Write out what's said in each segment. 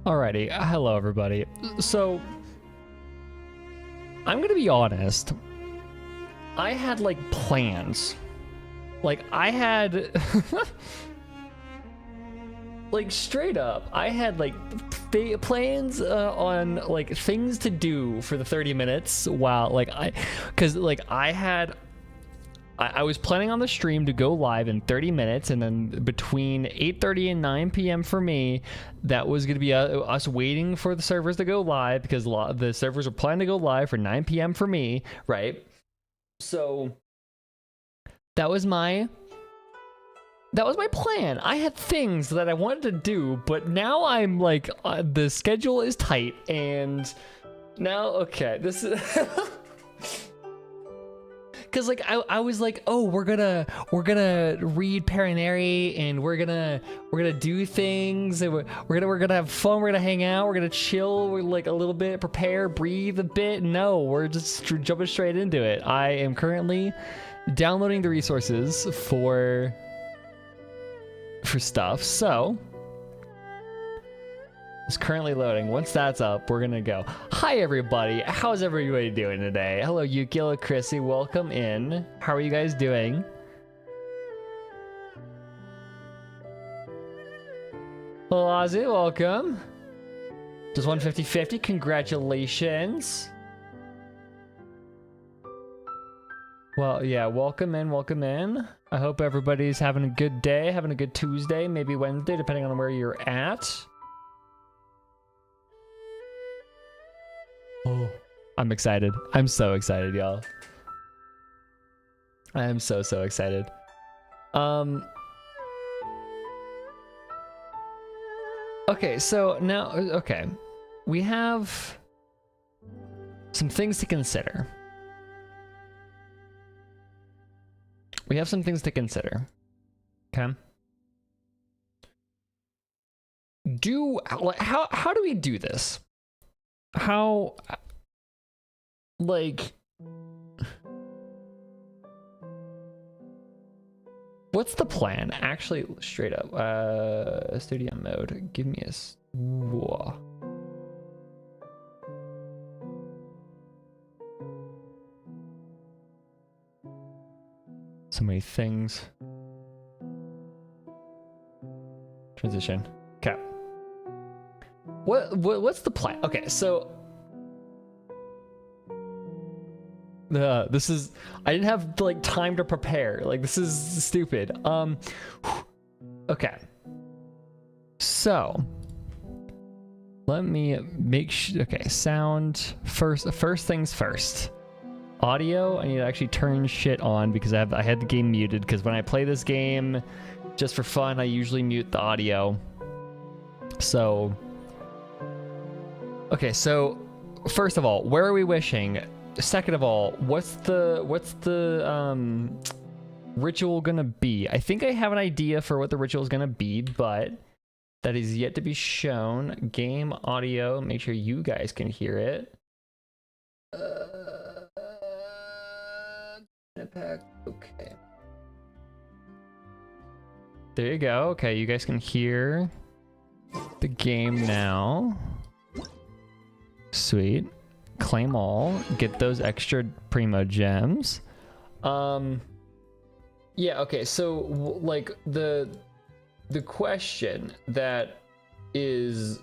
Alrighty, hello everybody. So, I'm gonna be honest. I had like plans. Like I had, like straight up, I had like plans on like things to do for the 30 minutes. While like I was planning on the stream to go live in 30 minutes, and then between 8:30 and 9 p.m. for me, that was going to be us waiting for the servers to go live, because the servers were planning to go live for 9 p.m. for me, right? So that was my plan. I had things that I wanted to do, but now I'm like, the schedule is tight, and now, okay, this is... Cause like I was like, oh, we're gonna read Paraneri, and we're gonna do things, and we're gonna have fun, we're gonna hang out, we're gonna chill, we're like a little bit, prepare, breathe a bit. No, we're just jumping straight into it. I am currently downloading the resources for stuff, so it's currently loading. Once that's up, we're gonna go. Hi everybody, how's everybody doing today? Hello Yuki, hello Chrissy, welcome in. How are you guys doing? Hello Ozzy, welcome. Just 150-50, congratulations. Well, yeah, welcome in, welcome in. I hope everybody's having a good day, having a good Tuesday, maybe Wednesday, depending on where you're at. Oh, I'm excited. I'm so excited, y'all. I am so excited. Okay, so now, okay. We have some things to consider. Okay? How do we do this? How, like, what's the plan? Actually, straight up, studio mode, give me a, whoa. So many things. Transition, okay. What's the plan? Okay, so this is, I didn't have like time to prepare. Like, this is stupid. Okay. So let me make sure. Okay, sound first. First things first. Audio. I need to actually turn shit on because I had the game muted, because when I play this game just for fun, I usually mute the audio. So. Okay, so first of all, where are we wishing? Second of all, what's the ritual gonna be? I think I have an idea for what the ritual is gonna be, but that is yet to be shown. Game audio, make sure you guys can hear it. Okay. There you go. Okay, you guys can hear the game now. Sweet. Claim all. Get those extra primo gems. Yeah, okay, so like the question that is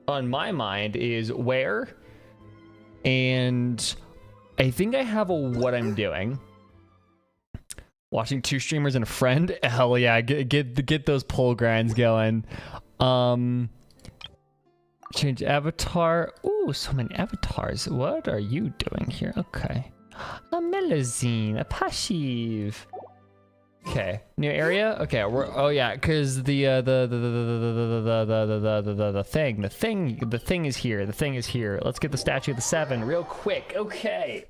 on my mind is where, and I think I have what I'm doing. Watching 2 streamers and a friend. Hell yeah, get those poll grinds going. Change avatar. Ooh, so many avatars. What are you doing here? Okay. A Melazine, a passive. Okay, new area. Okay, oh yeah, because the thing is here. The thing is here. Let's get the statue of the 7 real quick. Okay.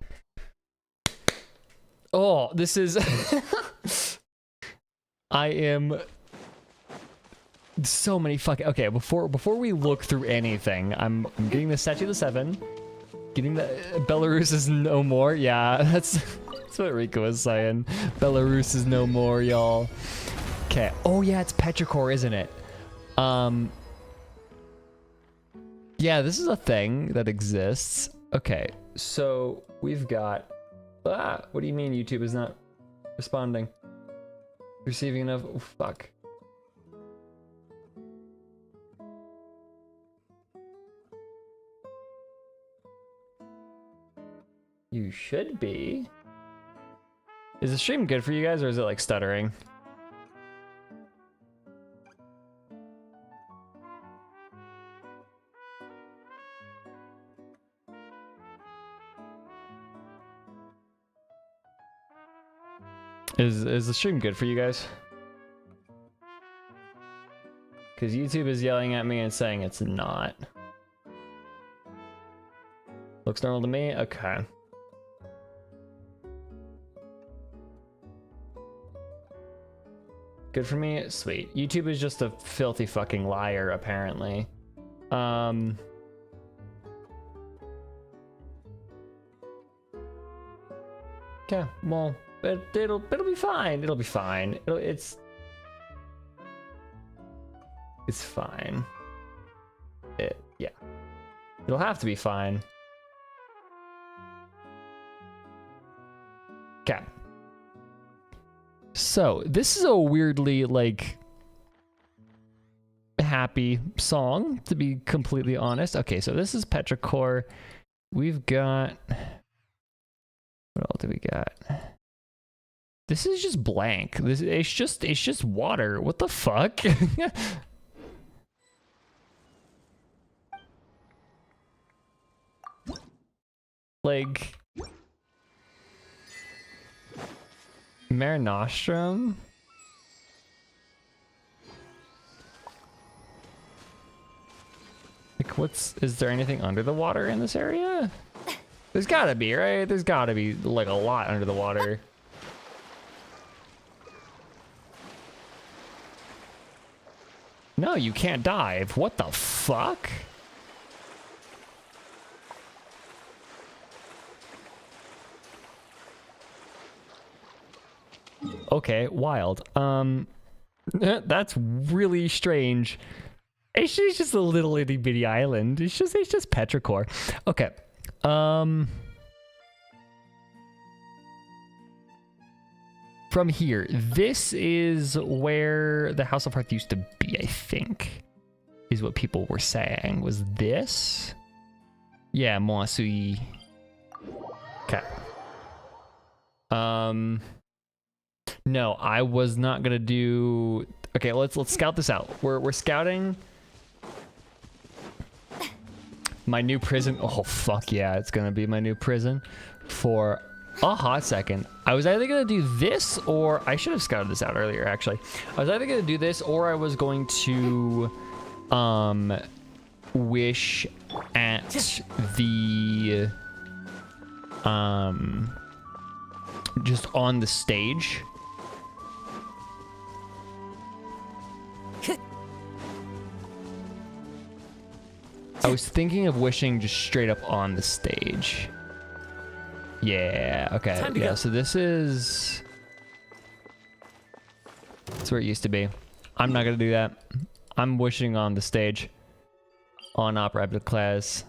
Oh, this is. I am. So many fucking. Okay, before we look through anything, I'm getting the statue of the 7. Getting the Belarus is no more. Yeah, that's what Rico was saying. Belarus is no more, y'all. Okay. Oh yeah, it's Petrichor, isn't it? Yeah, this is a thing that exists. Okay, so we've got... what do you mean YouTube is not responding? Receiving enough... Oh, fuck. You should be. Is the stream good for you guys, or is it like stuttering? Is the stream good for you guys? Because YouTube is yelling at me and saying it's not. Looks normal to me? Okay. Good for me? Sweet. YouTube is just a filthy fucking liar, apparently. Okay, well, it'll be fine. It'll be fine. It's fine. Yeah. It'll have to be fine. Okay. So, this is a weirdly, like, happy song, to be completely honest. Okay, so this is Petrichor. We've got... What else do we got? This is just blank. It's just water. What the fuck? Like... Mare Nostrum? Like, is there anything under the water in this area? There's gotta be, right? There's gotta be, like, a lot under the water. No, you can't dive. What the fuck? Okay, wild. That's really strange. It's just a little itty bitty island. It's just Petrichor. Okay. From here, this is where the House of Hearth used to be, I think, is what people were saying. Was this? Yeah, moi suis. Okay. No, I was not gonna do. Okay, let's scout this out. We're scouting my new prison. Oh fuck yeah, it's gonna be my new prison for a hot second. I was either gonna do this, or I should have scouted this out earlier. Actually, I was either gonna do this, or I was going to wish at the just on the stage. I was thinking of wishing just straight up on the stage. Yeah, okay. Yeah, so this is... That's where it used to be. I'm not gonna do that. I'm wishing on the stage. On Opera class.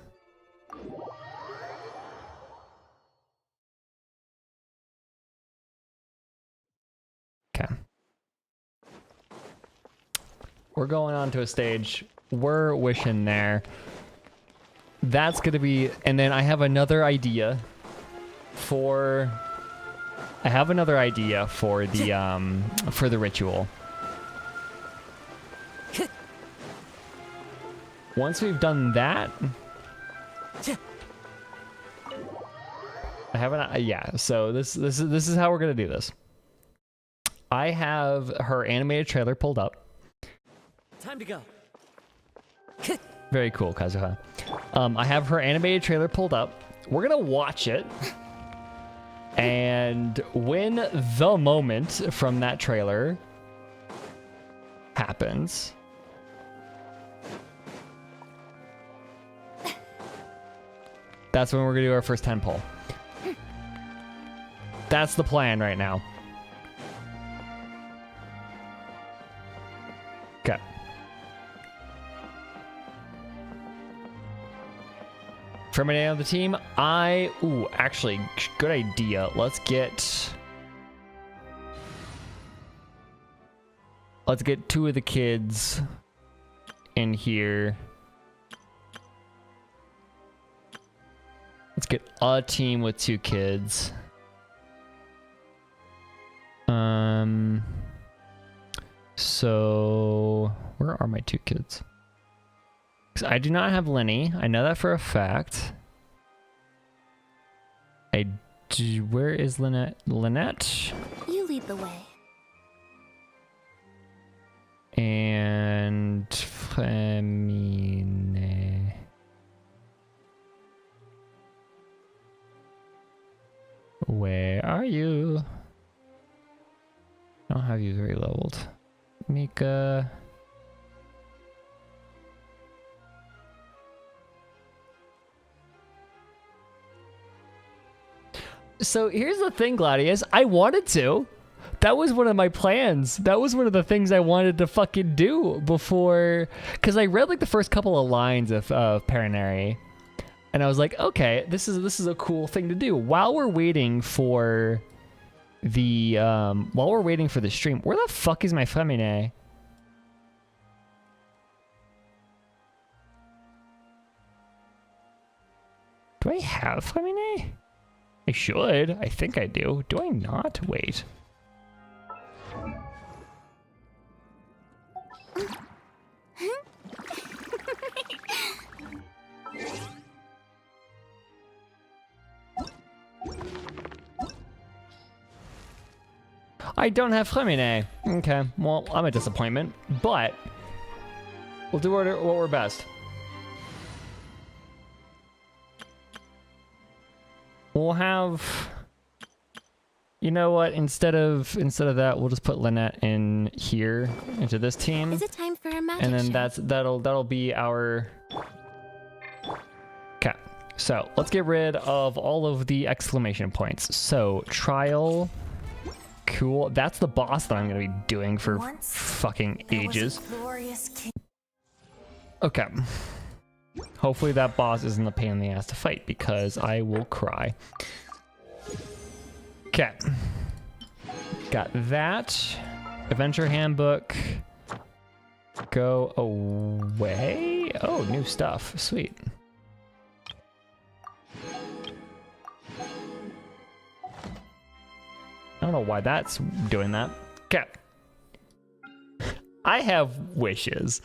Okay. We're going on to a stage. We're wishing there. That's gonna be, and then I have another idea for the ritual. Once we've done that, I haven't. Yeah. So this is how we're gonna do this. I have her animated trailer pulled up. Time to go. Very cool, Kazuha. I have her animated trailer pulled up. We're gonna watch it. And when the moment from that trailer happens, that's when we're gonna do our first 10 pull. That's the plan right now. Okay. Feminet on the team. Actually, good idea. Let's get 2 of the kids in here. Let's get a team with 2 kids. So where are my 2 kids? 'Cause I do not have Lenny. I know that for a fact. Where is Lynette? Lynette? You lead the way. And Femine. Where are you? I don't have you very leveled. Mika. So here's the thing, Gladius. I wanted to. That was one of my plans. That was one of the things I wanted to fucking do before. Because I read like the first couple of lines of Paranary. And I was like, okay, this is a cool thing to do. While we're waiting for the stream, where the fuck is my Femine? Do I have Femine? I should. I think I do. Do I not? Wait. I don't have Femine. Okay, well, I'm a disappointment, but we'll do what we're best. We'll have, you know what? Instead of that, we'll just put Lynette in here into this team. Is it time for a magic and then show? that'll be our. Okay, so let's get rid of all of the exclamation points. So trial, cool. That's the boss that I'm gonna be doing for fucking ages. Okay. Hopefully that boss isn't a pain in the ass to fight, because I will cry. Okay. Got that. Adventure handbook. Go away. Oh, new stuff. Sweet. I don't know why that's doing that. Okay. I have wishes.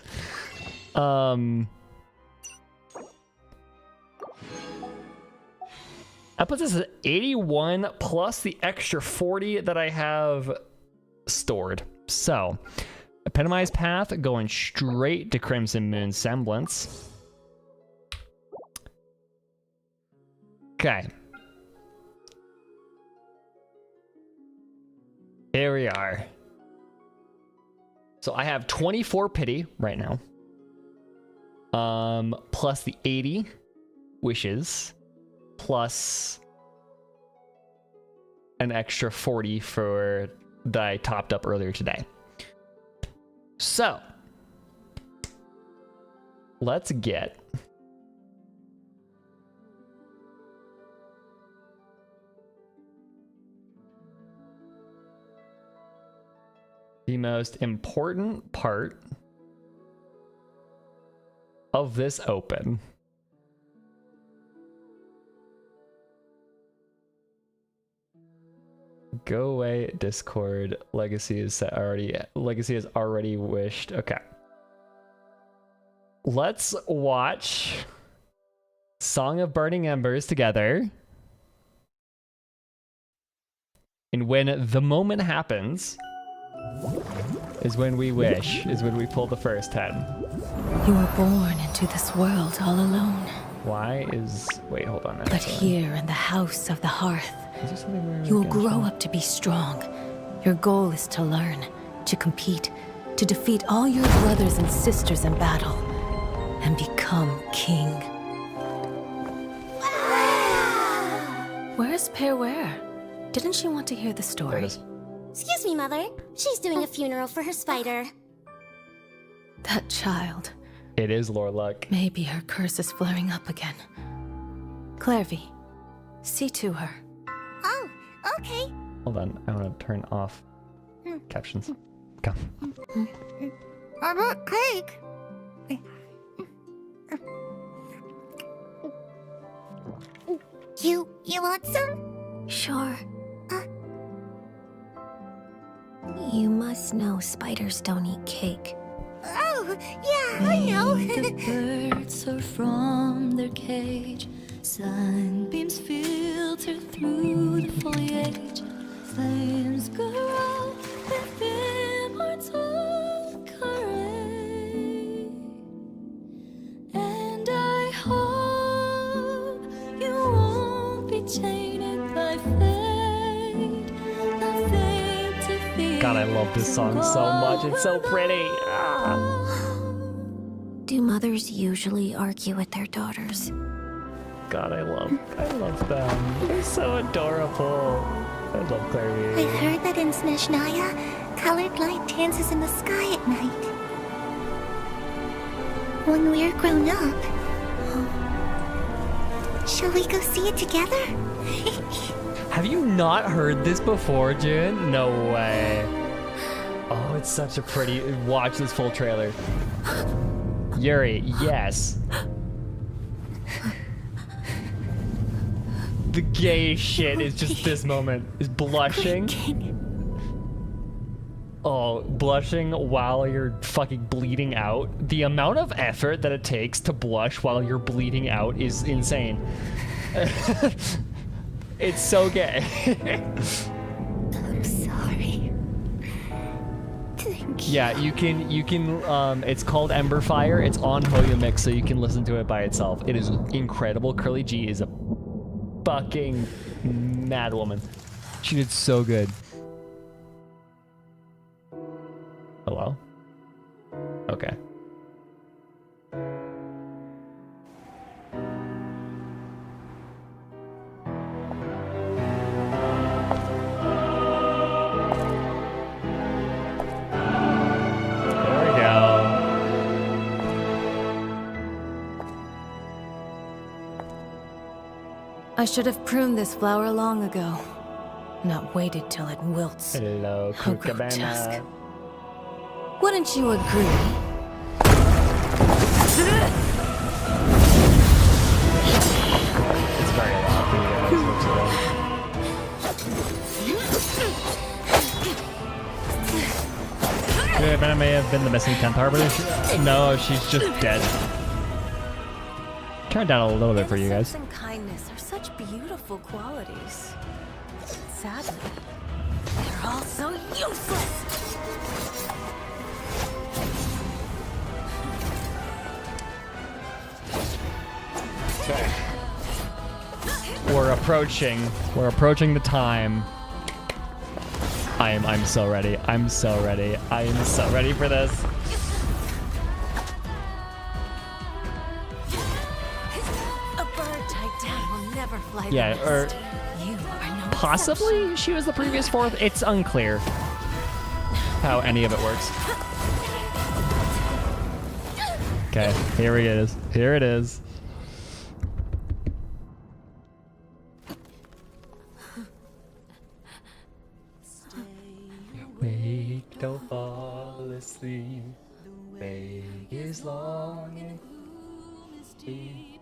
That puts us at 81 plus the extra 40 that I have stored. So, Epitomize Path going straight to Crimson Moon Semblance. Okay. Here we are. So I have 24 pity right now. Plus the 80 wishes. Plus an extra 40 for that I topped up earlier today. So let's get the most important part of this open. Go away, Discord. Legacy is set already. Legacy is already wished. Okay. Let's watch Song of Burning Embers together. And when the moment happens, is when we wish, is when we pull the first 10. You were born into this world all alone. Why is... Wait, hold on. But here in the house of the hearth, Is there something where you will grow up to be strong. Your goal is to learn, to compete, to defeat all your brothers and sisters in battle, and become king. Where's Perware? Didn't she want to hear the There it story? is. Excuse me, Mother. She's doing a funeral for her spider. That child. It is Lorluck. Maybe her curse is flaring up again. Clervie, see to her. Oh, okay. Hold on, I want to turn off captions. Come. I want cake. You want some? Sure. You must know spiders don't eat cake. Oh, yeah, I know. The birds soar from their cage. Sunbeams filter through the foliage. Flames grow with immortal courage. And I hope you won't be chained by fate. Nothing to fear. God, I love this song so much. It's so pretty. Do mothers usually argue with their daughters? God, I love them. They're so adorable. I love Clervie. I've heard that in Snezhnaya, colored light dances in the sky at night. When we're grown up, shall we go see it together? Have you not heard this before, June? No way. Oh, it's such a pretty... Watch this full trailer. Yuri, yes. The gay shit is just this moment. Is blushing. Oh, blushing while you're fucking bleeding out. The amount of effort that it takes to blush while you're bleeding out is insane. It's so gay. I'm sorry. Thank you. Yeah, you can, it's called Ember Fire. It's on Hoya Mix, so you can listen to it by itself. It is incredible. Curly G is a fucking mad woman. She did so good. Hello? Okay. I should have pruned this flower long ago, not waited till it wilts. Hello, How Kookaburra. grotesque. Wouldn't you agree? It's very loud for you guys. Kookaburra may have been the missing temp arbiter. No, she's just dead. Turn it down a little bit for you guys. Innocence and kindness are such beautiful qualities. Sadly, they're all so useless. Okay. We're approaching the time. I'm so ready. I'm so ready. I am so ready for this. Yeah, or possibly she was the previous fourth. It's unclear how any of it works. Okay, here it is. Here it is. Wake, don't fall asleep. Wake is long and deep.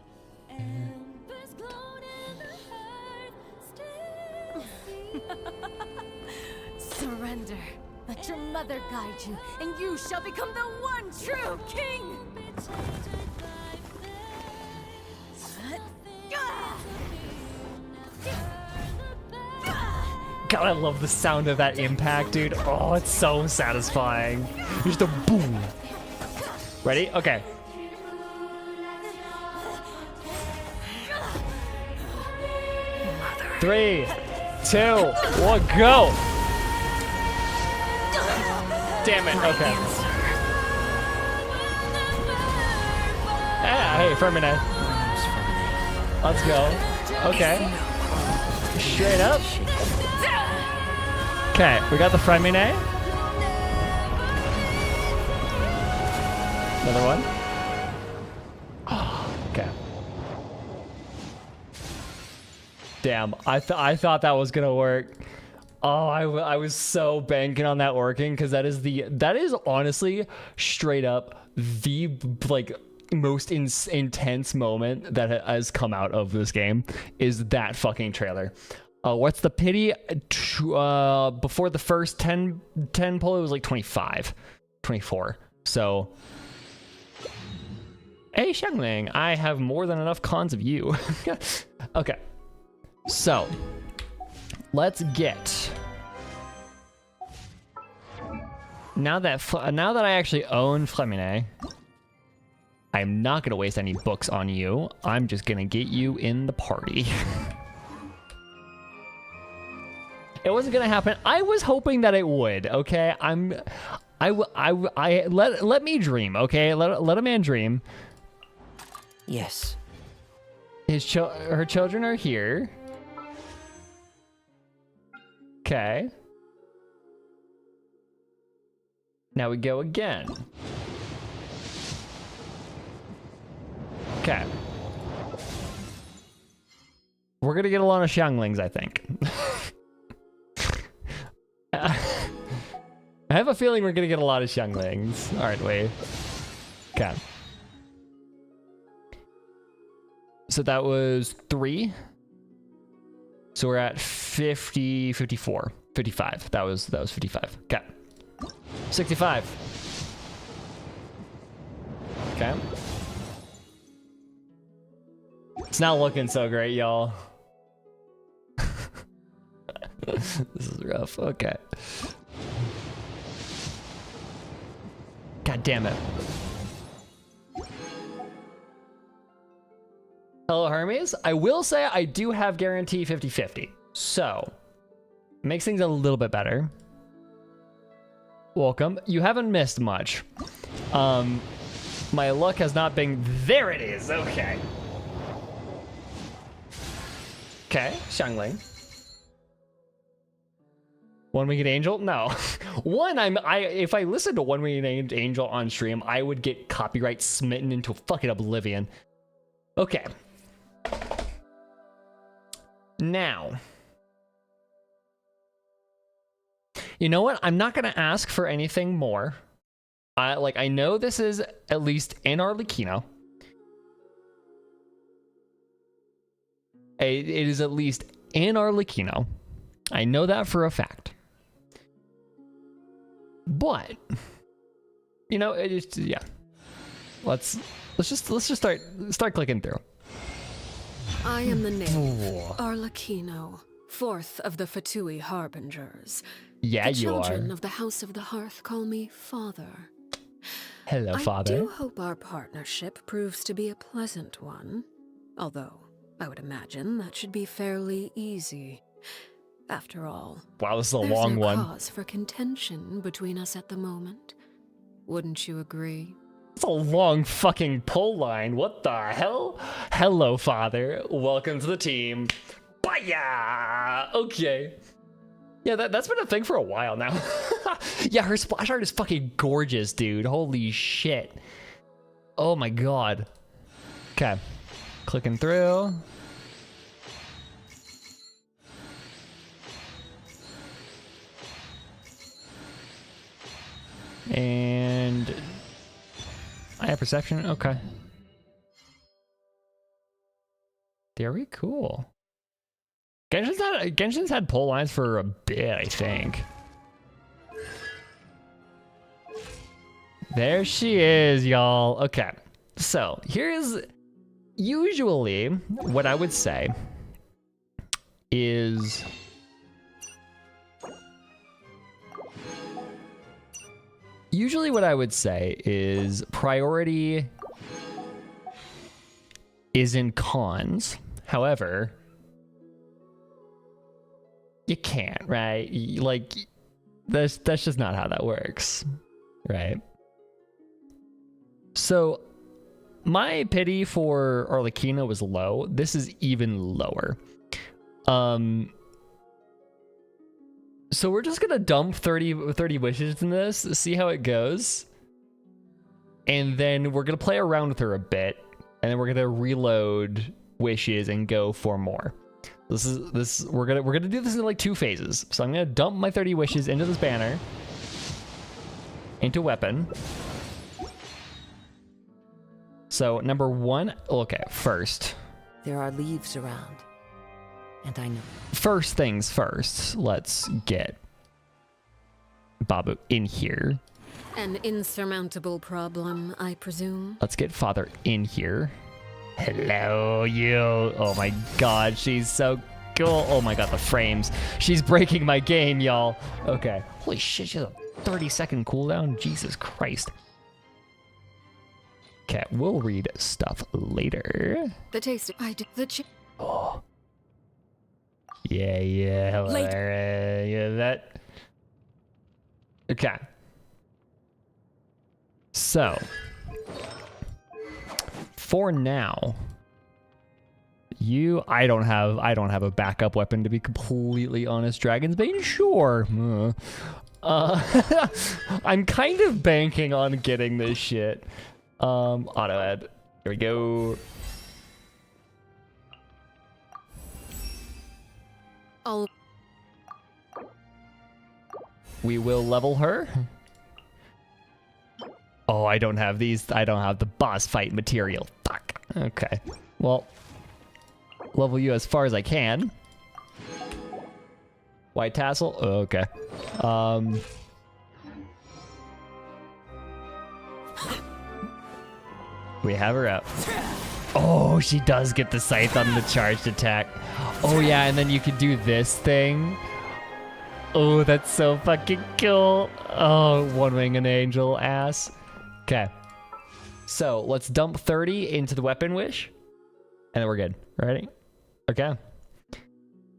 Surrender. Let your mother guide you, and you shall become the one true king! God, I love the sound of that impact, dude. Oh, it's so satisfying. Just a boom. Ready? Okay. Three, 2, 1, go! Damn it, okay. Ah, hey, Fermine. Let's go. Okay. Straight up. Okay, we got the Fermine. Another one. Oh, okay. Damn, I thought that was gonna work. Oh, I was so banking on that working, because that is honestly straight up the like most intense moment that has come out of this game is that fucking trailer. What's the pity? Before the first 10 pull, it was like 25, 24. So, hey Xiangling, I have more than enough cons of you. Okay, so let's get. Now that I actually own Flemine, I'm not gonna waste any books on you. I'm just gonna get you in the party. It wasn't gonna happen. I was hoping that it would. Okay, let me dream. Okay, let a man dream. Yes. Her children are here. Okay. Now we go again. Okay. We're gonna get a lot of Xianglings, I think. I have a feeling we're gonna get a lot of Xianglings, aren't we? Okay. So that was 3. So we're at 50, 54, 55. That was 55. Okay. 65. Okay. It's not looking so great, y'all. This is rough. Okay. God damn it. Hello, Hermes. I will say I do have guarantee 50-50. So, makes things a little bit better. Welcome. You haven't missed much. My luck has not been... There it is. Okay. Okay, Xiangling. One-Winged Angel? No. If I listened to One-Winged Angel on stream, I would get copyright smitten into fucking oblivion. Okay. Now. You know what? I'm not gonna ask for anything more. I know this is at least in Arlecchino. It is at least in Arlecchino. I know that for a fact. But you know, it is, yeah. Let's just start clicking through. I am the knave, Arlecchino, fourth of the Fatui Harbingers. Yeah, the you are. Children of the House of the Hearth call me Father. Hello, Father. I do hope our partnership proves to be a pleasant one, although I would imagine that should be fairly easy. After all, Wow, this is a there's long no one. cause for contention between us at the moment. Wouldn't you agree? It's a long fucking pull line. What the hell? Hello, Father. Welcome to the team. Baya! Okay. Yeah, that's been a thing for a while now. Yeah, her splash art is fucking gorgeous, dude. Holy shit. Oh my god. Okay. Clicking through. And I have perception. Okay. Very cool. Genshin's had pull lines for a bit, I think. There she is, y'all. Okay. So here's usually what I would say is priority is in cons. However, you can't, right? Like, that's just not how that works, right? So my pity for Arlecchino was low. This is even lower. So we're just gonna dump 30 wishes in this, see how it goes. And then we're gonna play around with her a bit. And then we're gonna reload wishes and go for more. We're gonna do this in like 2 phases. So I'm gonna dump my 30 wishes into this banner, into weapon. So number 1, okay, first. There are leaves around, and I know. First things first, let's get Babu in here. An insurmountable problem, I presume. Let's get Father in here. Hello, you. Oh my god, she's so cool. Oh my god, the frames. She's breaking my game, y'all. Okay. Holy shit, she has a 30-second cooldown. Jesus Christ. Okay, we'll read stuff later. The taste. I did the. Oh. Yeah. Hello there. Yeah, that. Okay. So, for now, I don't have a backup weapon, to be completely honest. Dragon's Bane, sure. I'm kind of banking on getting this shit. Auto add. Here we go. We will level her. Oh, I don't have these. I don't have the boss fight material. Fuck. Okay. Well, level you as far as I can. White tassel. Oh, okay. We have her up. Oh, she does get the scythe on the charged attack. Oh yeah, and then you can do this thing. Oh, that's so fucking cool. Oh, one wing and angel ass. Okay. So let's dump 30 into the weapon wish. And then we're good. Ready? Okay.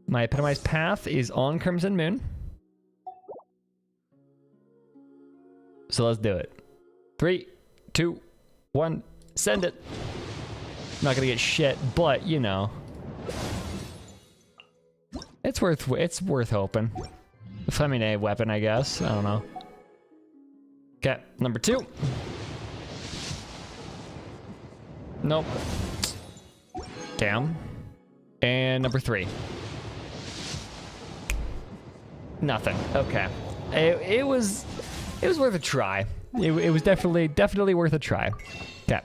My epitomized path is on Crimson Moon. So let's do it. 3, 2, 1, send it. Not gonna get shit, but you know. It's worth hoping. Feminine weapon, I guess. I don't know. Okay, number 2. Nope. Damn. And number 3. Nothing. Okay. It was worth a try. It was definitely worth a try. Okay.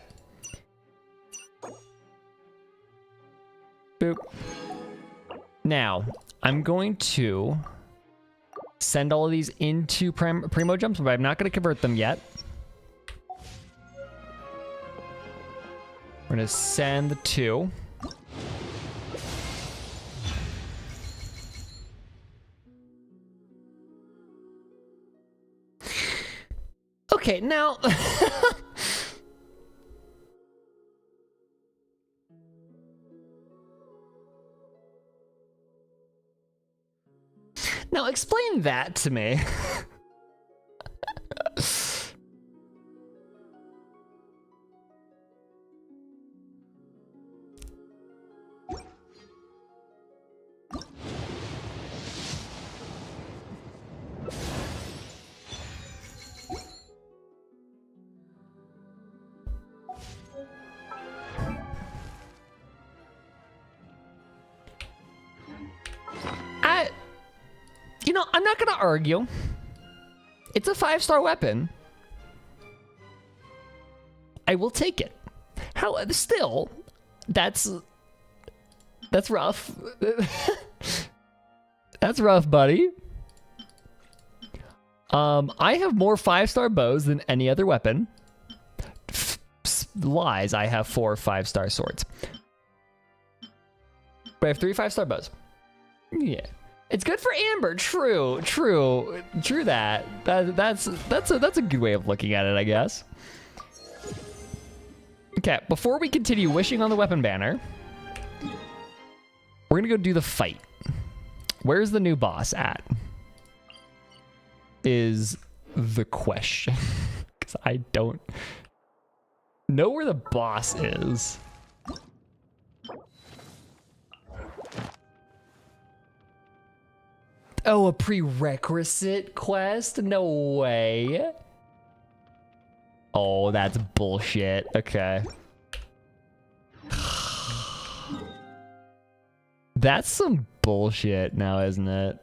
Boop. Now, I'm going to send all of these into Primo jumps, but I'm not going to convert them yet. We're going to send the 2. Okay, now... Now explain that to me. You know, I'm not gonna argue. It's a 5-star weapon. I will take it. Still, that's rough. That's rough, buddy. I have more 5-star bows than any other weapon. Lies, I have 4 5-star swords. But I have 3 5-star bows. Yeah. It's good for Amber. True that. That's a good way of looking at it, I guess. Okay, before we continue wishing on the weapon banner, we're gonna go do the fight. Where's the new boss at? Is the question. Because I don't know where the boss is. Oh, a prerequisite quest? No way. Oh, that's bullshit. Okay. That's some bullshit now, isn't it?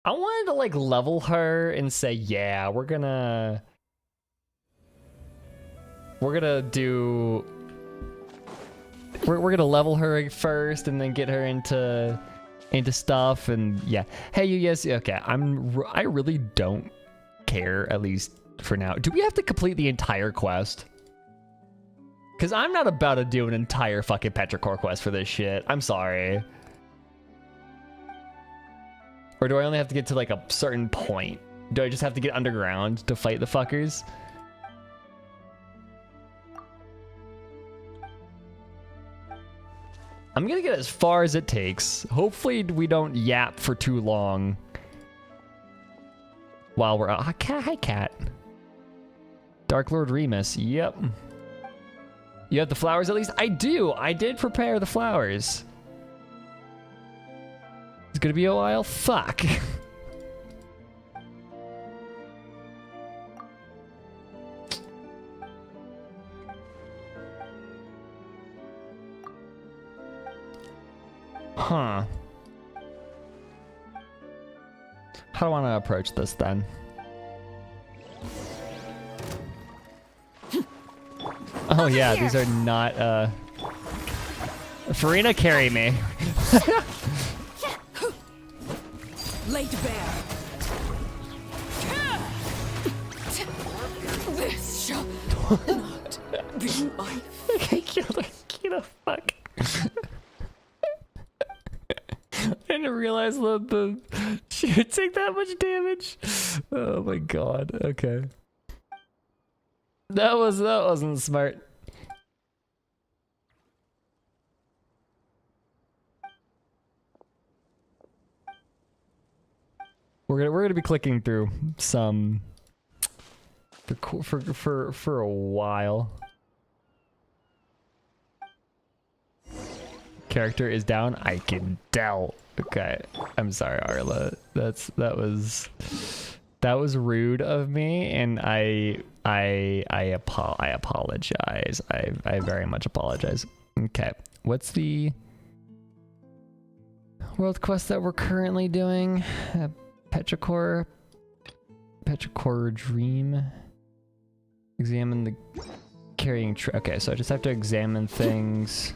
I wanted to like level her and say, yeah, we're gonna do, we're gonna level her first and then get her into stuff, and yeah. Hey, you guys, okay, I really don't care, at least for now. Do we have to complete the entire quest? Because I'm not about to do an entire fucking Petrichor quest for this shit. I'm sorry. Or do I only have to get to like a certain point? Do I just have to get underground to fight the fuckers? I'm gonna get as far as it takes. Hopefully we don't yap for too long while we're out. Hi, cat. Dark Lord Remus, yep. You have the flowers at least? I do. I did prepare the flowers. It's gonna be a while? Fuck. Huh. How do I want to approach this then? Oh yeah, these are not, Farina, carry me. Laid bare. This shall not be my Okay, Childe, fuck. I didn't realize that she would take that much damage. Oh my god. Okay. That wasn't smart. We're gonna be clicking through some for a while. Character is down. I can tell. Okay, I'm sorry, Arla. That was rude of me, and I apologize. I very much apologize. Okay, what's the world quest that we're currently doing? Petrichor dream. Examine the carrying okay, so I just have to examine things.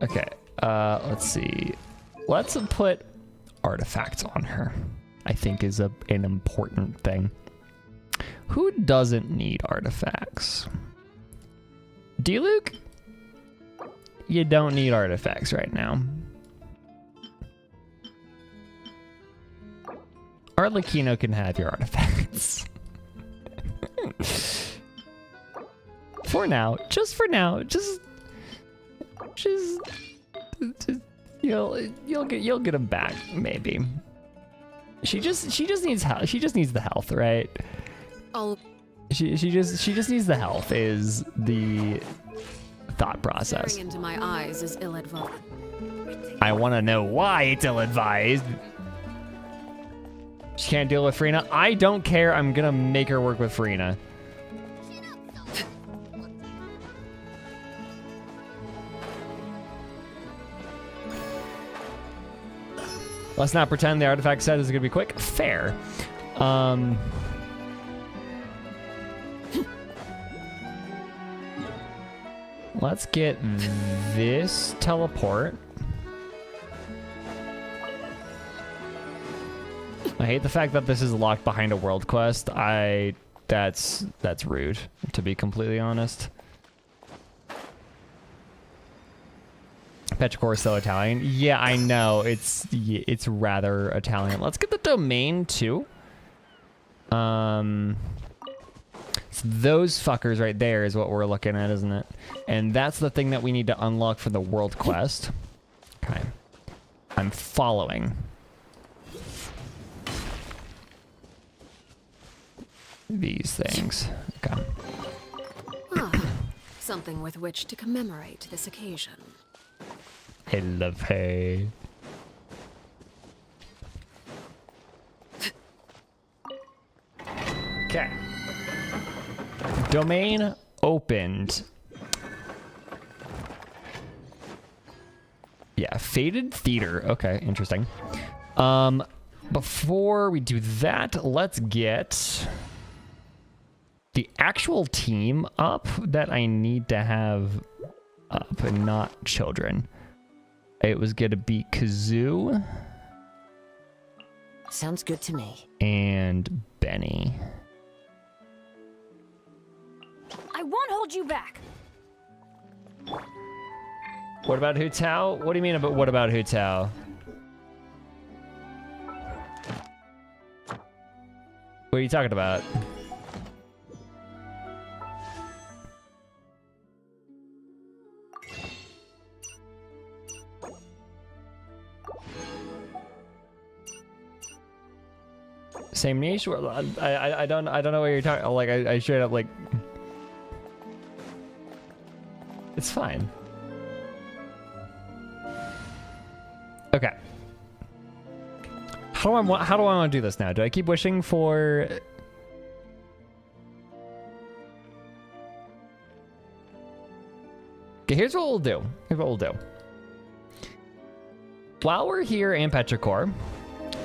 Okay, let's see. Let's put artifacts on her. I think is an important thing. Who doesn't need artifacts? D-Luke? You don't need artifacts right now. Arlecchino can have your artifacts. For now, just you'll get them back maybe. She just needs health. She just needs the health, right? She just needs the health is the thought process. Staring into my eyes is ill-advised. I want to know why it's ill-advised. She can't deal with Farina. I don't care. I'm gonna make her work with Farina. Let's not pretend the artifact set is gonna be quick. Fair. Let's get this teleport. I hate the fact that this is locked behind a world quest. That's rude, to be completely honest. Petrichor is so Italian. Yeah, I know. It's rather Italian. Let's get the domain too. So those fuckers right there is what we're looking at, isn't it? And that's the thing that we need to unlock for the world quest. Okay. I'm following. These things. Okay. Something with which to commemorate this occasion. I love her. Okay. Domain opened. Yeah, Faded Theater. Okay, interesting. Before we do that, let's get the actual team up that I need to have up and not children. It was gonna be Kazoo Sounds good to me. and Benny. I won't hold you back. What about Hu Tao? What do you mean about what about Hu Tao? What are you talking about? Same niche? Well, I don't know what you're talking. Like I straight up like. It's fine. Okay. How do I want to do this now? Do I keep wishing for? Okay, here's what we'll do. While we're here in Petrichor,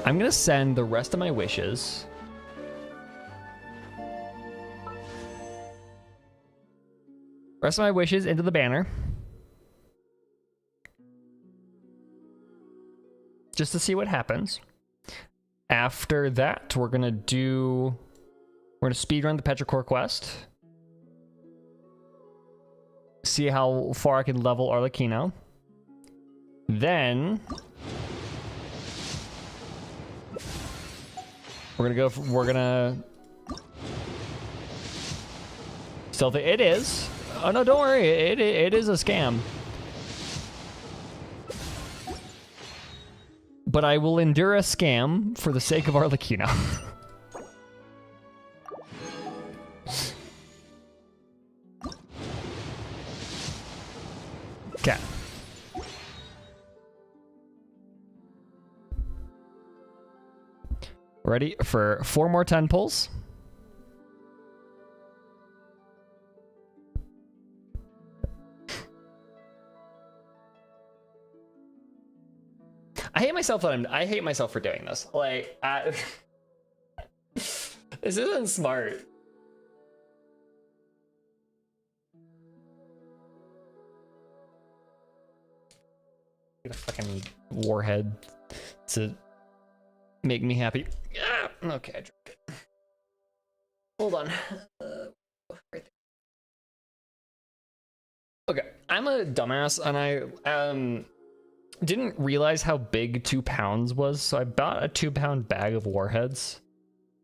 I'm gonna send the rest of my wishes. Rest of my wishes into the banner. Just to see what happens. After that, we're gonna speedrun the Petrichor quest. See how far I can level Arlecchino. Then we're gonna stealth it. It is. Oh no, don't worry. It is a scam. But I will endure a scam for the sake of Arlecchino. Okay. Ready for 4 more 10 pulls? I hate myself for doing this. Like, this isn't smart. Get a fucking warhead to make me happy. Ah, okay, I dropped it. Hold on. Right there. Okay, I'm a dumbass, and I didn't realize how big 2 pounds was, so I bought a 2-pound bag of warheads,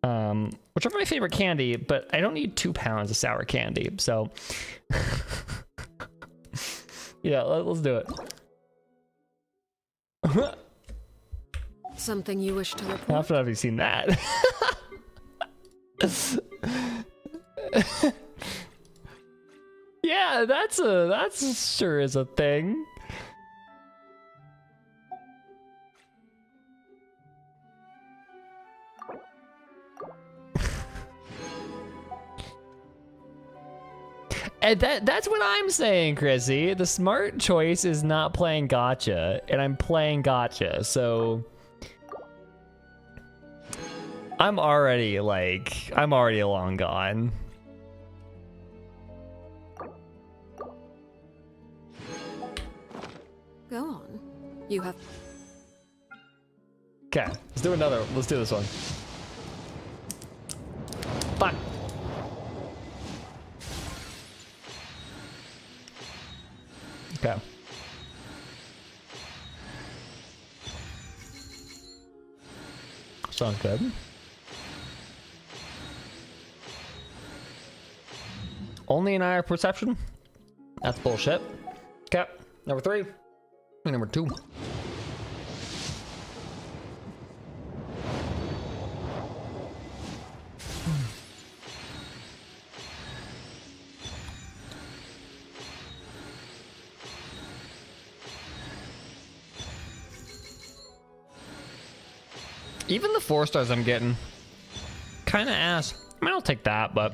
which are my favorite candy, but I don't need 2 pounds of sour candy, so yeah, let's do it. Something you wish to report? After having seen that. Yeah, that's sure is a thing. And that's what I'm saying, Chrissy. The smart choice is not playing gotcha, and I'm playing gotcha, so I'm already long gone. Go on. You have... Okay, let's do another. Let's do this one. Fuck. Okay. Sounds good. Only an eye of perception? That's bullshit. Okay, number 3. And number 2. Even the 4 stars I'm getting, kind of ass. I mean, I'll take that, but...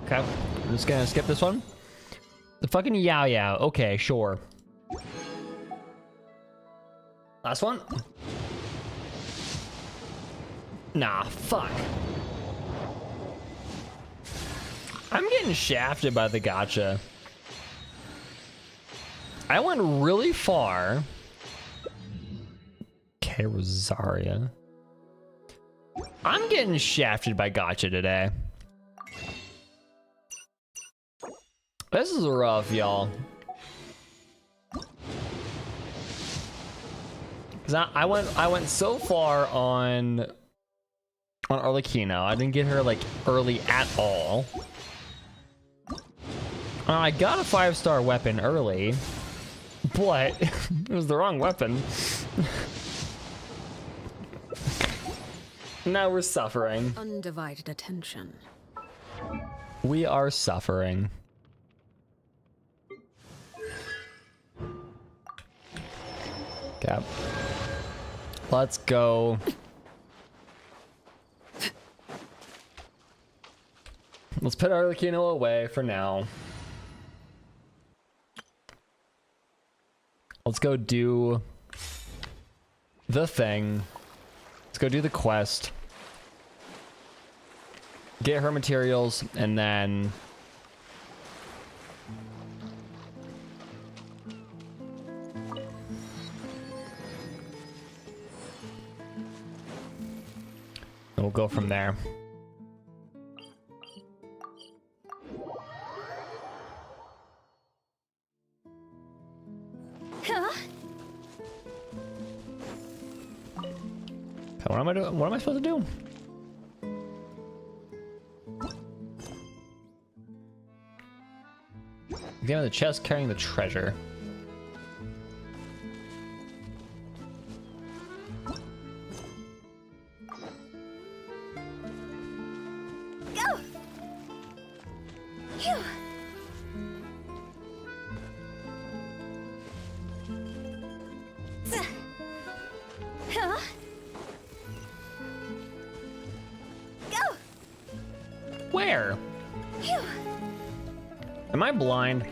Okay, I'm just gonna skip this one. The fucking Yao Yao. Okay, sure. Last one? Nah, fuck. I'm getting shafted by the gacha. I went really far. Okay, Rosaria. I'm getting shafted by gacha today. This is rough, y'all. Cause I went so far on Arlecchino. I didn't get her like early at all. I got a 5-star weapon early, but it was the wrong weapon. Now we're suffering. Undivided attention. We are suffering. Okay. Let's go. Let's put Arlecchino away for now. Let's go do the thing. Let's go do the quest. Get her materials, and then... we'll go from there. Okay, what am I doing? What am I supposed to do? Examine the chest carrying the treasure. Where? Am I blind?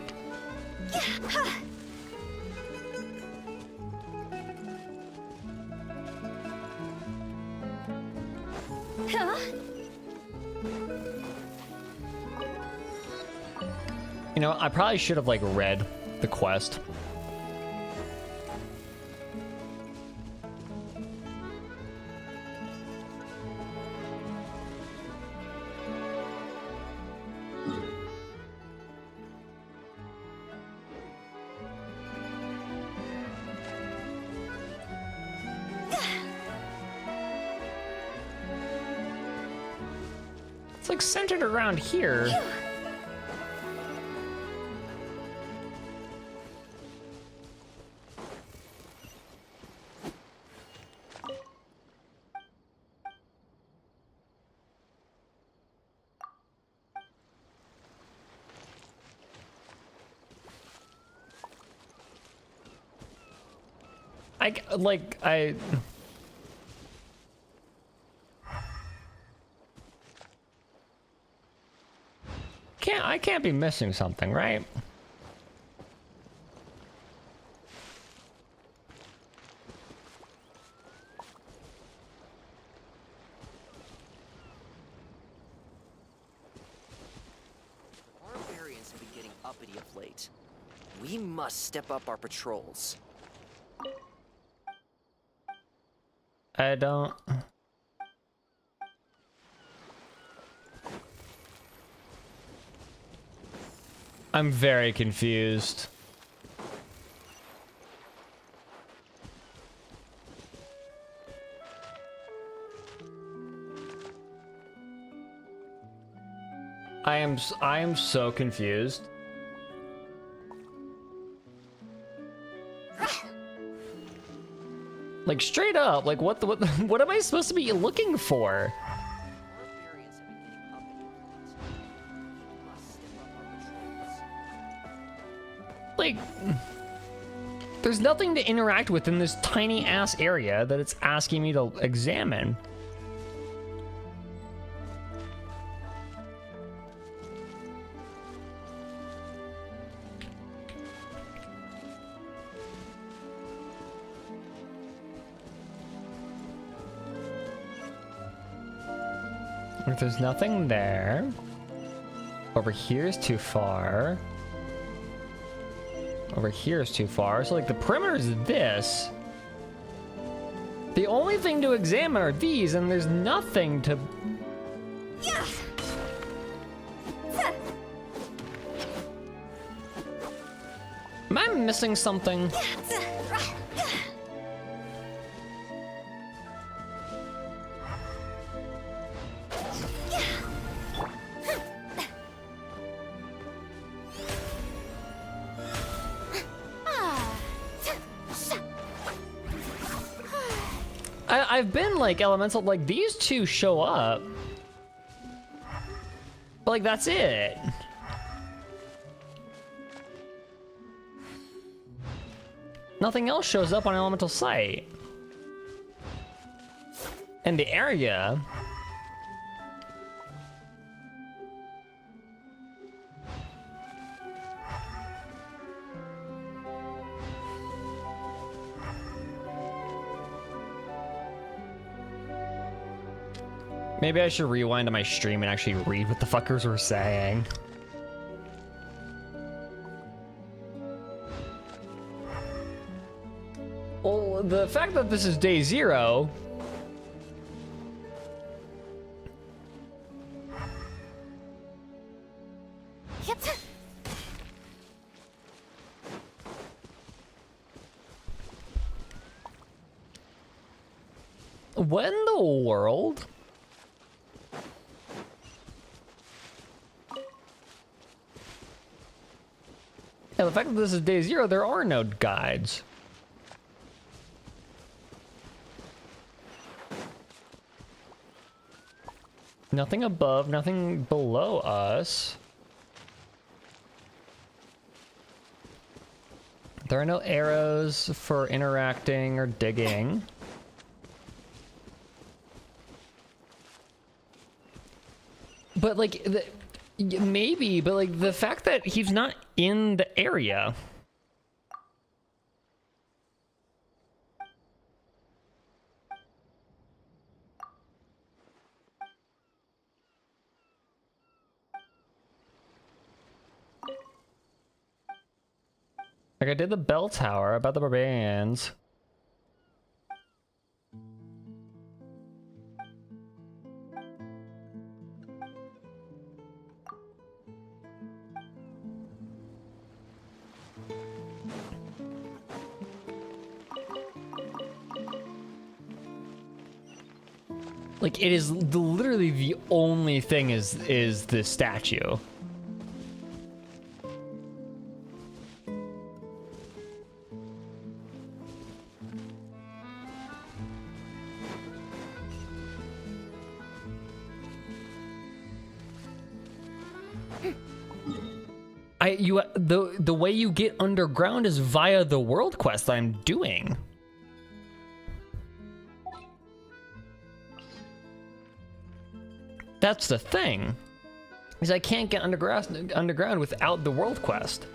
You know, I probably should have like read the quest. It's like centered around here. I can't be missing something, right? Barbarians have been getting uppity of late. We must step up our patrols. I don't... I'm very confused. I am so confused. Like straight up, like what what am I supposed to be looking for? Like There's nothing to interact with in this tiny ass area that it's asking me to examine. If there's nothing there, over here is too far. Over here is too far. So like the perimeter is this. The only thing to examine are these, and there's nothing to. Am I missing something? I've been like elemental, like these two show up, but like that's it. Nothing else shows up on elemental sight. And the area. Maybe I should rewind to my stream and actually read what the fuckers were saying. Well, the fact that this is day 0. What in the world? Yeah, the fact that this is day 0, there are no guides. Nothing above, nothing below us. There are no arrows for interacting or digging. But like, maybe, but like the fact that he's not in the area. Like I did the bell tower about the barbarians. Like it is literally the only thing is this statue. The way you get underground is via the world quest I'm doing. That's the thing, is I can't get underground without the world quest.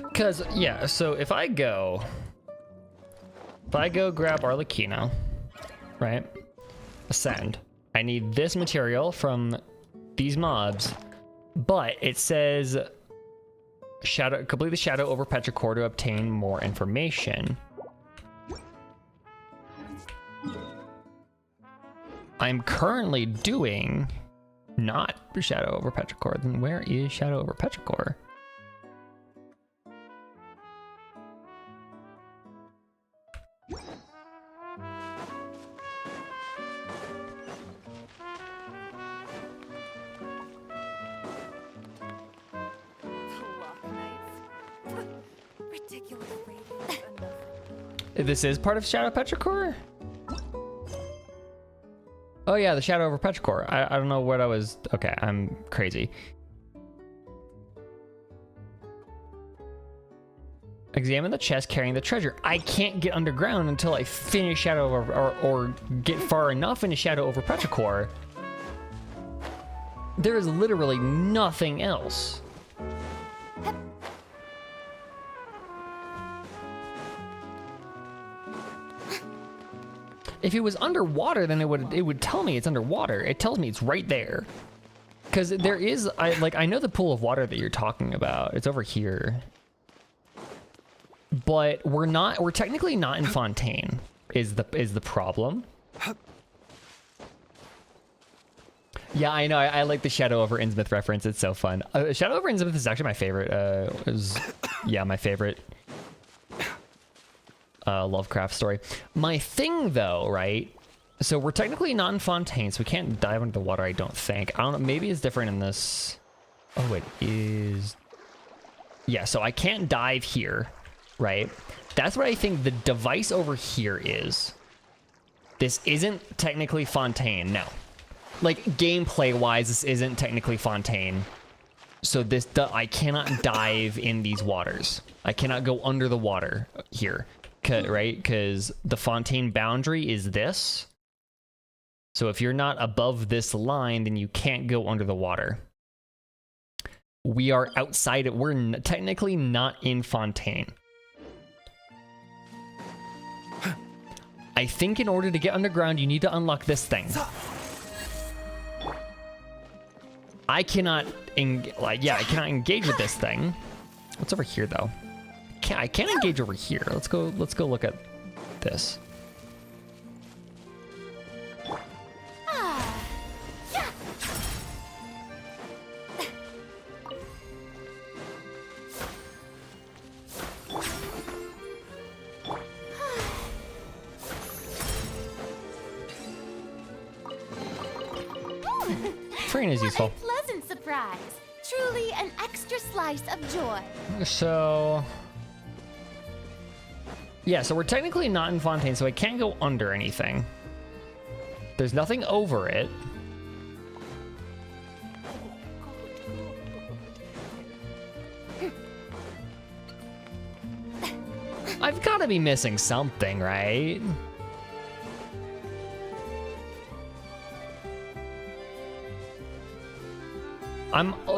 Because, yeah, so if I go grab Arlecchino, right? Ascend. I need this material from these mobs, but it says complete the shadow over Petrichor to obtain more information. I'm currently doing not shadow over Petrichor. Then where is shadow over Petrichor? Ridiculous radiance enough. This is part of Shadow Petrichor? Oh yeah, the Shadow over Petrichor. I don't know what I was... Okay, I'm crazy. Examine the chest carrying the treasure. I can't get underground until I finish Shadow over... or get far enough into Shadow over Petrichor. There is literally nothing else. If it was underwater, then it would tell me it's underwater. It tells me it's right there. Because there is, I know the pool of water that you're talking about. It's over here. But we're technically not in Fontaine, is the problem. Yeah, I know. I like the Shadow over Innsmouth reference. It's so fun. Shadow over Innsmouth is actually my favorite. Yeah, my favorite Lovecraft story. My thing, though, right? So we're technically not in Fontaine, so we can't dive under the water, I don't think. I don't know. Maybe it's different in this. Oh, it is. Yeah, so I can't dive here, right? That's what I think the device over here is. This isn't technically Fontaine, no. Like, gameplay-wise, this isn't technically Fontaine. So I cannot dive in these waters. I cannot go under the water here, right? Because the Fontaine boundary is this. So if you're not above this line, then you can't go under the water. We are outside it. We're technically not in Fontaine. I think in order to get underground, you need to unlock this thing. I cannot, I cannot engage with this thing. What's over here, though? I can't engage over here. Let's go look at this. Train is useful. What a pleasant surprise. Truly an extra slice of joy. So... yeah, so we're technically not in Fontaine, so I can't go under anything. There's nothing over it. I've got to be missing something, right?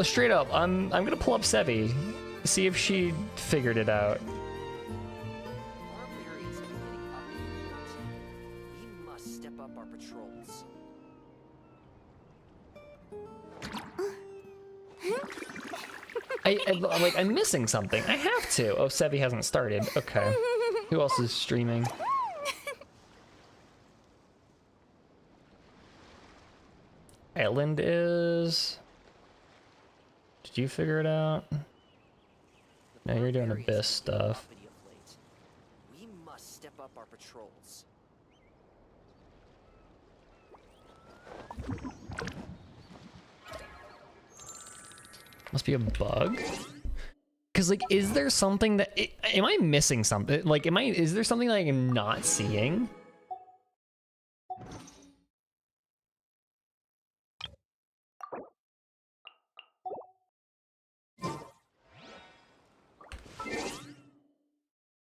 Straight up, I'm gonna pull up Sevi, see if she figured it out. Barbarians are getting up in Neuvillette. We must step up our patrols. I'm missing something. I have to. Oh, Sevi hasn't started. Okay. Who else is streaming? Island is... Did you figure it out? No, you're doing Abyss stuff. We must step up our patrols. Must be a bug. Cause like, is there something that am I missing something? Like, is there something that I am not seeing?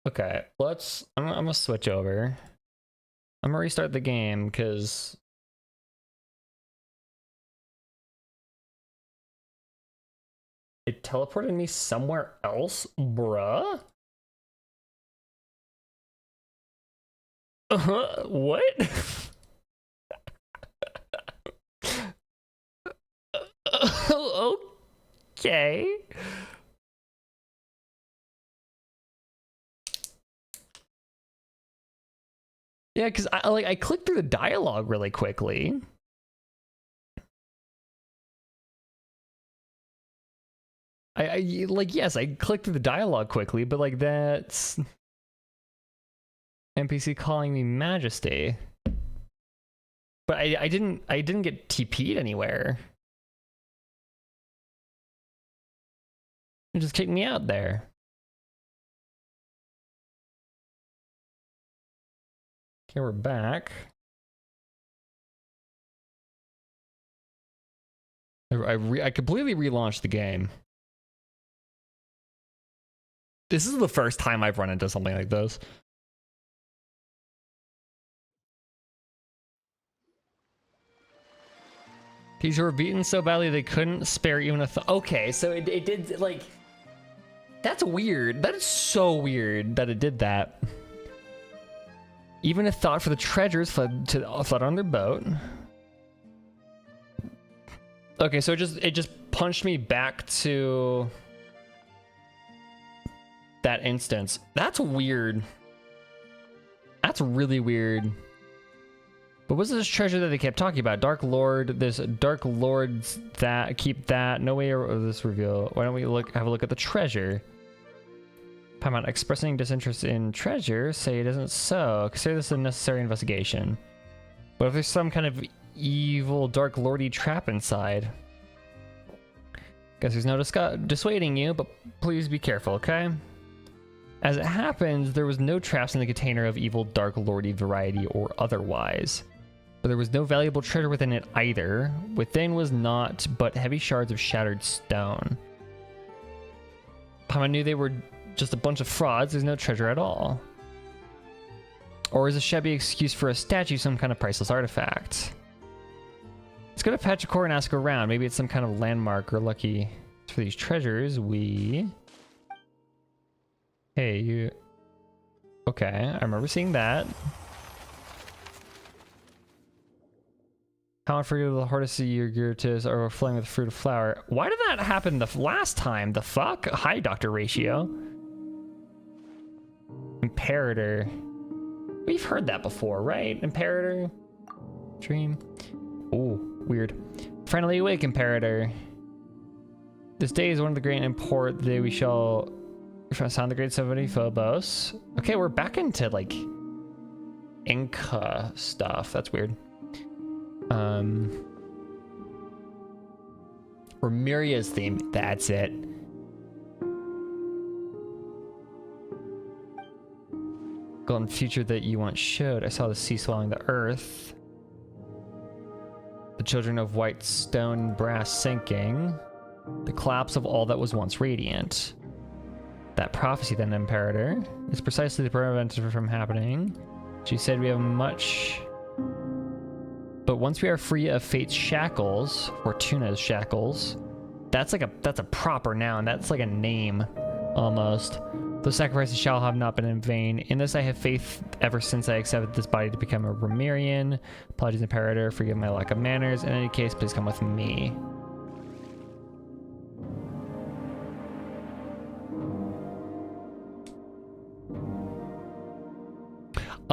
Okay, I'm gonna switch over. I'm gonna restart the game because it teleported me somewhere else, bruh. What? Okay. Yeah, because I clicked through the dialogue really quickly. Yes, I clicked through the dialogue quickly, but like that's... NPC calling me Majesty. But I didn't get TP'd anywhere. It just kicked me out there. Okay, we're back. I completely relaunched the game. This is the first time I've run into something like this. These were beaten so badly they couldn't spare even a okay, so it did, like... That's weird. That is so weird that it did that. Even a thought for the treasures fled on their boat. Okay, so it just punched me back to that instance. That's weird. That's really weird. But what's this treasure that they kept talking about? Dark Lord, this Dark Lord's that, keep that. No way of this reveal. Why don't we have a look at the treasure? Paimon, expressing disinterest in treasure, say it isn't so. Consider this a necessary investigation. What if there's some kind of evil Dark Lordy trap inside? Guess there's no dissuading you, but please be careful, okay? As it happens, there was no traps in the container of evil Dark Lordy variety or otherwise. But there was no valuable treasure within it either. Within was naught but heavy shards of shattered stone. Paimon knew they were just a bunch of frauds. There's no treasure at all. Or is a shabby excuse for a statue some kind of priceless artifact? Let's go to Patricore and ask around. Maybe it's some kind of landmark or lucky for these treasures. Hey, you... Okay, I remember seeing that. How unforgettable the hardest of your Gyarados are flowing with fruit of flower. Why did that happen the last time? The fuck? Hi, Dr. Ratio. Imperator. We've heard that before, right? Imperator? Dream? Ooh, weird. Finally awake, Imperator. This day is one of the great import. The day we shall sound the great symphony Phobos. Okay, we're back into, like, Inca stuff. That's weird. Remiria's theme. That's it. Golden future that you once showed. I saw the sea swallowing the earth. The children of white stone and brass sinking. The collapse of all that was once radiant. That prophecy then, Imperator, is precisely the preventer from happening. She said we have much... But once we are free of fate's shackles, Fortuna's shackles, that's a proper noun. That's like a name, almost. Those sacrifices shall have not been in vain. In this I have faith ever since I accepted this body to become a Remirian. Apologies, Imperator, forgive my lack of manners. In any case, please come with me.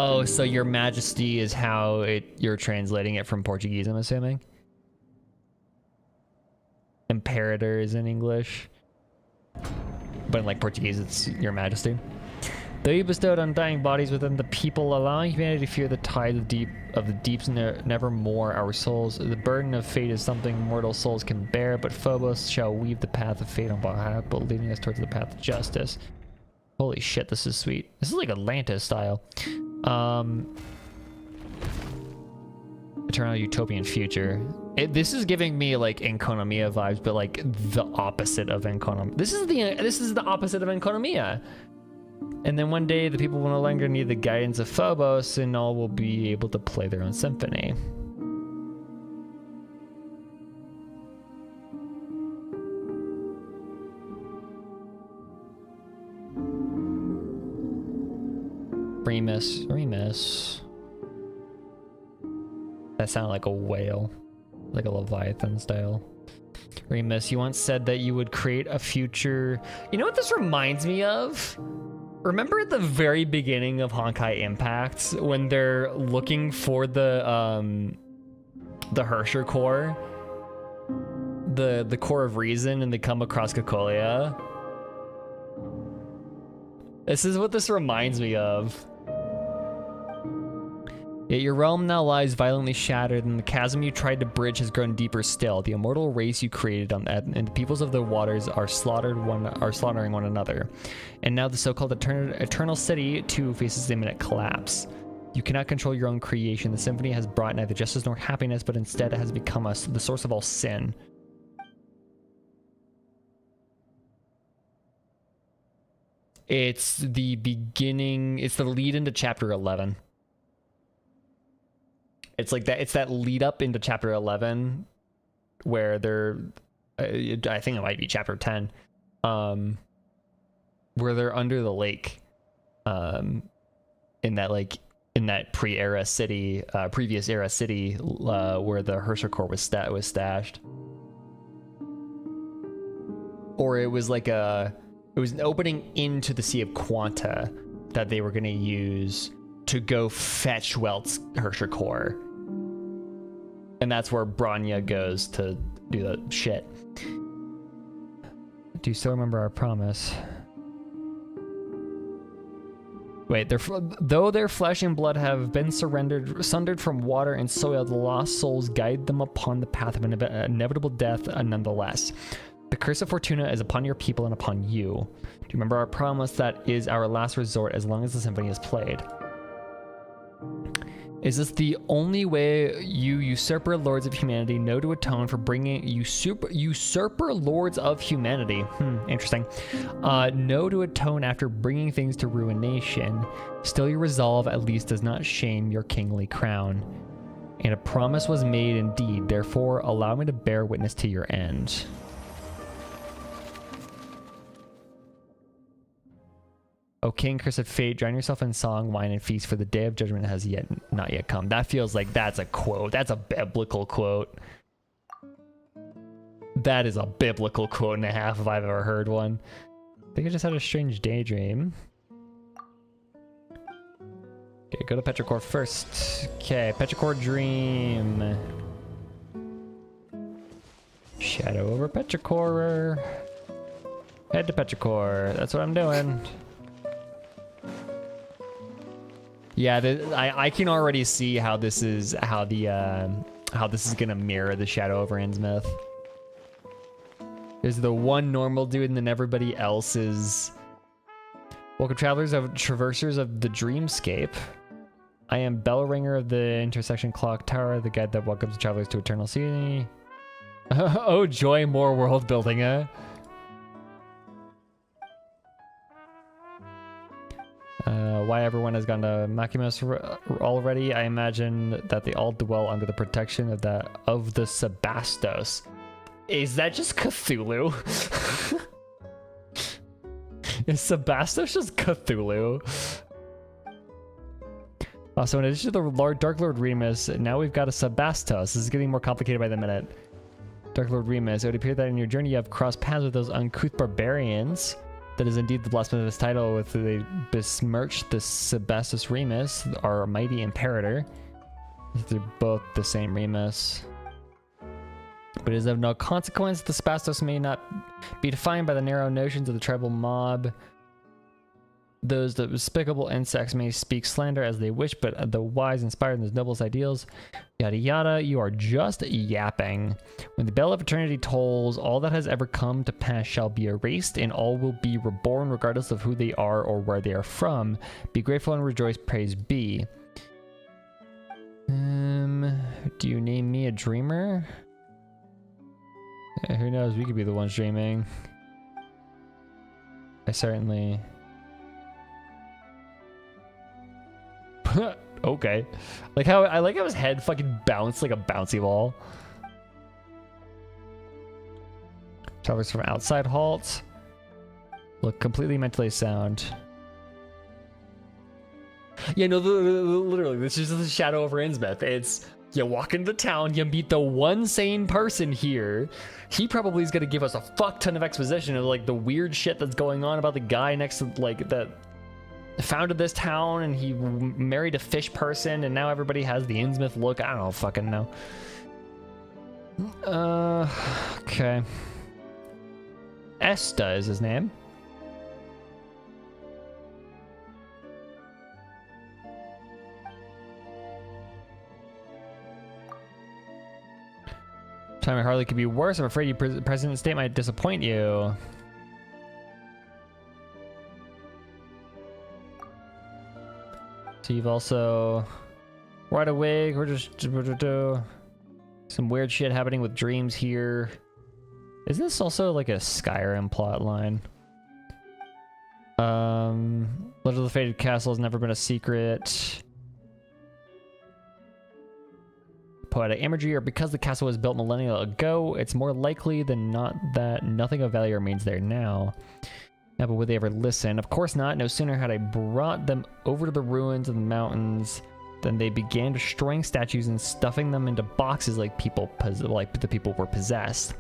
Oh, so your majesty is how you're translating it from Portuguese, I'm assuming? Imperator is in English. But in like Portuguese, it's your majesty. Though you bestowed undying bodies within the people, allowing humanity to fear the tide of the deeps nevermore our souls. The burden of fate is something mortal souls can bear, but Phobos shall weave the path of fate on behalf, but leading us towards the path of justice. Holy shit, this is sweet. This is like Atlantis style. Eternal utopian future. This is giving me like Enconomia vibes, but like the opposite of Enconomia. This is the opposite of Enconomia. And then one day the people will no longer need the guidance of Phobos, and all will be able to play their own symphony. Remus. That sounded like a whale, like a Leviathan style. Remus, you once said that you would create a future. You know what this reminds me of? Remember at the very beginning of Honkai Impact when they're looking for the Hersher core, the core of reason, and they come across Cocolia? This is what this reminds me of. Yet your realm now lies violently shattered, and the chasm you tried to bridge has grown deeper still. The immortal race you created and the peoples of the waters are slaughtering one another. And now the so-called eternal city too faces imminent collapse. You cannot control your own creation. The symphony has brought neither justice nor happiness, but instead it has become the source of all sin. It's the beginning. It's the lead into chapter 11. It's like that. It's that lead up into chapter 11 where they're, I think it might be chapter 10, where they're under the lake, in that pre-era city, previous era city, where the Hershakor was stashed. Or it was like it was an opening into the Sea of Quanta that they were going to use to go fetch Welt's Hershakor. And that's where Branya goes to do the shit. Do you still remember our promise? Wait, though their flesh and blood have been sundered from water and soil, the lost souls guide them upon the path of inevitable death nonetheless. The curse of Fortuna is upon your people and upon you. Do you remember our promise that is our last resort as long as the symphony is played? Is this the only way you usurper lords of humanity know to atone for bringing usurper lords of humanity? Interesting. Know to atone after bringing things to ruination. Still your resolve at least does not shame your kingly crown. And a promise was made indeed, therefore allow me to bear witness to your end. O king, curse of fate, drown yourself in song, wine, and feast, for the day of judgment has not yet come. That feels like that's a quote. That's a biblical quote. That is a biblical quote and a half if I've ever heard one. I think I just had a strange daydream. Okay, go to Petrichor first. Okay, Petrichor dream. Shadow over Petrichor. Head to Petrichor. That's what I'm doing. Yeah, I can already see how this is gonna mirror the Shadow over Innsmouth. There's the one normal dude, and then everybody else is. Welcome, travelers of traversers of the dreamscape. I am Bellringer of the Intersection Clock Tower, the guide that welcomes travelers to Eternal City. Oh joy, more world building, eh? Why everyone has gone to Machimus already? I imagine that they all dwell under the protection of the Sebastos. Is that just Cthulhu? Is Sebastos just Cthulhu? So in addition to the Dark Lord Remus, now we've got a Sebastos. This is getting more complicated by the minute. Dark Lord Remus, it would appear that in your journey you have crossed paths with those uncouth barbarians. That is indeed the blasphemy of his title, with they besmirched the Sebastos Remus, our mighty imperator. They're both the same Remus. But it is of no consequence. The Sebastos may not be defined by the narrow notions of the tribal mob. Those despicable insects may speak slander as they wish, but the wise inspired in those noblest ideals, yada yada, you are just yapping. When the bell of eternity tolls, all that has ever come to pass shall be erased, and all will be reborn regardless of who they are or where they are from. Be grateful and rejoice, praise be. Do you name me a dreamer? Who knows, we could be the ones dreaming. I certainly... Okay. I like how his head fucking bounced like a bouncy ball. Travelers from outside halt. Look completely mentally sound. Yeah, no, literally, this is the Shadow over Innsmouth. It's, you walk into the town, you meet the one sane person here. He probably is going to give us a fuck ton of exposition of, like, the weird shit that's going on about the guy next to, like, that founded this town, and he married a fish person, and now everybody has the Innsmouth look. I don't fucking know. Okay. Esta is his name. Time hardly could be worse. I'm afraid your president's state might disappoint you. So you've also wide awake. We're just some weird shit happening with dreams here. Is this also like a Skyrim plot line? Legend of the Fated Castle has never been a secret. Poetic imagery, or because the castle was built millennia ago, it's more likely than not that nothing of value remains there now. Yeah, but would they ever listen? Of course not. No sooner had I brought them over to the ruins of the mountains than they began destroying statues and stuffing them into boxes like the people were possessed.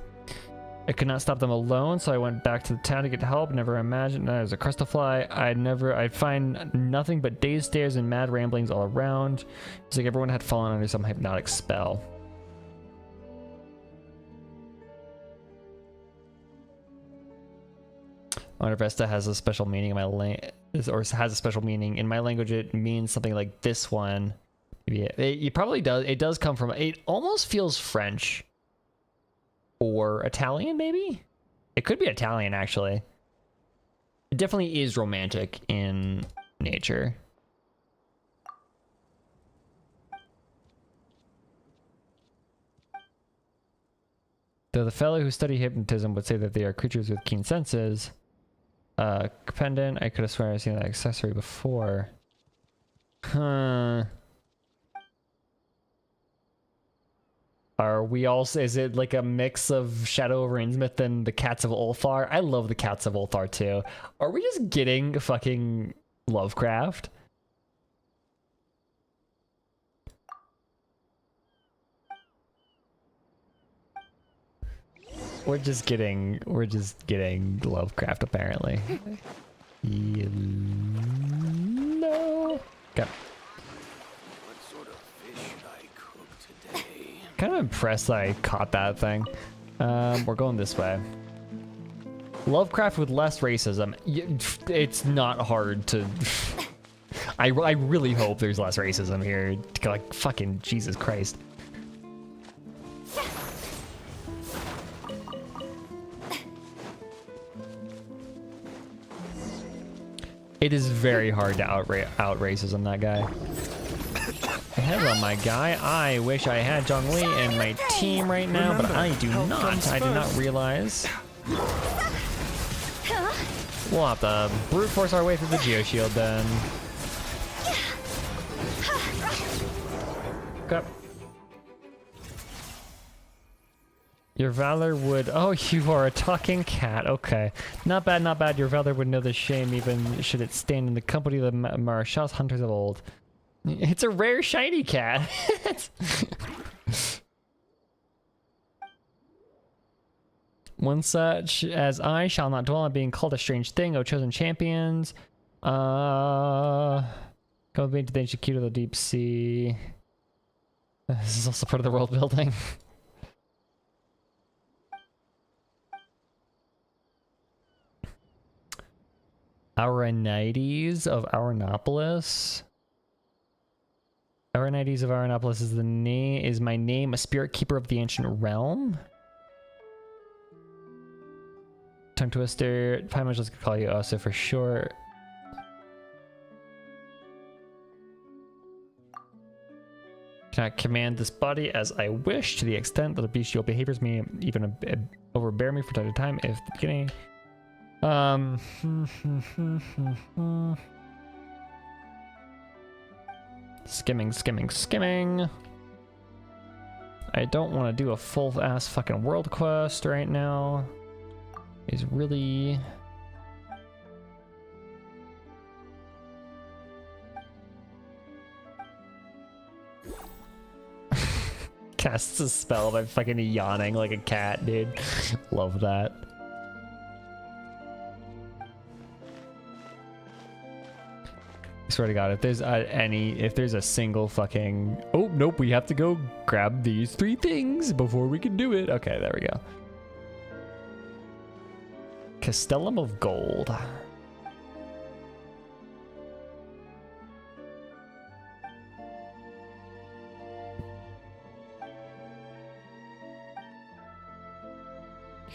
I could not stop them alone, so I went back to the town to get help. Never imagined that as a crystalfly, I'd find nothing but dazed stares and mad ramblings all around. It's like everyone had fallen under some hypnotic spell. I wonder if Vesta has a special meaning in my or has a special meaning in my language. It means something like this one. Maybe it probably does. It does come from. It almost feels French. Or Italian, maybe? It could be Italian, actually. It definitely is romantic in nature. Though the fellow who studied hypnotism would say that they are creatures with keen senses. Pendant, I could have sworn I've seen that accessory before. Huh. Are we also, is it like a mix of Shadow over Innsmouth and the Cats of Ulthar? I love the Cats of Ulthar too. Are we just getting fucking Lovecraft? We're just getting Lovecraft apparently. No. Okay. Kind of impressed that I caught that thing. We're going this way. Lovecraft with less racism. It's not hard to... I really hope there's less racism here. Like, fucking Jesus Christ. It is very hard to out racism that guy. Hello, my guy. I wish I had Zhongli and my team right now, but I do not. I did not realize. We'll have to brute force our way through the Geoshield then. Okay. Your Valor would... Oh, you are a talking cat. Okay. Not bad, not bad. Your Valor would know the shame even should it stand in the company of the Maréchal's hunters of old. It's a rare shiny cat. One such as I shall not dwell on being called a strange thing, O chosen champions. Come with me to the ancient key to the deep sea. This is also part of the world building. Auranides of Auranopolis. Auranides of Auranopolis is my name, a spirit keeper of the ancient realm. Tongue twister. Paimon just call you also for short. Cannot command this body as I wish to the extent that the bestial behaviors may even overbear me from time to time if the beginning. Skimming. I don't want to do a full-ass fucking world quest right now. Is really... Casts a spell by fucking yawning like a cat, dude. Love that. I swear to God, if there's if there's a single fucking... Oh, nope, we have to go grab these 3 things before we can do it. Okay, there we go. Castellum of Gold.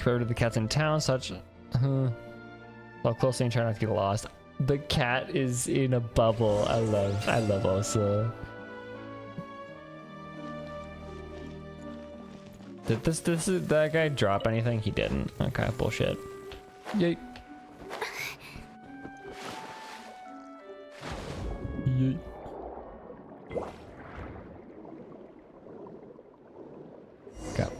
Remember the cat's in town, such. While closely and try not to get lost. The cat is in a bubble. I love Osa. Did that guy drop anything? He didn't. Okay, bullshit. Yay. Yay. Go.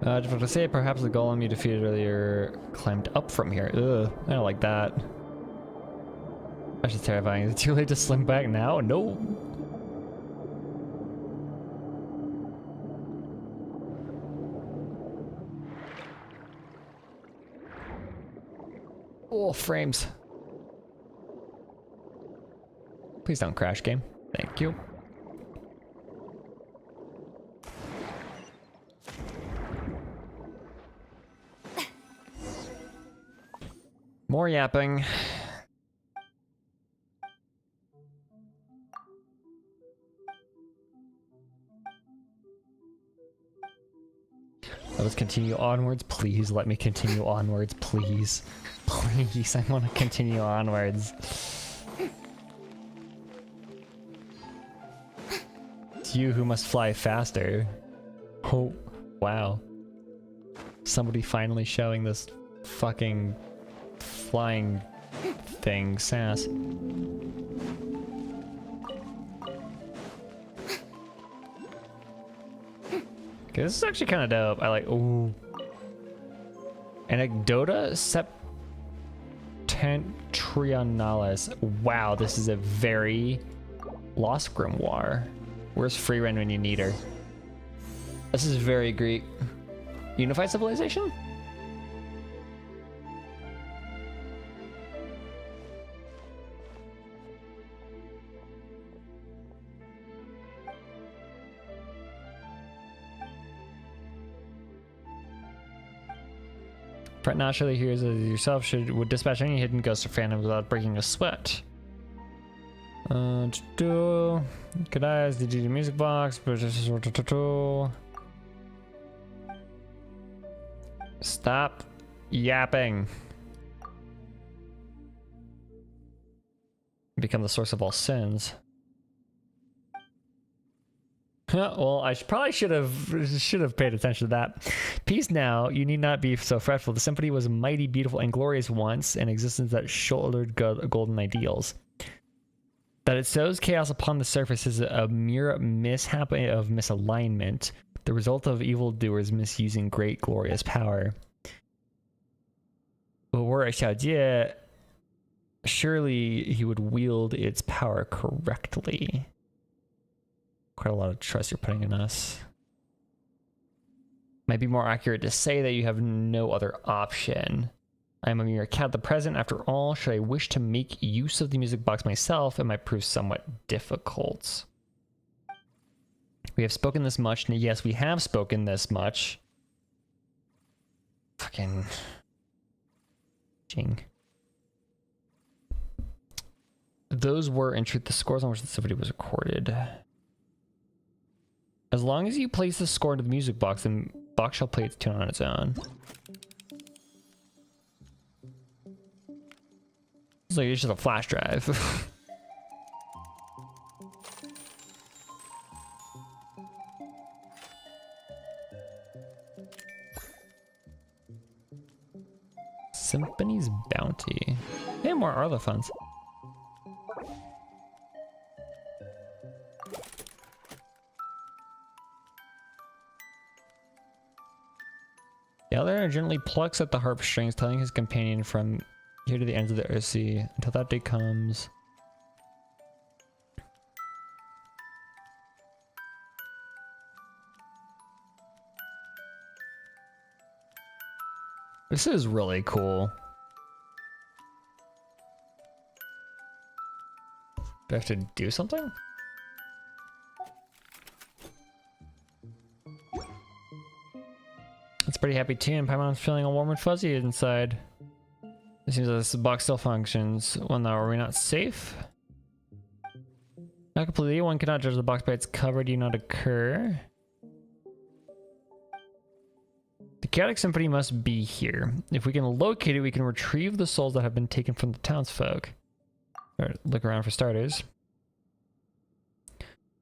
Just want to say, perhaps the golem you defeated earlier climbed up from here. Ugh, I don't like that. That's just terrifying. Is it too late to slim back now? No. Oh, frames. Please don't crash, game. Thank you. More yapping. Let us continue onwards. Please let me continue onwards. Please. Please, I want to continue onwards. It's you who must fly faster. Oh, wow. Somebody finally showing this fucking flying thing sass. Okay, this is actually kind of dope. I like. Ooh. Anecdota Septentrionalis. Wow, this is a very lost grimoire. Where's Freeran when you need her? This is very Greek. Unified civilization? Naturally, heroes as yourself would dispatch any hidden ghost or phantom without breaking a sweat. Good eyes, the music box. Stop yapping. Become the source of all sins. Well, I probably should have paid attention to that. Peace now, you need not be so fretful. The symphony was mighty, beautiful, and glorious once, an existence that shouldered golden ideals. That it sows chaos upon the surface is a mere mishap of misalignment, the result of evildoers misusing great, glorious power. But were a Xiaojie, surely he would wield its power correctly. Quite a lot of trust you're putting in us. Might be more accurate to say that you have no other option. I am a mere cat at the present. After all, should I wish to make use of the music box myself, it might prove somewhat difficult. We have spoken this much. Yes, we have spoken this much. Fucking... Jing. Those were, in truth, the scores on which the symphony was recorded. As long as you place the score into the music box, the box shall play its tune on its own. It's like it's just a flash drive. Symphony's Bounty. Hey, more Arla funds. The other gently plucks at the harp strings, telling his companion from here to the ends of the earth sea until that day comes. This is really cool. Do I have to do something? It's a pretty happy tune. Paimon's feeling all warm and fuzzy inside. It seems like this box still functions. Well, now, are we not safe? Not completely. One cannot judge the box by its cover. Do not occur. The chaotic symphony must be here. If we can locate it, we can retrieve the souls that have been taken from the townsfolk. Or look around for starters.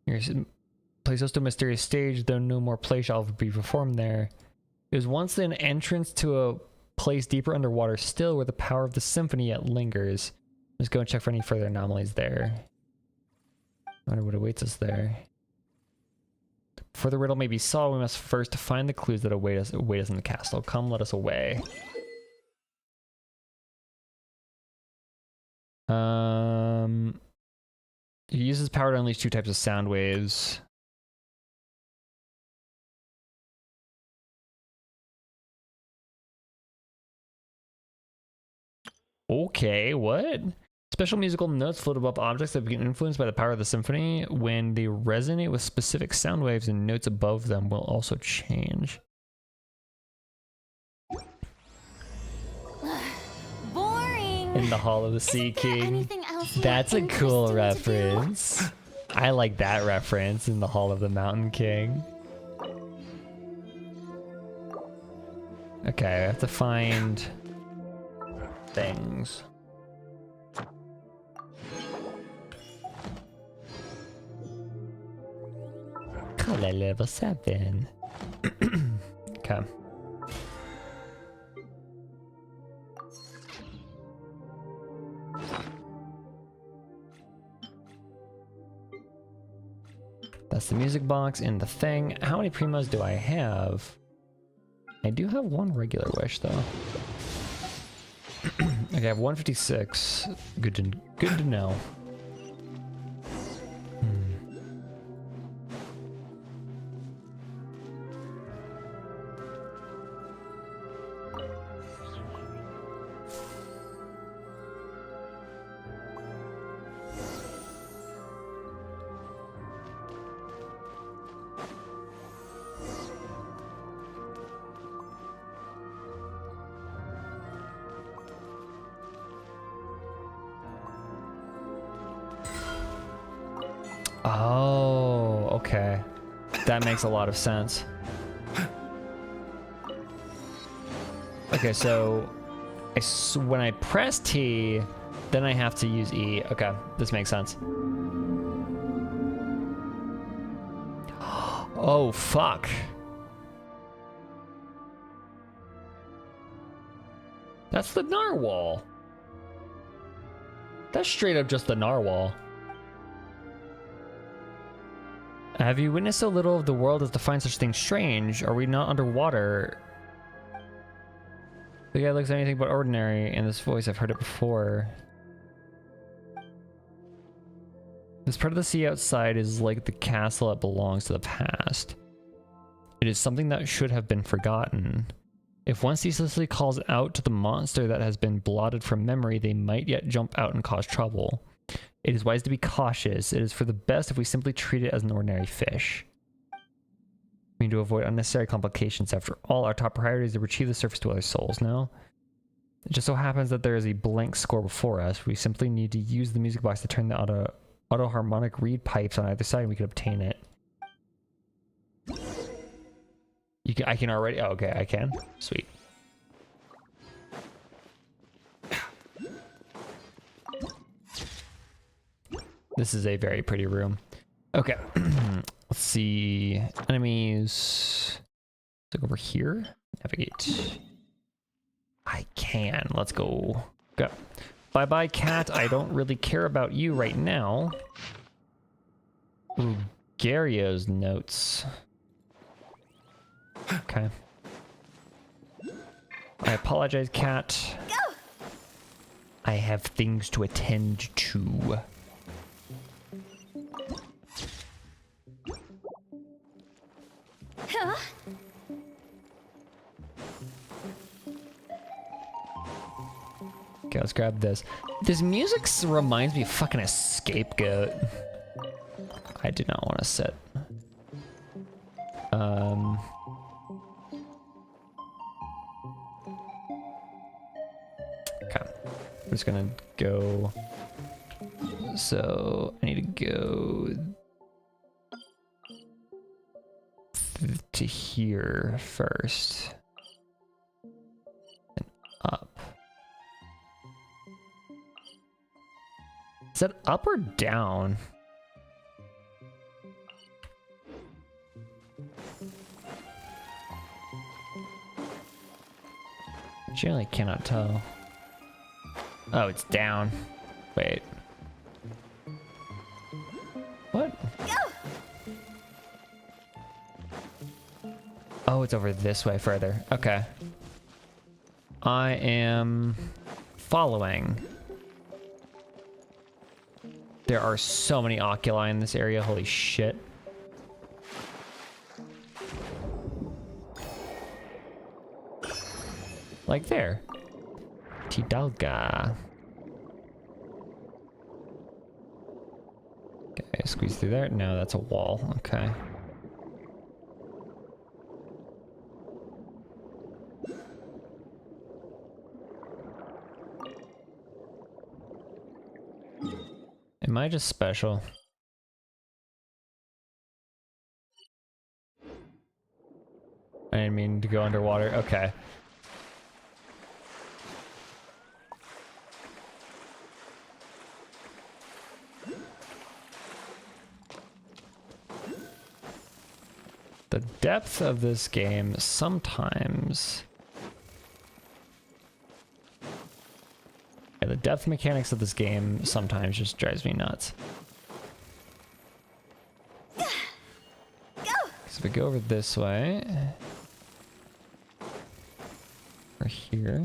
Here's place us to a mysterious stage, though no more play shall be performed there. It was once an entrance to a place deeper underwater still where the power of the symphony yet lingers. Let's go and check for any further anomalies there. I wonder what awaits us there. Before the riddle may be solved, we must first find the clues that await us in the castle. Come, let us away. It uses power to unleash 2 types of sound waves. Okay, what? Special musical notes float above objects that become influenced by the power of the symphony. When they resonate with specific sound waves, and notes above them will also change. Boring. In the Hall of the Sea Isn't there King. anything else more That's a cool interesting to do? reference. I like that reference in the Hall of the Mountain King. Okay, I have to find things. Color level 7. Okay. That's the music box and the thing. How many primos do I have? I do have one regular wish though. Okay, I have 156. Good to know. Oh, okay. That makes a lot of sense. Okay, so when I press T, then I have to use E. Okay, this makes sense. Oh, fuck. That's the narwhal. That's straight up just the narwhal. Have you witnessed so little of the world as to find such things strange? Are we not underwater? The guy looks anything but ordinary, and this voice, I've heard it before. This part of the sea outside is like the castle that belongs to the past. It is something that should have been forgotten. If one ceaselessly calls out to the monster that has been blotted from memory, they might yet jump out and cause trouble. It is wise to be cautious. It is for the best if we simply treat it as an ordinary fish. We need to avoid unnecessary complications. After all, our top priority is to retrieve the surface dweller souls, no? It just so happens that there is a blank score before us. We simply need to use the music box to turn the auto harmonic reed pipes on either side and we can obtain it. I can already, oh, okay, I can. Sweet. This is a very pretty room. Okay. Let's see. Enemies. Look over here. Navigate. I can. Let's go. Go. Bye-bye, cat. I don't really care about you right now. Ooh, Gario's notes. Okay. I apologize, cat. Go! I have things to attend to. Huh? Okay, let's grab this. This music reminds me of fucking a scapegoat. I do not want to sit. Okay. I'm just gonna go So I need to go to here first. And up. Is that up or down? Generally cannot tell. Oh, it's down. Wait. What? Oh, it's over this way further. Okay. I am following. There are so many oculi in this area. Holy shit. Like there. Tidalga. Okay, squeeze through there. No, that's a wall. Okay. Am I just special? I didn't mean to go underwater. Okay. The depth of this game sometimes... Yeah, the depth mechanics of this game sometimes just drives me nuts. So if we go over this way... Or here...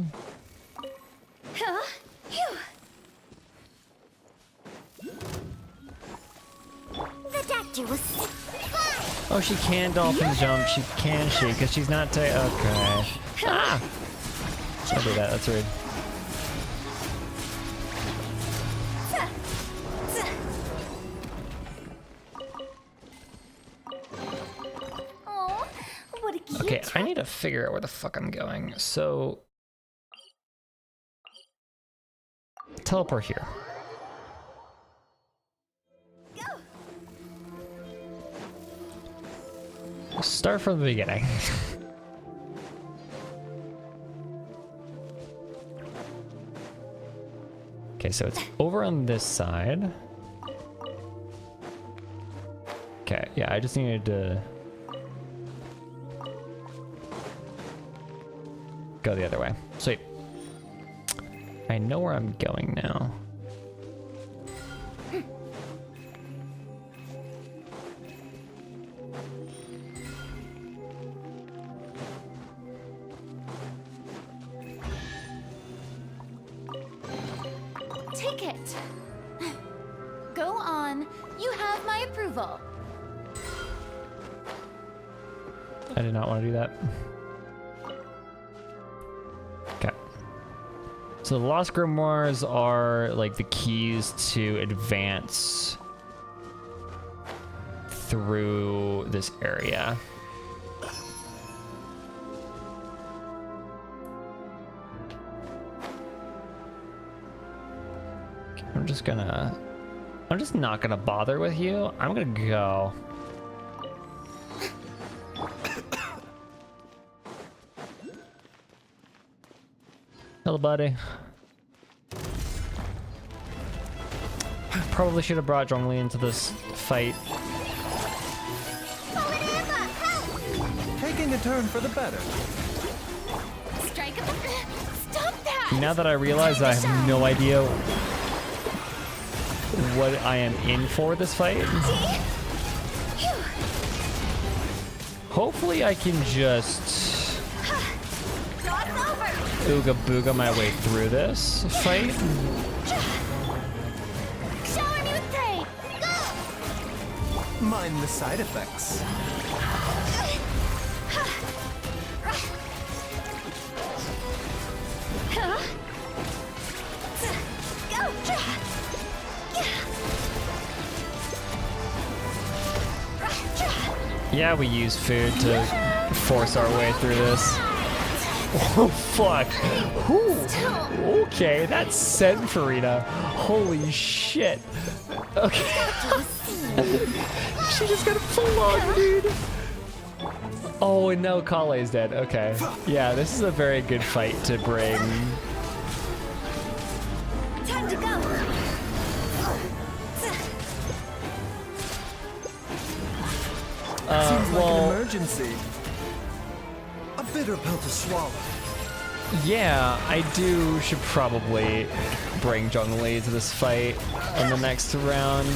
The doctor was sick. Oh, she can dolphin jump. Can she? Because she's not okay. Ah! I'll do that. That's rude. Oh, what a cute. Okay, I need to figure out where the fuck I'm going. So... Teleport here. Start from the beginning. Okay, so it's over on this side. Okay, yeah, I just needed to go the other way. Sweet. I know where I'm going now. Take it. Go on. You have my approval. I did not want to do that. Okay. So the Lost Grimoires are like the keys to advance through this area. Okay, I'm just not gonna bother with you. I'm gonna go. Hello, buddy. Probably should have brought Zhongli into this fight. Taking a turn for the better. Strike him. Stop that. Now that I realize I have no idea what I am in for this fight, hopefully I can just ooga booga my way through this fight. Shower me with praise. Go. Mind the side effects. Yeah, we use food to force our way through this. Oh fuck. Ooh. Okay, that's sent Farina. Holy shit. Okay. She just got full on, dude. Oh, and now Kale's dead. Okay. Yeah, this is a very good fight to bring. Time to go. Seems like well, an emergency. A bitter pill to swallow. yeah, should probably bring Zhongli to this fight in the next round.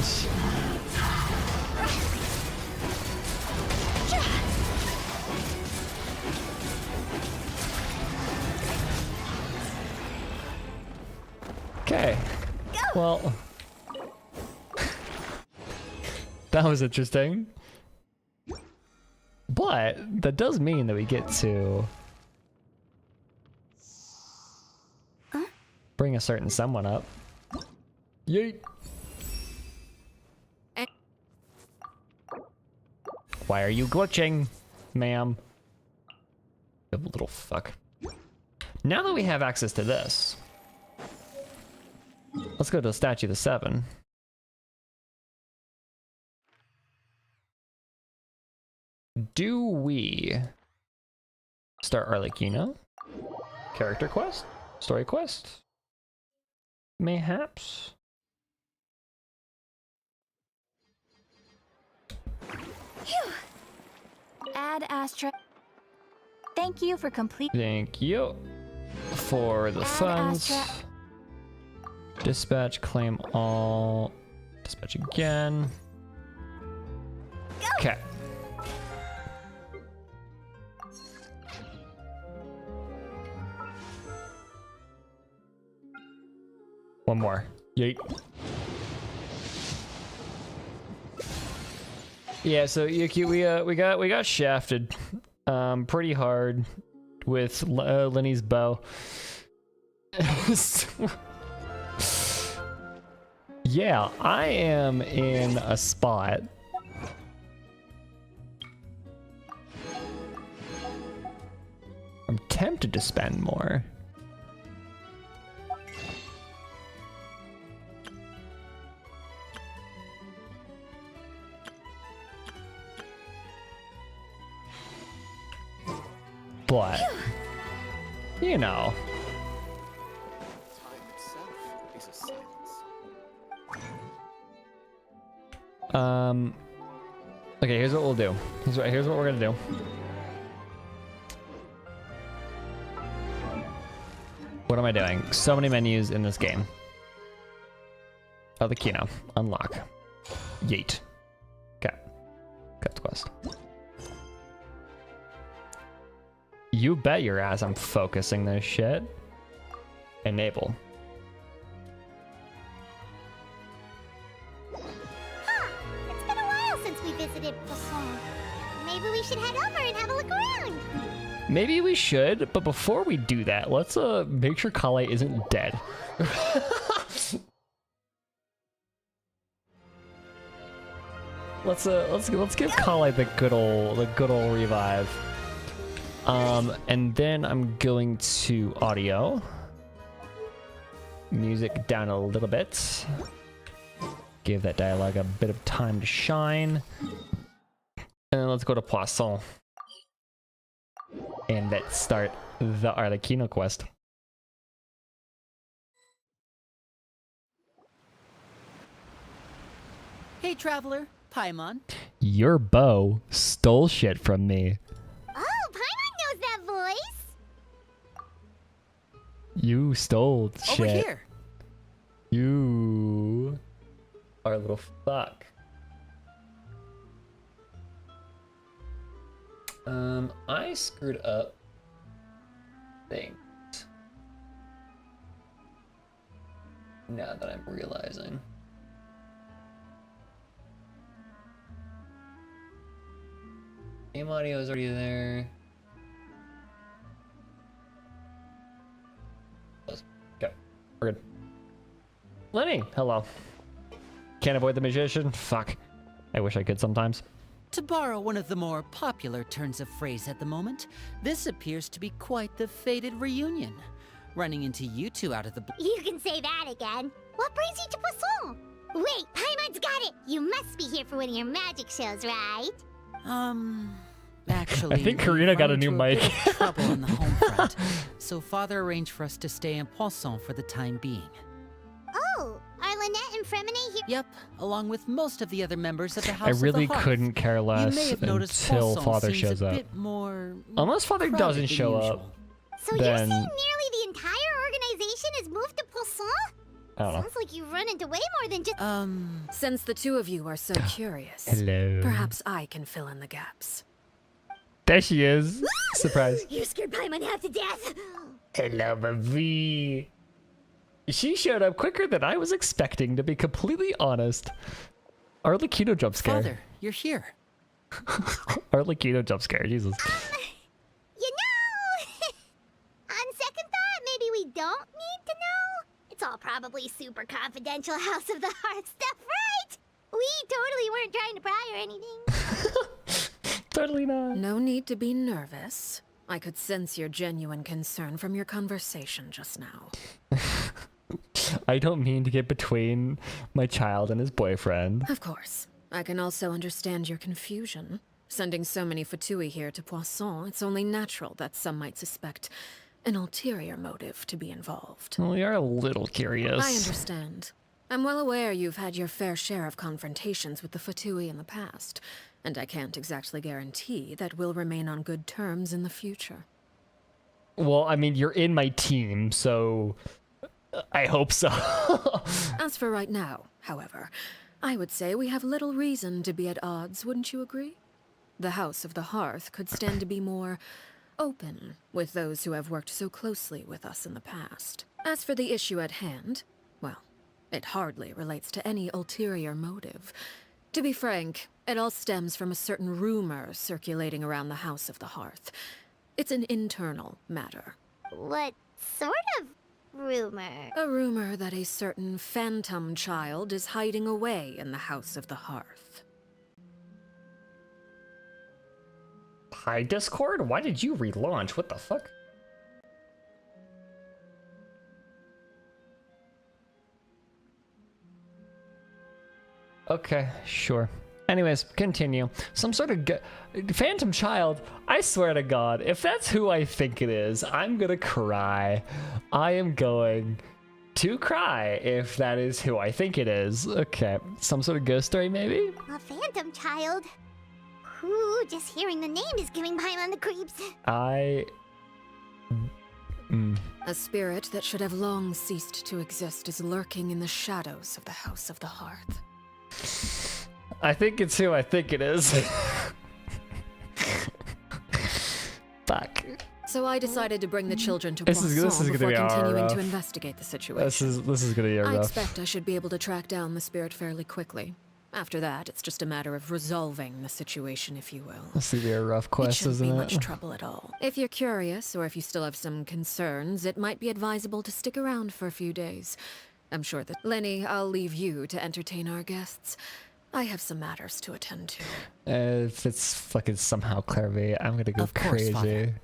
Okay. Well, that was interesting. But that does mean that we get to bring a certain someone up. Yeet. Why are you glitching, ma'am? You little fuck. Now that we have access to this, let's go to the Statue of the Seven. Do we start Arlecchino? Character quest? Story quest? Mayhaps? Add Astra. Thank you for completing. Thank you for the Add funds. Astra. Dispatch, claim all. Dispatch again. Okay. One more. Yeet. Yeah, so Yuki, we got shafted pretty hard with Lenny's bow. Yeah, I am in a spot. I'm tempted to spend more. But, you know. Time itself is a silence. Okay, here's what we'll do. Here's what we're gonna do. What am I doing? So many menus in this game. Arlecchino. Unlock. Yeet. Okay. Cut quest. You bet your ass I'm focusing this shit. Enable. Huh. It's been a while since we visited Poisson. Maybe we should head over and have a look around. Maybe we should, but before we do that, let's make sure Kale isn't dead. Let's give Kale the good old revive. And then I'm going to audio. Music down a little bit. Give that dialogue a bit of time to shine. And then let's go to Poisson. And let's start the Arlecchino quest. Hey, traveler. Paimon. Your bow stole shit from me. Oh, Paimon knows that voice. You stole shit. Over here. You are a little fuck. I screwed up things. Now that I'm realizing. Game audio is already there. Okay, we're good. Lenny, hello. Can't avoid the magician? Fuck. I wish I could sometimes. To borrow one of the more popular turns of phrase at the moment, this appears to be quite the fated reunion. Running into you two out of the blue. You can say that again. What brings you to Poisson? Wait, Paimon's got it! You must be here for one of your magic shows, right? Actually, I think we've Karina got run a new into bit mic. of trouble on the home front, so Father arranged for us to stay in Poisson for the time being. Oh, are Lynette and Fremine here? Yep, along with most of the other members of the House I of really the Hearth. couldn't care You less may have noticed until Poisson Father seems shows a up. bit more Unless Father crowded doesn't than show up. usual. So you're saying Then- nearly the entire organization has moved to Poisson? I don't know. Sounds like you've run into way more than just... Since the two of you are so curious, Hello. perhaps I can fill in the gaps. There she is. Surprise. You scared Paimon half to death! Hello, baby. She showed up quicker than I was expecting, to be completely honest. Arlecchino jump scare. Father, you're here. Arlecchino jump scare, Jesus. You know, on second thought, maybe we don't need to know. It's all probably super confidential House of the Hearth stuff, right? We totally weren't trying to pry or anything. Totally not. No need to be nervous. I could sense your genuine concern from your conversation just now. I don't mean to get between my child and his boyfriend. Of course. I can also understand your confusion. Sending so many Fatui here to Poisson, it's only natural that some might suspect an ulterior motive to be involved. We are a little curious. I understand. I'm well aware you've had your fair share of confrontations with the Fatui in the past, and I can't exactly guarantee that we'll remain on good terms in the future. Well, I mean, you're in my team, so I hope so. As for right now, however, I would say we have little reason to be at odds, wouldn't you agree? The House of the Hearth could stand to be more open with those who have worked so closely with us in the past. As for the issue at hand, well, it hardly relates to any ulterior motive. To be frank, it all stems from a certain rumor circulating around the House of the Hearth. It's an internal matter. What sort of rumor? A rumor that a certain phantom child is hiding away in the House of the Hearth. Hi, Discord? Why did you relaunch? What the fuck? Okay, sure. Anyways, continue. Some sort of phantom child. I swear to God, if that's who I think it is, I'm gonna cry. I am going to cry if that is who I think it is. Okay, some sort of ghost story maybe? A phantom child? Ooh, just hearing the name is giving Paimon the creeps. A spirit that should have long ceased to exist is lurking in the shadows of the House of the Hearth. I think it's who I think it is. Fuck. So I decided to bring the children to This Poisson is gonna before be continuing rough. to investigate the situation. This is gonna be a I rough. expect I should be able to track down the spirit fairly quickly. After that, it's just a matter of resolving the situation, if you will. This will be a rough It quest, shouldn't be isn't much it? trouble at all. If you're curious, or if you still have some concerns, it might be advisable to stick around for a few days. I'm sure that... Lenny, I'll leave you to entertain our guests. I have some matters to attend to. If it's fucking somehow Clervie, I'm gonna go Of course, crazy. Father.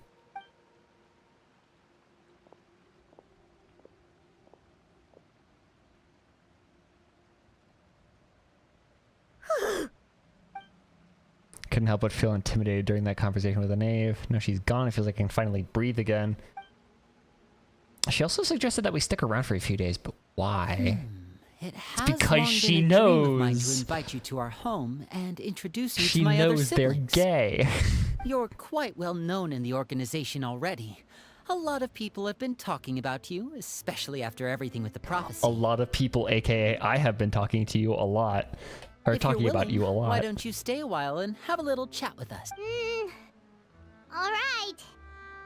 Couldn't help but feel intimidated during that conversation with the knave. Now she's gone, it feels like I can finally breathe again. She also suggested that we stick around for a few days, but why? It has because long been she a dream of mine knows. to invite you to our home and introduce you She to my other knows they're siblings. gay. You're quite well known in the organization already. A lot of people have been talking about you, especially after everything with the prophecy. A lot of people, aka I have been talking to you a lot. Or If you're talking about willing, you a Why lot. don't you stay a while and have a little chat with us? Alright.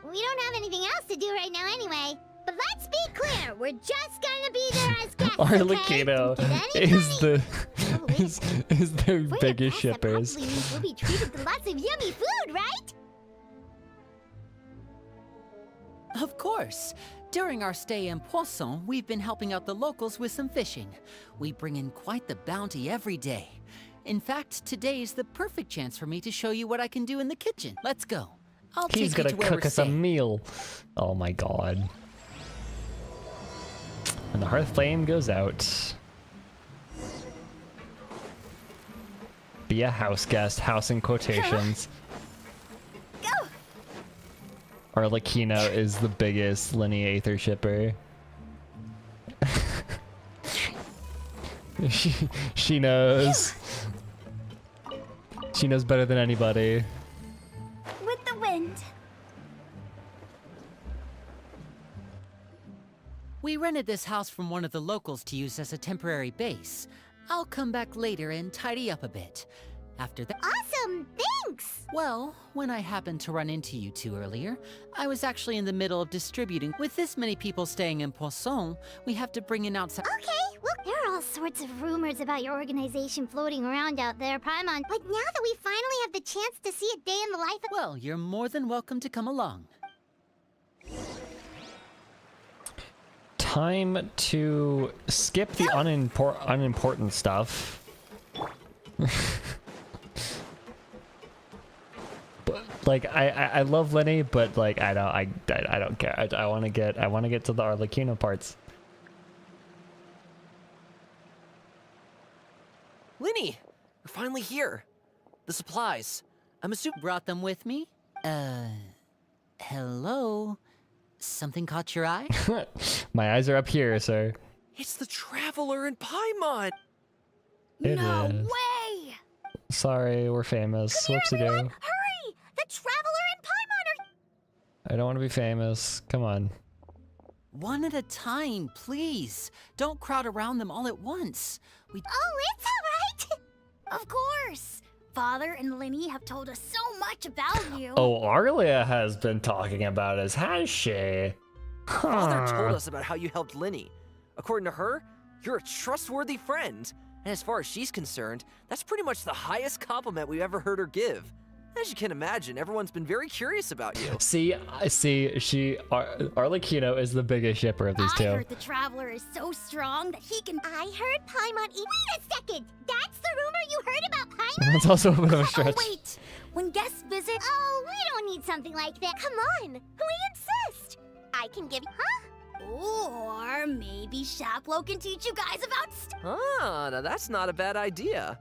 We don't have anything else to do right now anyway. But let's be clear, we're just gonna be there as guests, Arlecchino okay? Don't get any is money. the Oh, wait. is their We're biggest guests, that shippers. probably means we'll be treated to lots of yummy food, right? Of course. During our stay in Poisson, we've been helping out the locals with some fishing. We bring in quite the bounty every day. In fact, today's the perfect chance for me to show you what I can do in the kitchen. Let's go. I'll He's take you gonna to where we're cook us a staying. meal. Oh my god. And the hearth flame goes out. Be a house guest, house in quotations. Go! Arlecchino is the biggest Linny Aether shipper. she knows. She knows better than anybody. With the wind. We rented this house from one of the locals to use as a temporary base. I'll come back later and tidy up a bit. After that, Awesome! Thanks! well, when I happened to run into you two earlier, I was actually in the middle of distributing. With this many people staying in Poisson, we have to bring in outside. Okay, well, there are all sorts of rumors about your organization floating around out there, Paimon. But now that we finally have the chance to see a day in the life of— Well, you're more than welcome to come along. Time to skip the unimportant stuff. But like I love Linny, but like I don't care. I want to get to the Arlecchino parts. Linny, we're finally here. The supplies. I'm assuming. Brought them with me? Hello? Something caught your eye? My eyes are up here, sir. It's the Traveler in Paimon. It No is. way! Sorry, we're famous. Come here, Whoopsie everyone! doo. Hurry! The Traveler and Paimon are— I don't want to be famous. Come on. One at a time, please. Don't crowd around them all at once. We Oh, it's all right! Of course! Father and Linny have told us so much about you. Oh, Arlia has been talking about us, has she? Father told us about how you helped Linny. According to her, you're a trustworthy friend. And as far as she's concerned, that's pretty much the highest compliment we've ever heard her give. As you can imagine, everyone's been very curious about you. See, Arlecchino is the biggest shipper of these I two. heard the Traveler is so strong that he can— I heard Paimon eat— Wait a second! That's the rumor you heard about Paimon? That's also a bit of a stretch. Oh, wait! When guests visit— Oh, we don't need something like that. Come on! We insist! I can give— Huh? Or maybe Shaplo can teach you guys about— Ah, now that's not a bad idea.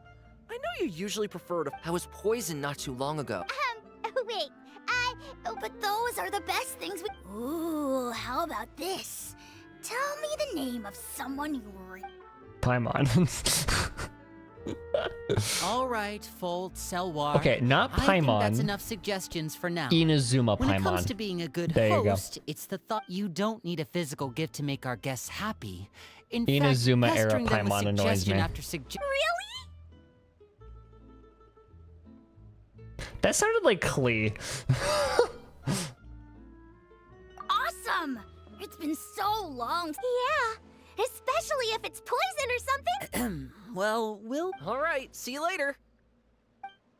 I know you usually prefer to— I was poisoned not too long ago. Wait, but those are the best things we— Ooh, how about this? Tell me the name of someone you Paimon. All right, Fold, Selwar. Okay, not I think that's Paimon. enough suggestions for now. Inazuma When it comes Paimon. to being a good There you go. host, it's the thought you don't need a physical gift to make our guests happy. In Inazuma fact, era pestering them with Paimon annoys suggestion me. after suggestion. Really? That sounded like Klee. Awesome! It's been so long. Yeah, especially if it's poison or something. Well, we'll All right, see you later.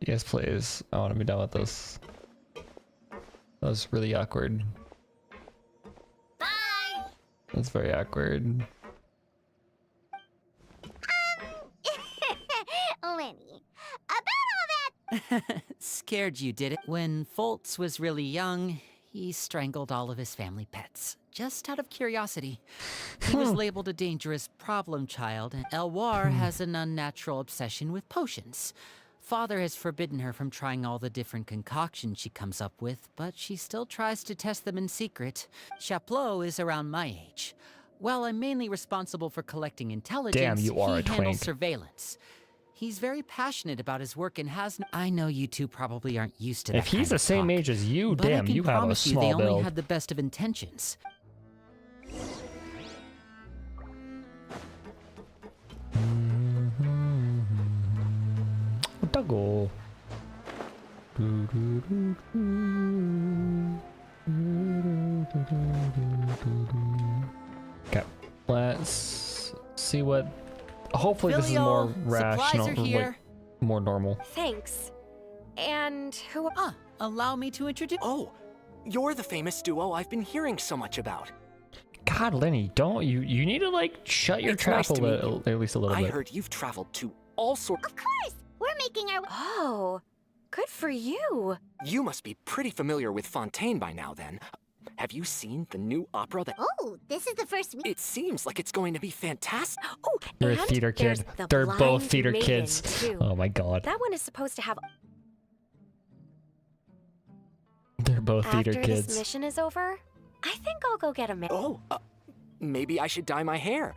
Yes, please. I want to be done with this. That was really awkward. Bye! That's very awkward. Lenny, about all that— scared you, did it? When Foltz was really young, he strangled all of his family pets. Just out of curiosity. He was labeled a dangerous problem child, and Elwar has an unnatural obsession with potions. Father has forbidden her from trying all the different concoctions she comes up with, but she still tries to test them in secret. Chaplot is around my age. While I'm mainly responsible for collecting intelligence, Damn, you are he a handles twink. surveillance. He's very passionate about his work and has. I know you two probably aren't used to that If he's kind the of same talk, age as you, but I damn, can you have a promise you they small only build. had the best of intentions. Doggo. Okay, let's see what. Hopefully, this is more Filial, rational, supplies are here. like more normal. Thanks. And who? Allow me to introduce. Oh, you're the famous duo I've been hearing so much about. God, Lenny, don't you? You need to like shut your It's trap nice to meet you. at least a little I bit. heard you've traveled to all sorts. Of course! We're making our way. Oh, good for you. You must be pretty familiar with Fontaine by now, then. Have you seen the new opera that... Oh, this is the first week. It seems like it's going to be fantastic. Oh, You're a and theater there's kid. the They're both Blind theater Maiden, kids. too. Oh my god. That one is supposed to have... They're both theater After kids. this mission is over, I think I'll go get a Oh, maybe I should dye my hair.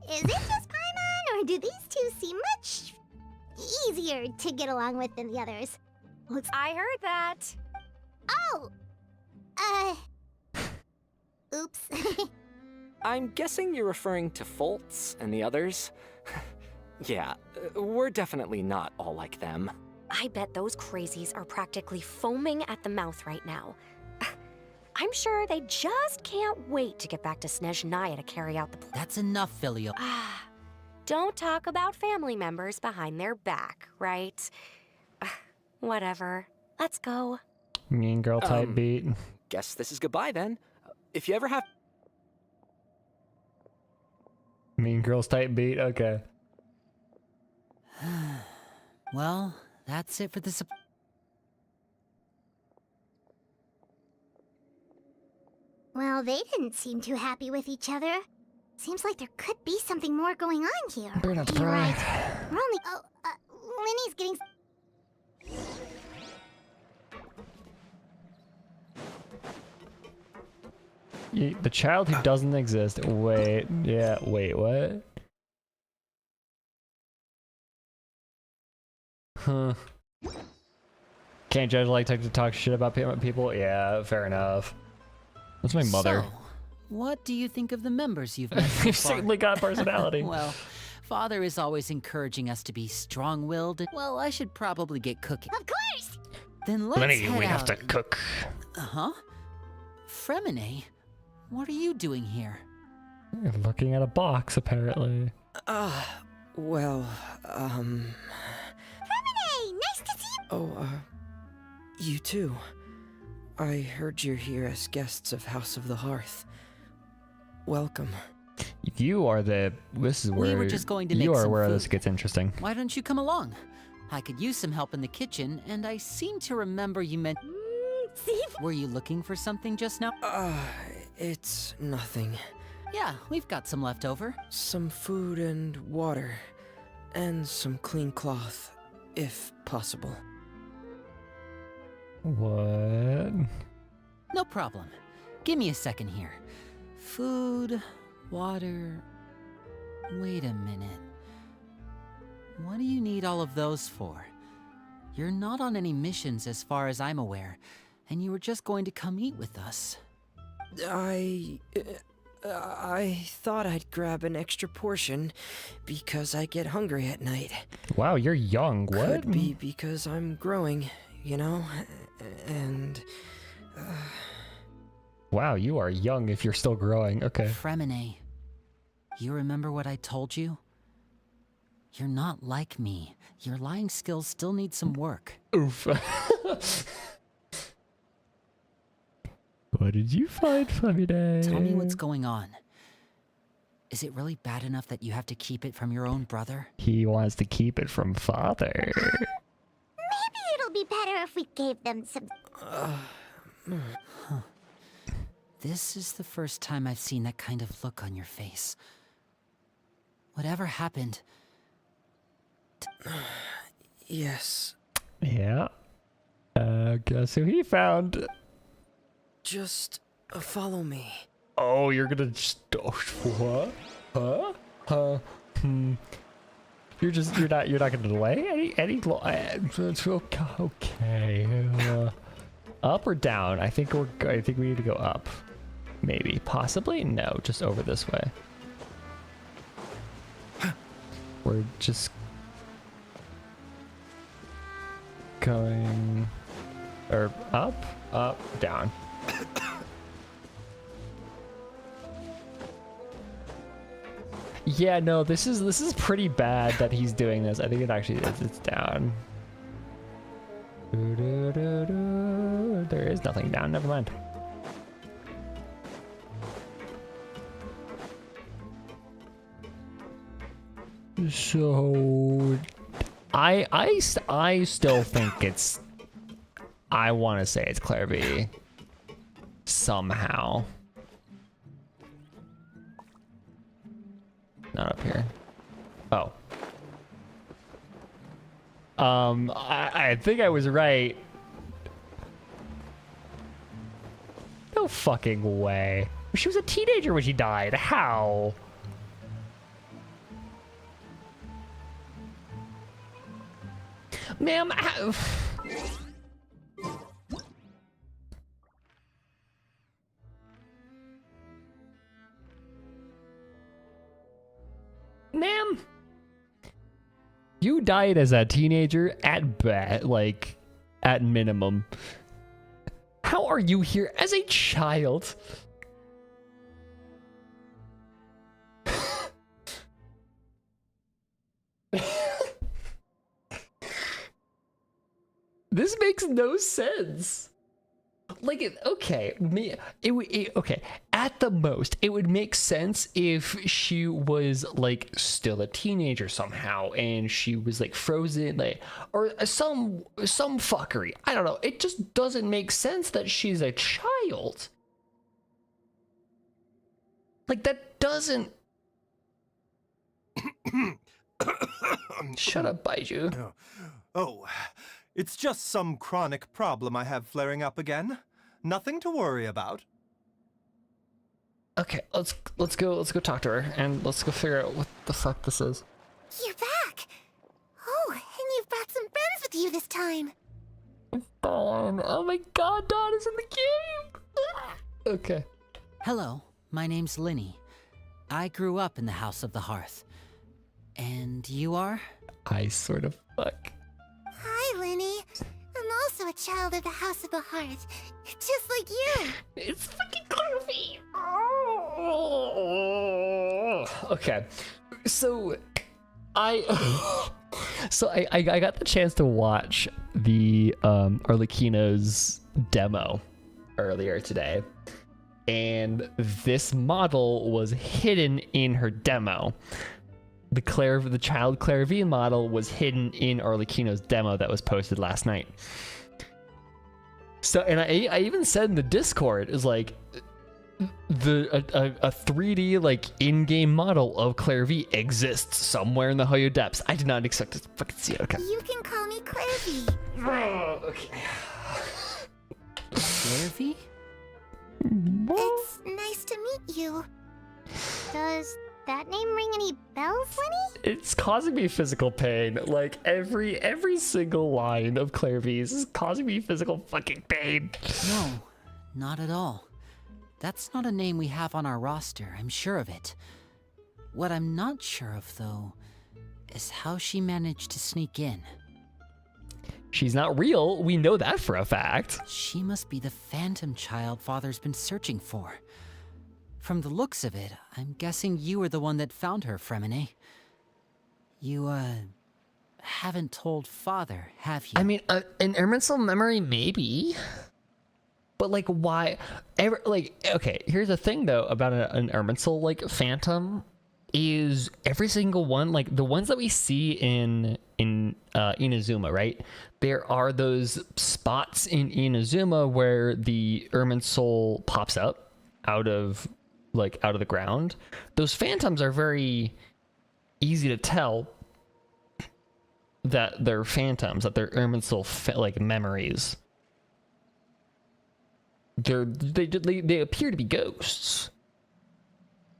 Is it just Paimon, or do these two seem much easier to get along with than the others? I heard that. Oh! Oops. I'm guessing you're referring to Foltz and the others. Yeah, we're definitely not all like them. I bet those crazies are practically foaming at the mouth right now. I'm sure they just can't wait to get back to Snezhnaya to carry out the plan. That's enough, Filio. Don't talk about family members behind their back, right? Whatever. Let's go. Mean girl type beat. Guess this is goodbye then. If you ever have... Mean girls type beat. Okay. Well, that's it for this. Well, they didn't seem too happy with each other. Seems like there could be something more going on here. Burn up, You're right. right. We're only... Oh, Linny's getting... The child who doesn't exist. Wait. Yeah. Wait. What? Huh. Can't judge like to talk shit about people. Yeah. Fair enough. That's my mother. So, what do you think of the members you've met so You've far? certainly got personality. Well, Father is always encouraging us to be strong-willed. Well, I should probably get cooking. Of course! Then let's Lenny, head we have out. to cook. Uh-huh. Fremine, what are you doing here? You're looking at a box, apparently. Well, Hey, nice to see you! Oh, you too. I heard you're here as guests of House of the Hearth. Welcome. You are the. This is where We were just going to you make are some where food. this gets interesting. Why don't you come along? I could use some help in the kitchen, and I seem to remember you meant... See? Were you looking for something just now? It's nothing. Yeah, we've got some left over. Some food and water. And some clean cloth, if possible. What? No problem. Give me a second here. Food, water... Wait a minute. What do you need all of those for? You're not on any missions as far as I'm aware, and you were just going to come eat with us. I thought I'd grab an extra portion because I get hungry at night. Wow, you're young. What? Could be because I'm growing, you know? And... Wow, you are young if you're still growing. Okay. Fremine, you remember what I told you? You're not like me. Your lying skills still need some work. Oof. What did you find, Femide? Tell me what's going on. Is it really bad enough that you have to keep it from your own brother? He wants to keep it from father. Maybe it'll be better if we gave them some... This is the first time I've seen that kind of look on your face. Whatever happened? Yes. Yeah. Guess who he found? Just follow me. Oh, you're gonna just... Oh, what? Huh? You're not gonna delay any it's okay. Up or down? I think we need to go up. Maybe, possibly? No, just over this way. We're just going or up, down. Yeah, no, this is pretty bad that he's doing this. I think it actually is. It's down. There is nothing down. Never mind. So I still think it's. I want to say it's Clervie. Somehow. Not up here. Oh. I think I was right. No fucking way. She was a teenager when she died. How? Ma'am, ma'am, you died as a teenager at best, like at minimum. How are you here as a child? This makes no sense. Like, okay, okay. At the most, it would make sense if she was like still a teenager somehow, and she was like frozen, like, or some fuckery. I don't know. It just doesn't make sense that she's a child. Like, that doesn't. Shut up, Baiju. Oh, it's just some chronic problem I have flaring up again. Nothing to worry about. Okay, let's go talk to her, and let's go figure out what the fuck this is. You're back! Oh, and you've brought some friends with you this time. Dawn. Oh my god, Dawn is in the game! Okay. Hello, my name's Linny. I grew up in the House of the Hearth. And you are? I sort of fuck. Hi, Linny. I'm also a child of the House of the Hearth, just like you. It's fucking Clervie. Okay, so I got the chance to watch the Arlecchino's demo earlier today, and this model was hidden in her demo. The child Clervie model was hidden in Arlecchino's demo that was posted last night. So, and I even said in the Discord, is like a 3D like in-game model of Clervie exists somewhere in the Hoyo depths. I did not expect to fucking see it. Okay. You can call me Clervie. Okay. Clervie? It's nice to meet you. Does that name ring any bells, Linny? It's causing me physical pain. Like every single line of Clervie's is causing me physical fucking pain. No, not at all. That's not a name we have on our roster, I'm sure of it. What I'm not sure of, though, is how she managed to sneak in. She's not real, we know that for a fact. She must be the phantom child Father's been searching for. From the looks of it, I'm guessing you were the one that found her, Fremine. You, haven't told Father, have you? I mean, an Irminsul memory, maybe. But, like, why? Okay, here's the thing, though, about an Irminsul, like, phantom, is every single one, like, the ones that we see in Inazuma, right? There are those spots in Inazuma where the Irminsul pops up out of the ground. Those phantoms are very easy to tell that they're phantoms, that they're Irminsul like memories. They appear to be ghosts,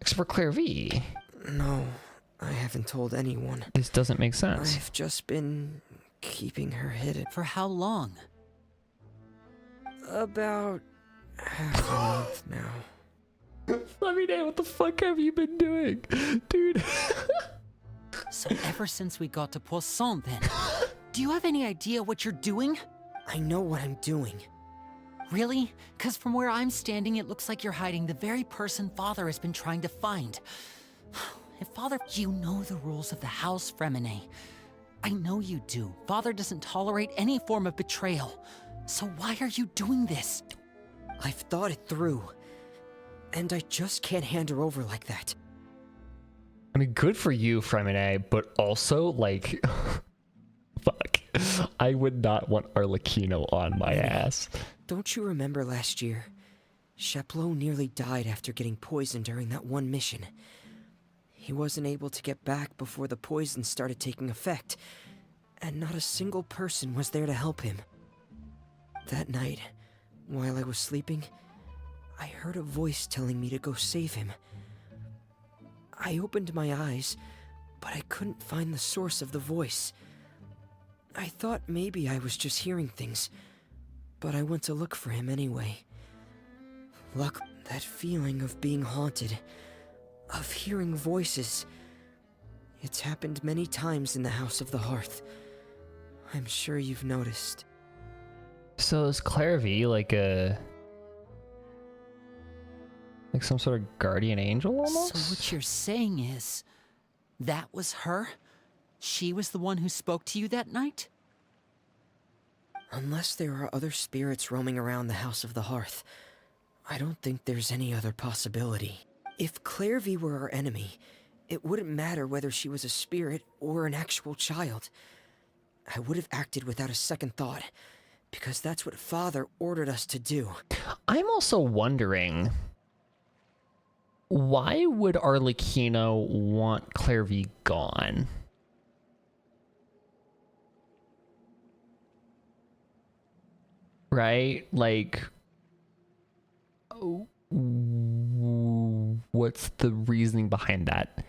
except for Clervie. No, I haven't told anyone. This doesn't make sense. I've just been keeping her hidden. For how long? About half a month now. Flemine, what the fuck have you been doing? Dude. So ever since we got to Poisson, then, do you have any idea what you're doing? I know what I'm doing. Really? Because from where I'm standing, it looks like you're hiding the very person Father has been trying to find. If Father, you know the rules of the house, Fremine. I know you do. Father doesn't tolerate any form of betrayal. So why are you doing this? I've thought it through. And I just can't hand her over like that. I mean, good for you, Fremine, but also, like, fuck. I would not want Arlecchino on my ass. Don't you remember last year? Chaplot nearly died after getting poisoned during that one mission. He wasn't able to get back before the poison started taking effect, and not a single person was there to help him. That night, while I was sleeping, I heard a voice telling me to go save him. I opened my eyes, but I couldn't find the source of the voice. I thought maybe I was just hearing things, but I went to look for him anyway. Luck, that feeling of being haunted, of hearing voices. It's happened many times in the House of the Hearth. I'm sure you've noticed. So is Clervie like some sort of guardian angel almost? So what you're saying is, that was her? She was the one who spoke to you that night? Unless there are other spirits roaming around the House of the Hearth, I don't think there's any other possibility. If Clervie were our enemy, it wouldn't matter whether she was a spirit or an actual child. I would have acted without a second thought, because that's what Father ordered us to do. I'm also wondering, why would Arlecchino want Clervie gone? Right? Like, what's the reasoning behind that?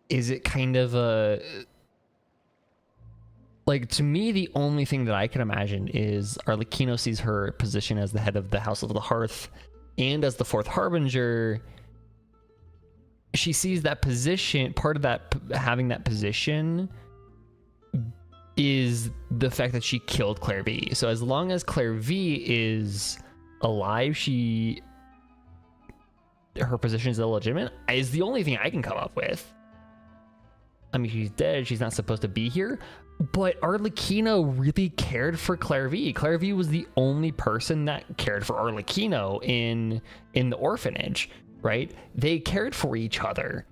Is it kind of a... Like, to me, the only thing that I can imagine is Arlecchino sees her position as the head of the House of the Hearth and as the fourth Harbinger. She sees that position, part of that, having that position is the fact that she killed Clervie. So as long as Clervie is alive, her position is illegitimate, is the only thing I can come up with. I mean, she's dead, she's not supposed to be here, but Arlecchino really cared for Clervie. Clervie was the only person that cared for Arlecchino in the orphanage, right? They cared for each other.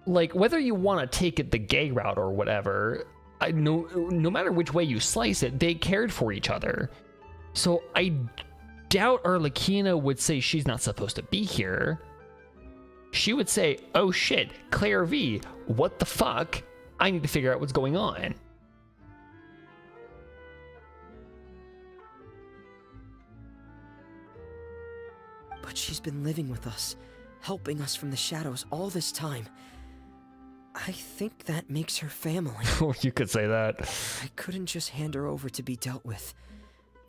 Like, whether you want to take it the gay route or whatever, no matter which way you slice it, they cared for each other. So I doubt Arlecchino would say she's not supposed to be here. She would say, oh shit, Clervie, what the fuck? I need to figure out what's going on. But she's been living with us, helping us from the shadows all this time. I think that makes her family. You could say that. I couldn't just hand her over to be dealt with.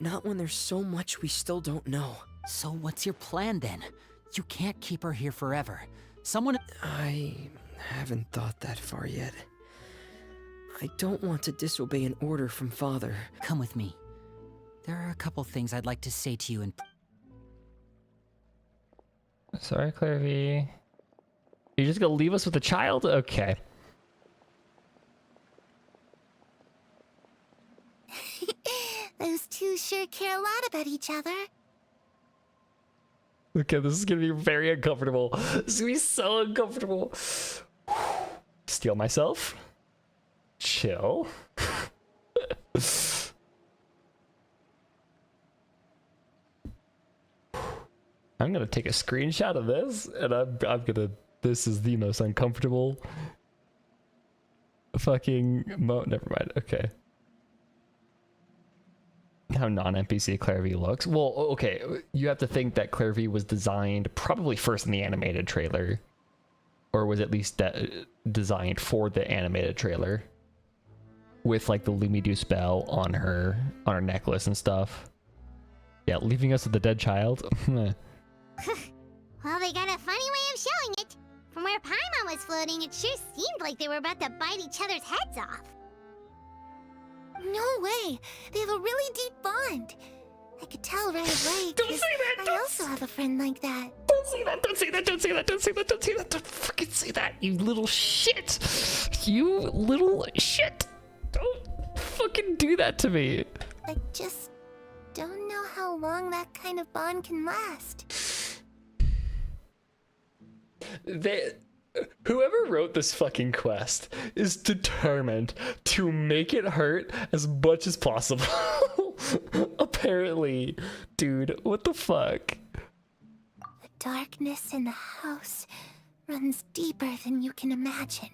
Not when there's so much we still don't know. So what's your plan then? You can't keep her here forever. Someone... I haven't thought that far yet. I don't want to disobey an order from Father. Come with me. There are a couple things I'd like to say to you in... Sorry, Clervie. You're just gonna leave us with a child? Okay. Those two sure care a lot about each other. Okay, this is gonna be very uncomfortable. This is gonna be so uncomfortable. Steal myself. Chill. I'm gonna take a screenshot of this, and I'm gonna... This is the most uncomfortable fucking never mind. Okay. How non-NPC Clervie looks. Well, okay, you have to think that Clervie was designed probably first in the animated trailer, or was at least designed for the animated trailer, with like the Lumideus bell on her necklace and stuff. Yeah, leaving us with the dead child. Well, they got a funny way of showing it. From where Paimon was floating, it sure seemed like they were about to bite each other's heads off. No way! They have a really deep bond. I could tell right away. Don't say that! I also have a friend like that. Don't say that! Don't say that! Don't say that! Don't say that! Don't say that! Don't fucking say that! You little shit! You little shit! Don't fucking do that to me! I just don't know how long that kind of bond can last. Whoever wrote this fucking quest is determined to make it hurt as much as possible. Apparently, dude, what the fuck? The darkness in the house runs deeper than you can imagine.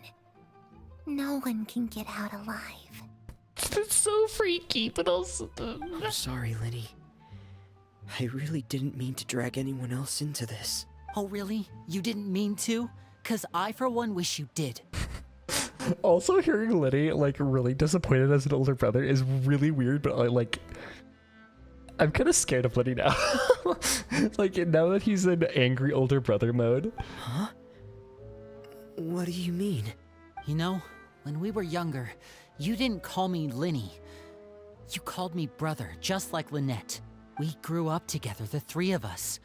No one can get out alive. It's so freaky, but also... I'm sorry, Lenny. I really didn't mean to drag anyone else into this. Oh, really? You didn't mean to? 'Cause I, for one, wish you did. Also, hearing Liddy, like, really disappointed as an older brother is really weird, but, like... I'm kind of scared of Liddy now. Like, now that he's in angry older brother mode. Huh? What do you mean? You know, when we were younger, you didn't call me Linny. You called me brother, just like Lynette. We grew up together, the three of us.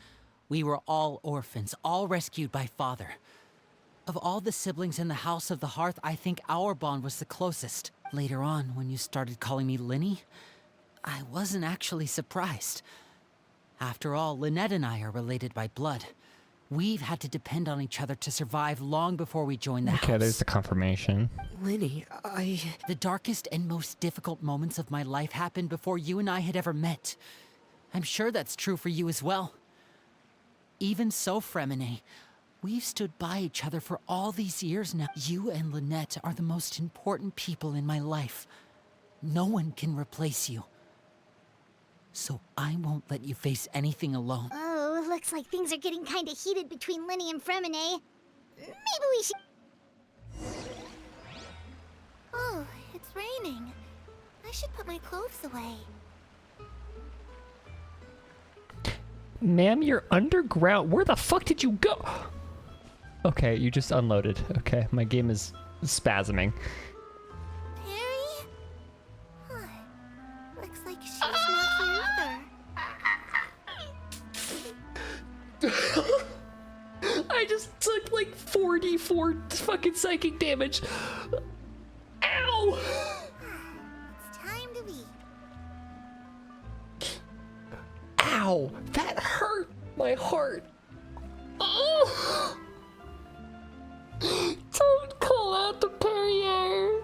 We were all orphans, all rescued by father. Of all the siblings in the House of the Hearth, I think our bond was the closest. Later on, when you started calling me Linny, I wasn't actually surprised. After all, Lynette and I are related by blood. We've had to depend on each other to survive long before we joined the house. Okay, there's the confirmation. Linny, The darkest and most difficult moments of my life happened before you and I had ever met. I'm sure that's true for you as well. Even so, Fremine, we've stood by each other for all these years now. You and Lynette are the most important people in my life. No one can replace you. So I won't let you face anything alone. Oh, looks like things are getting kind of heated between Linny and Fremine. Maybe we should... Oh, it's raining. I should put my clothes away. Ma'am, you're underground. Where the fuck did you go? Okay, you just unloaded. Okay, my game is spasming. Perry? Huh. Looks like she's not here either. I just took like 44 fucking psychic damage. Ow! It's time to leave. Ow! That hurt my heart. Oh! Don't call out the Perrier.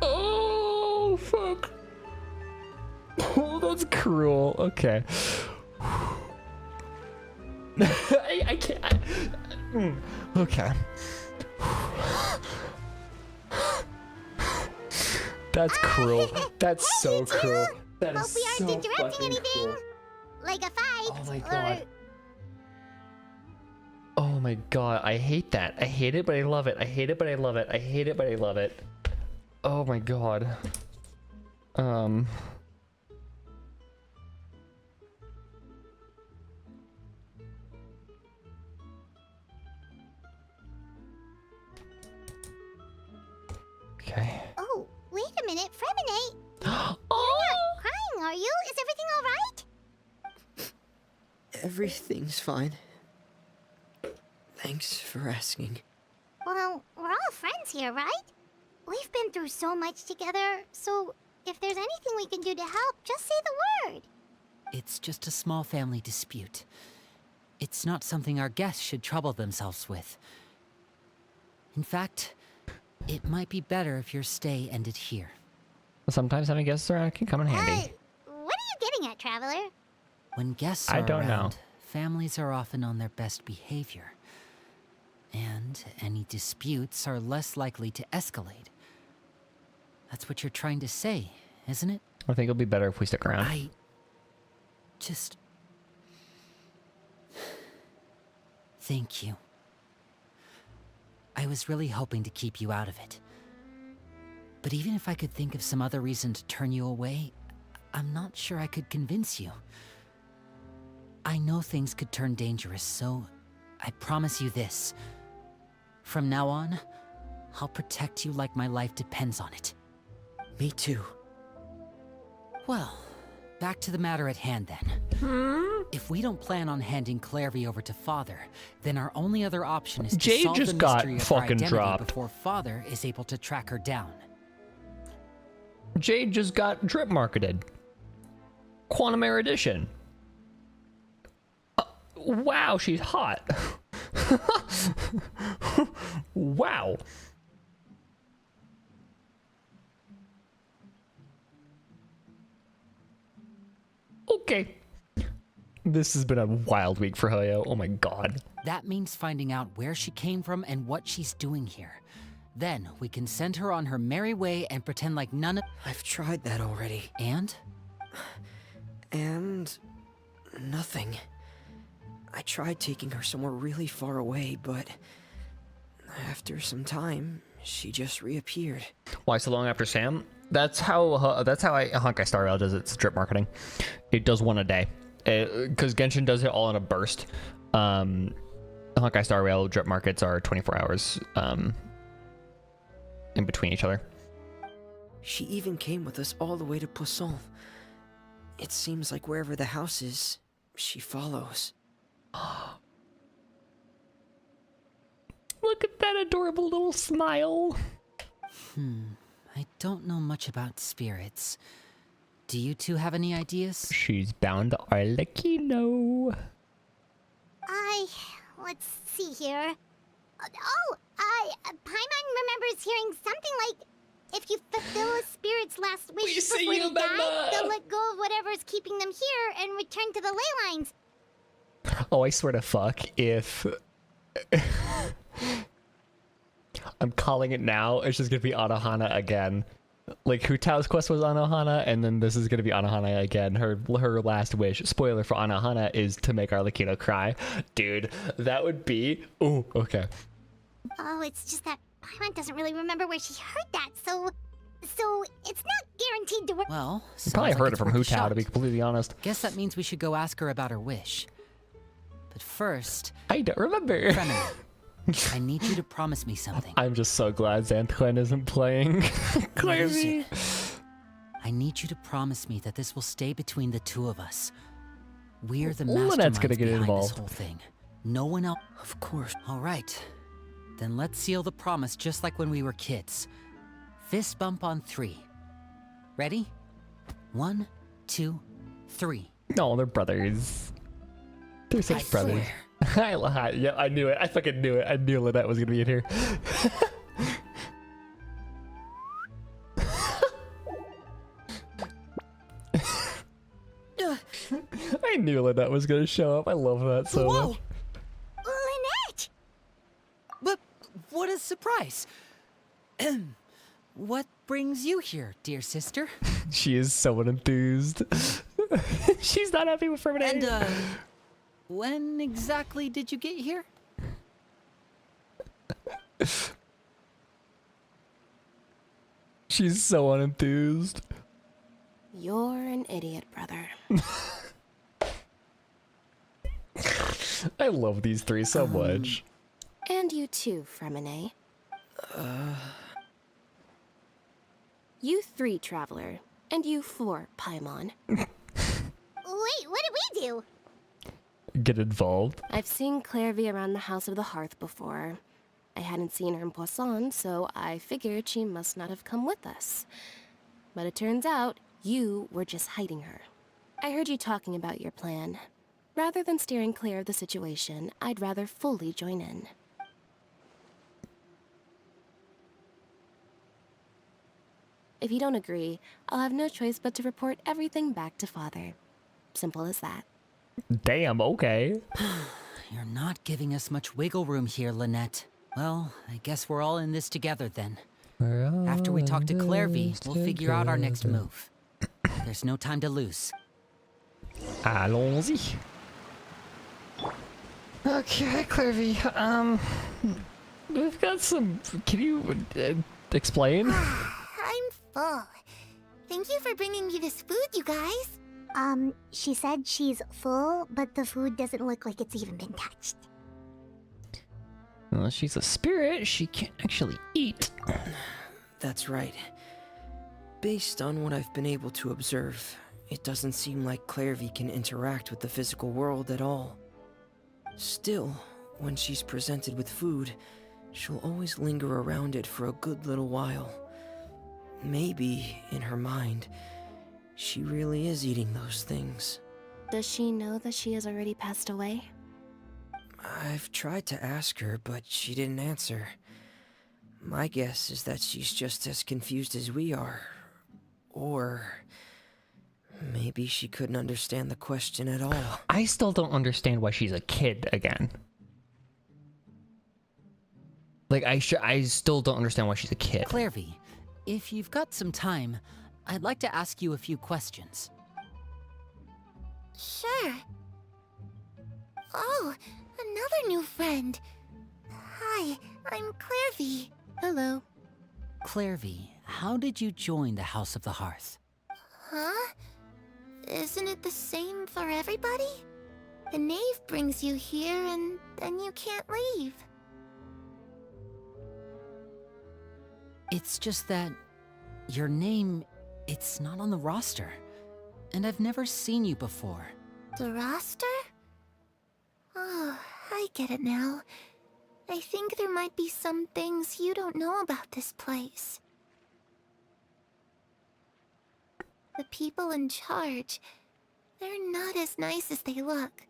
Oh, fuck. Oh, that's cruel. Okay. I can't. Okay. That's cruel. That's so cruel. That Hope is we aren't so interrupting fucking anything. cruel. Like a fight. Oh my god. Oh my god. I hate that. I hate it, but I love it. I hate it, but I love it. I hate it, but I love it. Oh my god. Okay. Oh, wait a minute, Fremine. You're not crying, are you? Is everything all right? Everything's fine. Thanks for asking. Well, we're all friends here, right? We've been through so much together, so if there's anything we can do to help, just say the word. It's just a small family dispute. It's not something our guests should trouble themselves with. In fact, it might be better if your stay ended here. Sometimes having guests around can come in handy. What are you getting at, Traveler? When guests I are don't know. around, families are often on their best behavior. And any disputes are less likely to escalate. That's what you're trying to say, isn't it? I think it'll be better if we stick around. I just... Thank you. I was really hoping to keep you out of it. But even if I could think of some other reason to turn you away, I'm not sure I could convince you. I know things could turn dangerous, so I promise you this. From now on, I'll protect you like my life depends on it. Me too. Well, back to the matter at hand then. If we don't plan on handing Clervie over to Father, then our only other option is to Jade solve just the got mystery of her fucking identity dropped. before Father is able to track her down. Jade just got drip marketed. Quantum Air Edition. Wow, she's hot. Wow. Okay. This has been a wild week for Hoyo. Oh my god. That means finding out where she came from and what she's doing here. Then we can send her on her merry way and pretend like none of— I've tried that already. And? And nothing. I tried taking her somewhere really far away, but after some time, she just reappeared. Why so long after Sam? That's how Honkai Star Rail does its drip marketing. It does one a day. Because Genshin does it all in a burst. Honkai Star Rail drip markets are 24 hours in between each other. She even came with us all the way to Poisson. It seems like wherever the house is, she follows. Look at that adorable little smile. I don't know much about spirits. Do you two have any ideas? She's bound to Arlecchino. Let's see here. Paimon remembers hearing something like, if you fulfill a spirit's last wish before they die, they'll let go of whatever's keeping them here and return to the ley lines. Oh, I swear to fuck, if... I'm calling it now, it's just gonna be Anohana again. Like, Hutao's quest was Anohana, and then this is gonna be Anohana again. Her last wish, spoiler for Anohana, is to make Arlecchino cry. Dude, that would be... Ooh, okay. Oh, it's just that Paimon doesn't really remember where she heard that, so it's not guaranteed to work. Well, You probably heard it from Hutao, to be completely honest. Guess that means we should go ask her about her wish. But first... I don't remember. Fremen, I need you to promise me something. I'm just so glad Xanthoen isn't playing Clervie. I need you to promise me that this will stay between the two of us. We're the Lynette's masterminds gonna get behind involved. this whole thing. No one else. Of course. All right. Then let's seal the promise just like when we were kids. Fist bump on 3. Ready? 1, 2, 3. No, they're brothers. They're such I brothers. Yeah, I knew it. I fucking knew it. I knew Lynette was gonna be in here. I knew Lynette was gonna show up. I love that so much. Lynette! But what a surprise! What brings you here, dear sister? She is so enthused. She's not happy with Ferminator. And, when exactly did you get here? She's so unenthused. You're an idiot, brother. I love these three so much. And you too, Fremine. You 3, Traveler. And you 4, Paimon. Wait, what did we do? Get involved. I've seen Clervie around the House of the Hearth before. I hadn't seen her in Poisson, so I figured she must not have come with us. But it turns out you were just hiding her. I heard you talking about your plan. Rather than steering clear of the situation, I'd rather fully join in. If you don't agree, I'll have no choice but to report everything back to Father. Simple as that. Damn, okay. You're not giving us much wiggle room here, Lynette. Well, I guess we're all in this together then. After we talk to Clervie, we'll figure out our next move. There's no time to lose. Allons-y. Okay, Clervie. We've got some... Can you explain? I'm full. Thank you for bringing me this food, you guys. She said she's full, but the food doesn't look like it's even been touched. Well, she's a spirit. She can't actually eat. That's right. Based on what I've been able to observe, it doesn't seem like Clervie can interact with the physical world at all. Still, when she's presented with food, she'll always linger around it for a good little while. Maybe, in her mind, she really is eating those things. Does she know that she has already passed away? I've tried to ask her, but she didn't answer. My guess is that she's just as confused as we are. Or maybe she couldn't understand the question at all. I still don't understand why she's a kid again. Like, I still don't understand why she's a kid. Clervie, if you've got some time, I'd like to ask you a few questions. Sure. Oh, another new friend. Hi, I'm Clervie. Hello. Clervie, how did you join the House of the Hearth? Huh? Isn't it the same for everybody? The knave brings you here and then you can't leave. It's just that your name, it's not on the roster. And I've never seen you before. The roster? Oh, I get it now. I think there might be some things you don't know about this place. The people in charge, they're not as nice as they look.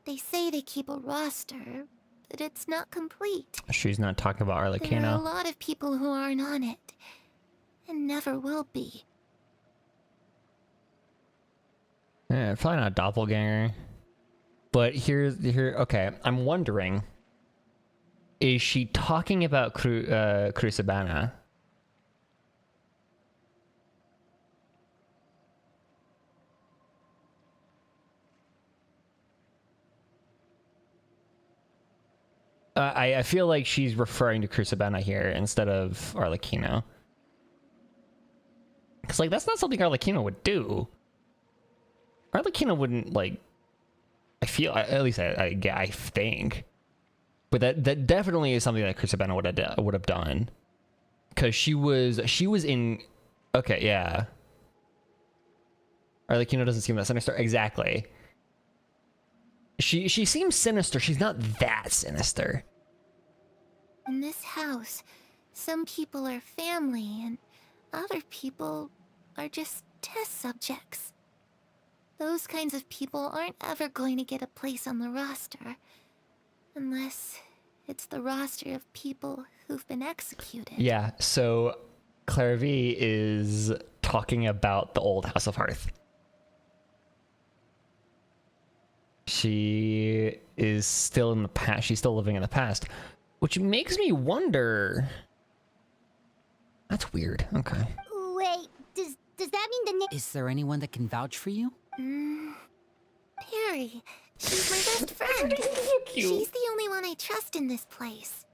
They say they keep a roster, but it's not complete. She's not talking about Arlecchino. There are a lot of people who aren't on it, and never will be. Yeah, probably not a doppelganger. But okay, I'm wondering, is she talking about Crucibana? I feel like she's referring to Crucibana here instead of Arlecchino. Because, like, that's not something Arlecchino would do. Arlecchino wouldn't, like... I feel... at least I think. But that definitely is something that Crucibana would have done. Because she was in... Okay, yeah. Arlecchino doesn't seem that sinister. Exactly. She seems sinister. She's not that sinister. In this house, some people are family and other people are just test subjects. Those kinds of people aren't ever going to get a place on the roster. Unless it's the roster of people who've been executed. Yeah, so Clervie is talking about the old House of Hearth. She is still in the past. She's still living in the past, which makes me wonder. That's weird. Okay. Wait, does that mean the name? Is there anyone that can vouch for you? Perry. She's my best friend. She's the only one I trust in this place.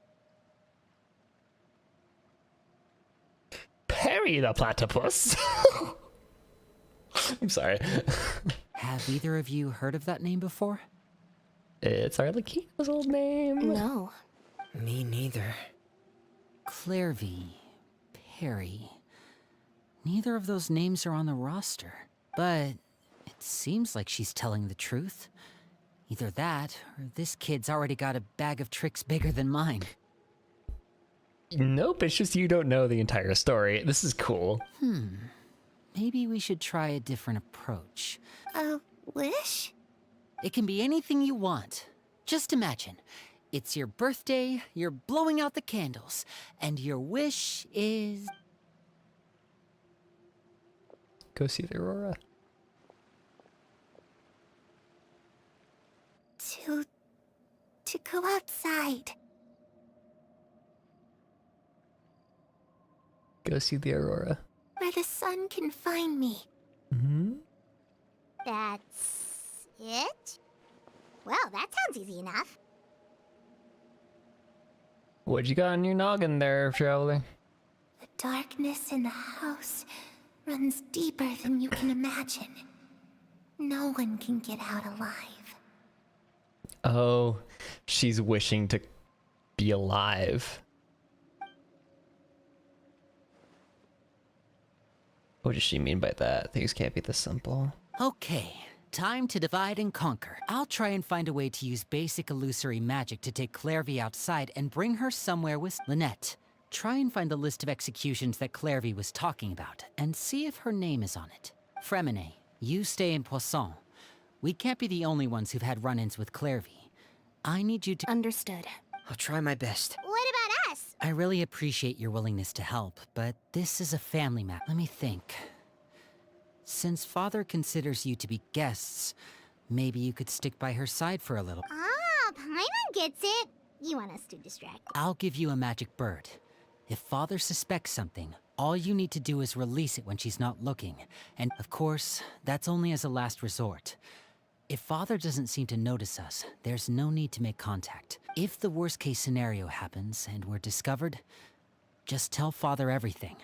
Perry the platypus. I'm sorry. Have either of you heard of that name before? It's Arlecchino's old name. No. Me neither. Clervie, Perry. Neither of those names are on the roster. But it seems like she's telling the truth. Either that, or this kid's already got a bag of tricks bigger than mine. Nope, it's just you don't know the entire story. This is cool. Maybe we should try a different approach. A wish? It can be anything you want. Just imagine. It's your birthday, you're blowing out the candles, and your wish is... Go see the aurora. To go outside. Go see the aurora. Where the sun can find me. That's it? Well, that sounds easy enough. What you got in your noggin there, Traveler? The darkness in the house runs deeper than you can imagine. No one can get out alive. Oh, she's wishing to be alive. What does she mean by that? Things can't be this simple. Okay, time to divide and conquer. I'll try and find a way to use basic illusory magic to take Clervie outside and bring her somewhere with Lynette. Try and find the list of executions that Clervie was talking about, and see if her name is on it. Fremine, you stay in Poisson. We can't be the only ones who've had run-ins with Clervie. I need you to... Understood. I'll try my best. What about us? I really appreciate your willingness to help, but this is a family matter. Let me think. Since Father considers you to be guests, maybe you could stick by her side for a little. Ah, Paimon gets it. You want us to distract. I'll give you a magic bird. If Father suspects something, all you need to do is release it when she's not looking. And, of course, that's only as a last resort. If Father doesn't seem to notice us, there's no need to make contact. If the worst-case scenario happens and we're discovered, just tell Father everything.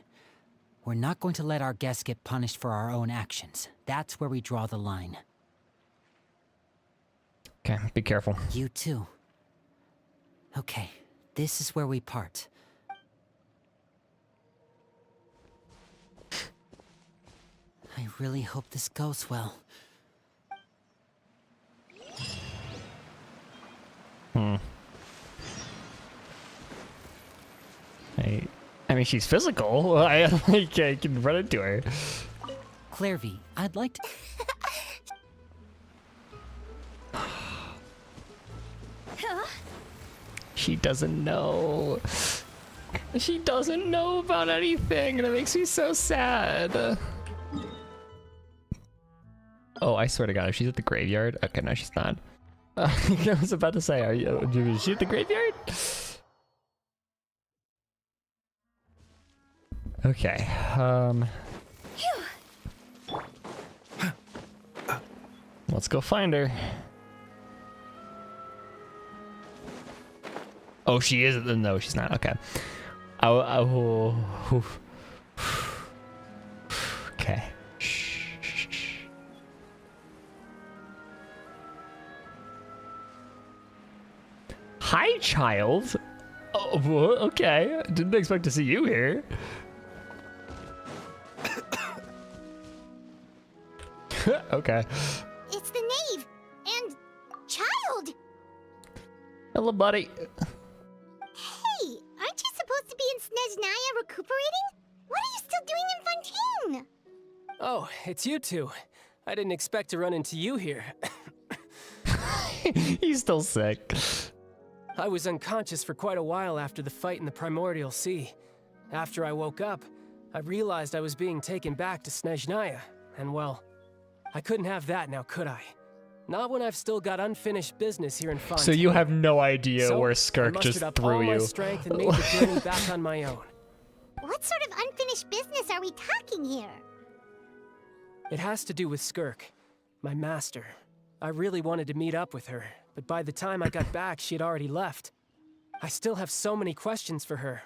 We're not going to let our guests get punished for our own actions. That's where we draw the line. Okay, be careful. You too. Okay, this is where we part. I really hope this goes well. I mean, she's physical. I can run into her. Clervie, I'd like to... She doesn't know. She doesn't know about anything, and it makes me so sad. Oh, I swear to God, if she's at the graveyard... Okay, no, she's not. I was about to say, is she at the graveyard? Okay, let's go find her. Oh, she is. No, she's not. Okay. Okay. Shh. Hi, child. Oh, okay. Didn't expect to see you here. Okay. It's the knave and Childe. Hello, buddy. Hey, aren't you supposed to be in Snezhnaya recuperating? What are you still doing in Fontaine? Oh, it's you two. I didn't expect to run into you here. He's still sick. I was unconscious for quite a while after the fight in the Primordial Sea. After I woke up, I realized I was being taken back to Snezhnaya, and well, I couldn't have that now, could I? Not when I've still got unfinished business here in Fontaine. So you have no idea So, where I Skirk mustered just up threw all my you. strength and made the journey back on my own. What sort of unfinished business are we talking here? It has to do with Skirk, my master. I really wanted to meet up with her, but by the time I got back, she had already left. I still have so many questions for her.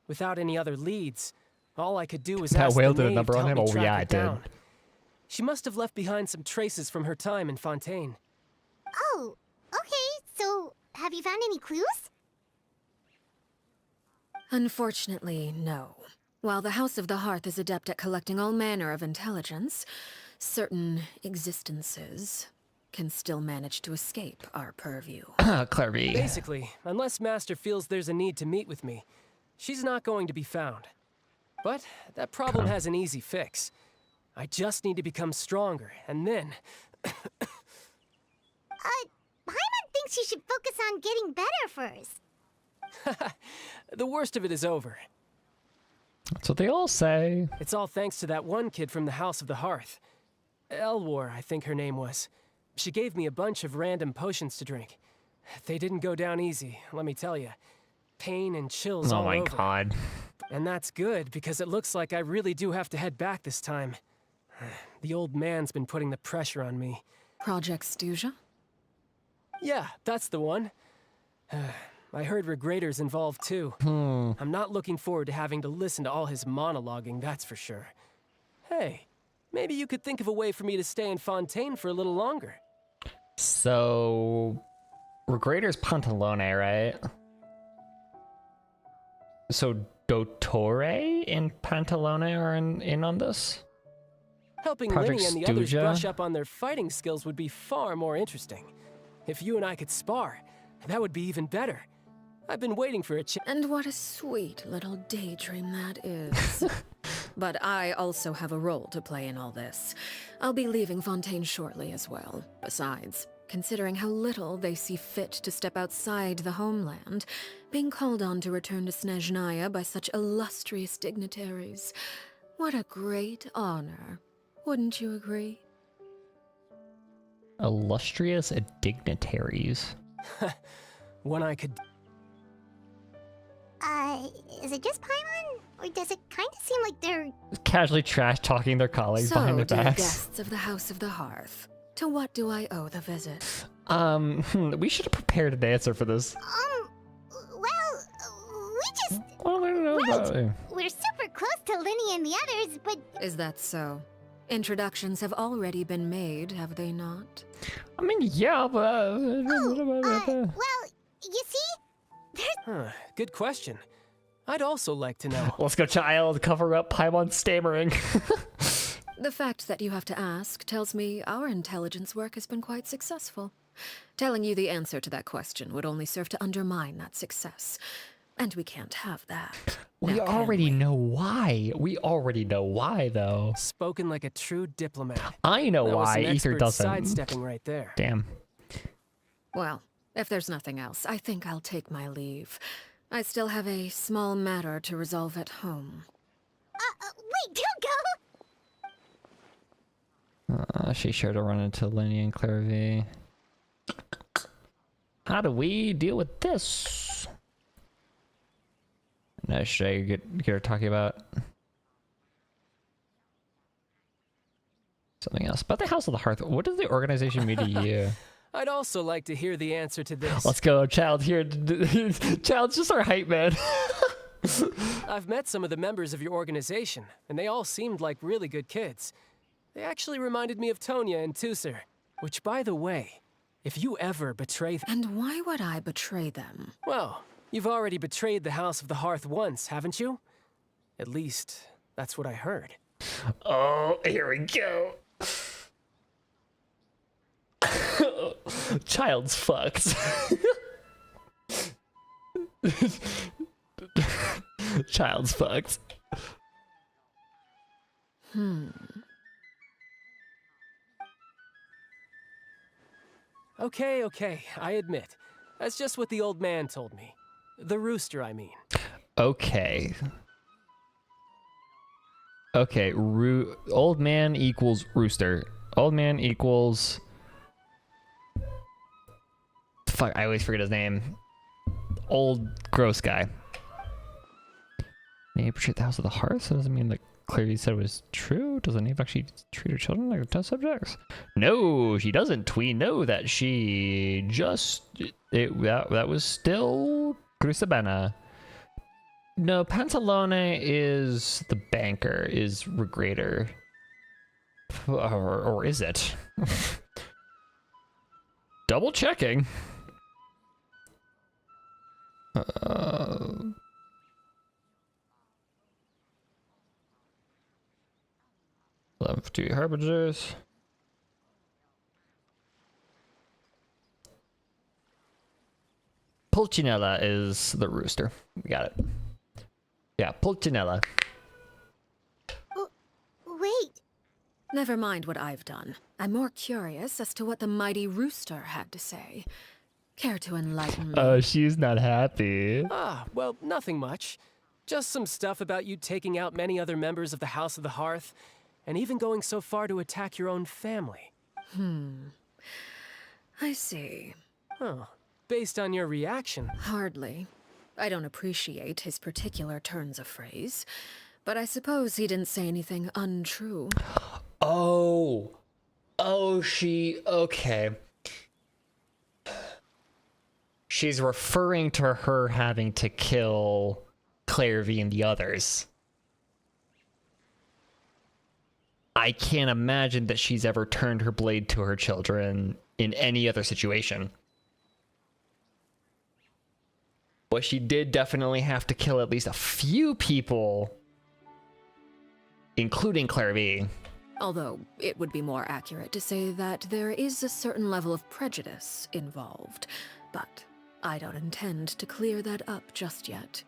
Without any other leads, all I could do was That ask whale the did a knave number to on help him? me Oh, track yeah, her it did. down. She must have left behind some traces from her time in Fontaine. Oh, okay, so have you found any clues? Unfortunately, no. While the House of the Hearth is adept at collecting all manner of intelligence, certain existences can still manage to escape our purview. Clervie. Basically, unless Master feels there's a need to meet with me, she's not going to be found. But that problem has an easy fix. I just need to become stronger, and then... Paimon thinks you should focus on getting better first. The worst of it is over. That's what they all say. It's all thanks to that one kid from the House of the Hearth. Elwar, I think her name was. She gave me a bunch of random potions to drink. They didn't go down easy, let me tell you. Pain and chills all Oh my over. God. And that's good, because it looks like I really do have to head back this time. The old man's been putting the pressure on me. Project Stuja? Yeah, that's the one. I heard Regrator's involved too. I'm not looking forward to having to listen to all his monologuing, that's for sure. Hey, maybe you could think of a way for me to stay in Fontaine for a little longer. So, Regrator's Pantalone, right? So Dottore and Pantalone are in on this? Helping Project Linny and the others Stuja? brush up on their fighting skills would be far more interesting. If you and I could spar, that would be even better. I've been waiting for a chance. And what a sweet little daydream that is. But I also have a role to play in all this. I'll be leaving Fontaine shortly as well. Besides, considering how little they see fit to step outside the homeland, being called on to return to Snezhnaya by such illustrious dignitaries, what a great honor. Wouldn't you agree? Illustrious dignitaries. One I could... Is it just Paimon? Or does it kind of seem like they're... Casually trash talking their colleagues behind their dear backs. guests of the House of the Hearth, to what do I owe the visit? We should have prepared an answer for this. Well, we just... Well, I don't know about it. We're super close to Linny and the others, but... Is that so? Introductions have already been made, have they not? I mean, yeah, but... well, you see? There's... Good question. I'd also like to know. Let's go, child. Cover up Paimon stammering. The fact that you have to ask tells me our intelligence work has been quite successful. Telling you the answer to that question would only serve to undermine that success. And we can't have that. We Now, can already we? know why. We already know why, though. Spoken like a true diplomat. I know That was why. some Ether expert doesn't. sidestepping right there. Damn. Well, if there's nothing else, I think I'll take my leave. I still have a small matter to resolve at home. Wait, don't go! She's sure to run into Linny and Clervie. How do we deal with this? No, should I get her talking about something else? About the House of the Hearth. What does the organization mean to you? I'd also like to hear the answer to this. Let's go, Child here. Child's just our hype man. I've met some of the members of your organization, and they all seemed like really good kids. They actually reminded me of Tonya and Tusser, which, by the way, if you ever betray them... And why would I betray them? Well, you've already betrayed the House of the Hearth once, haven't you? At least, that's what I heard. Oh, here we go. Child's fucked. Child's fucked. Okay, I admit. That's just what the old man told me. The rooster, I mean. Okay. Okay, old man equals rooster. Old man equals... Fuck, I always forget his name. Old gross guy. Nave portrayed the House of the Hearth? So does it mean that Clervie said it was true? Does the Nave actually treat her children like test subjects? No, she doesn't. We know that she just... that was still Crucibena. No, Pantalone is the banker, is Regrator. Or is it? Double checking. Love to harbingers. Pulcinella is the rooster. We got it. Yeah, Pulcinella. Wait. Never mind what I've done. I'm more curious as to what the mighty rooster had to say. Care to enlighten me? Oh, she's not happy. Well, nothing much. Just some stuff about you taking out many other members of the House of the Hearth, and even going so far to attack your own family. I see. Oh, based on your reaction. Hardly. I don't appreciate his particular turns of phrase, but I suppose he didn't say anything untrue. Oh, okay. She's referring to her having to kill Clervie and the others. I can't imagine that she's ever turned her blade to her children in any other situation. But she did definitely have to kill at least a few people, including Clervie. Although, it would be more accurate to say that there is a certain level of prejudice involved, but I don't intend to clear that up just yet.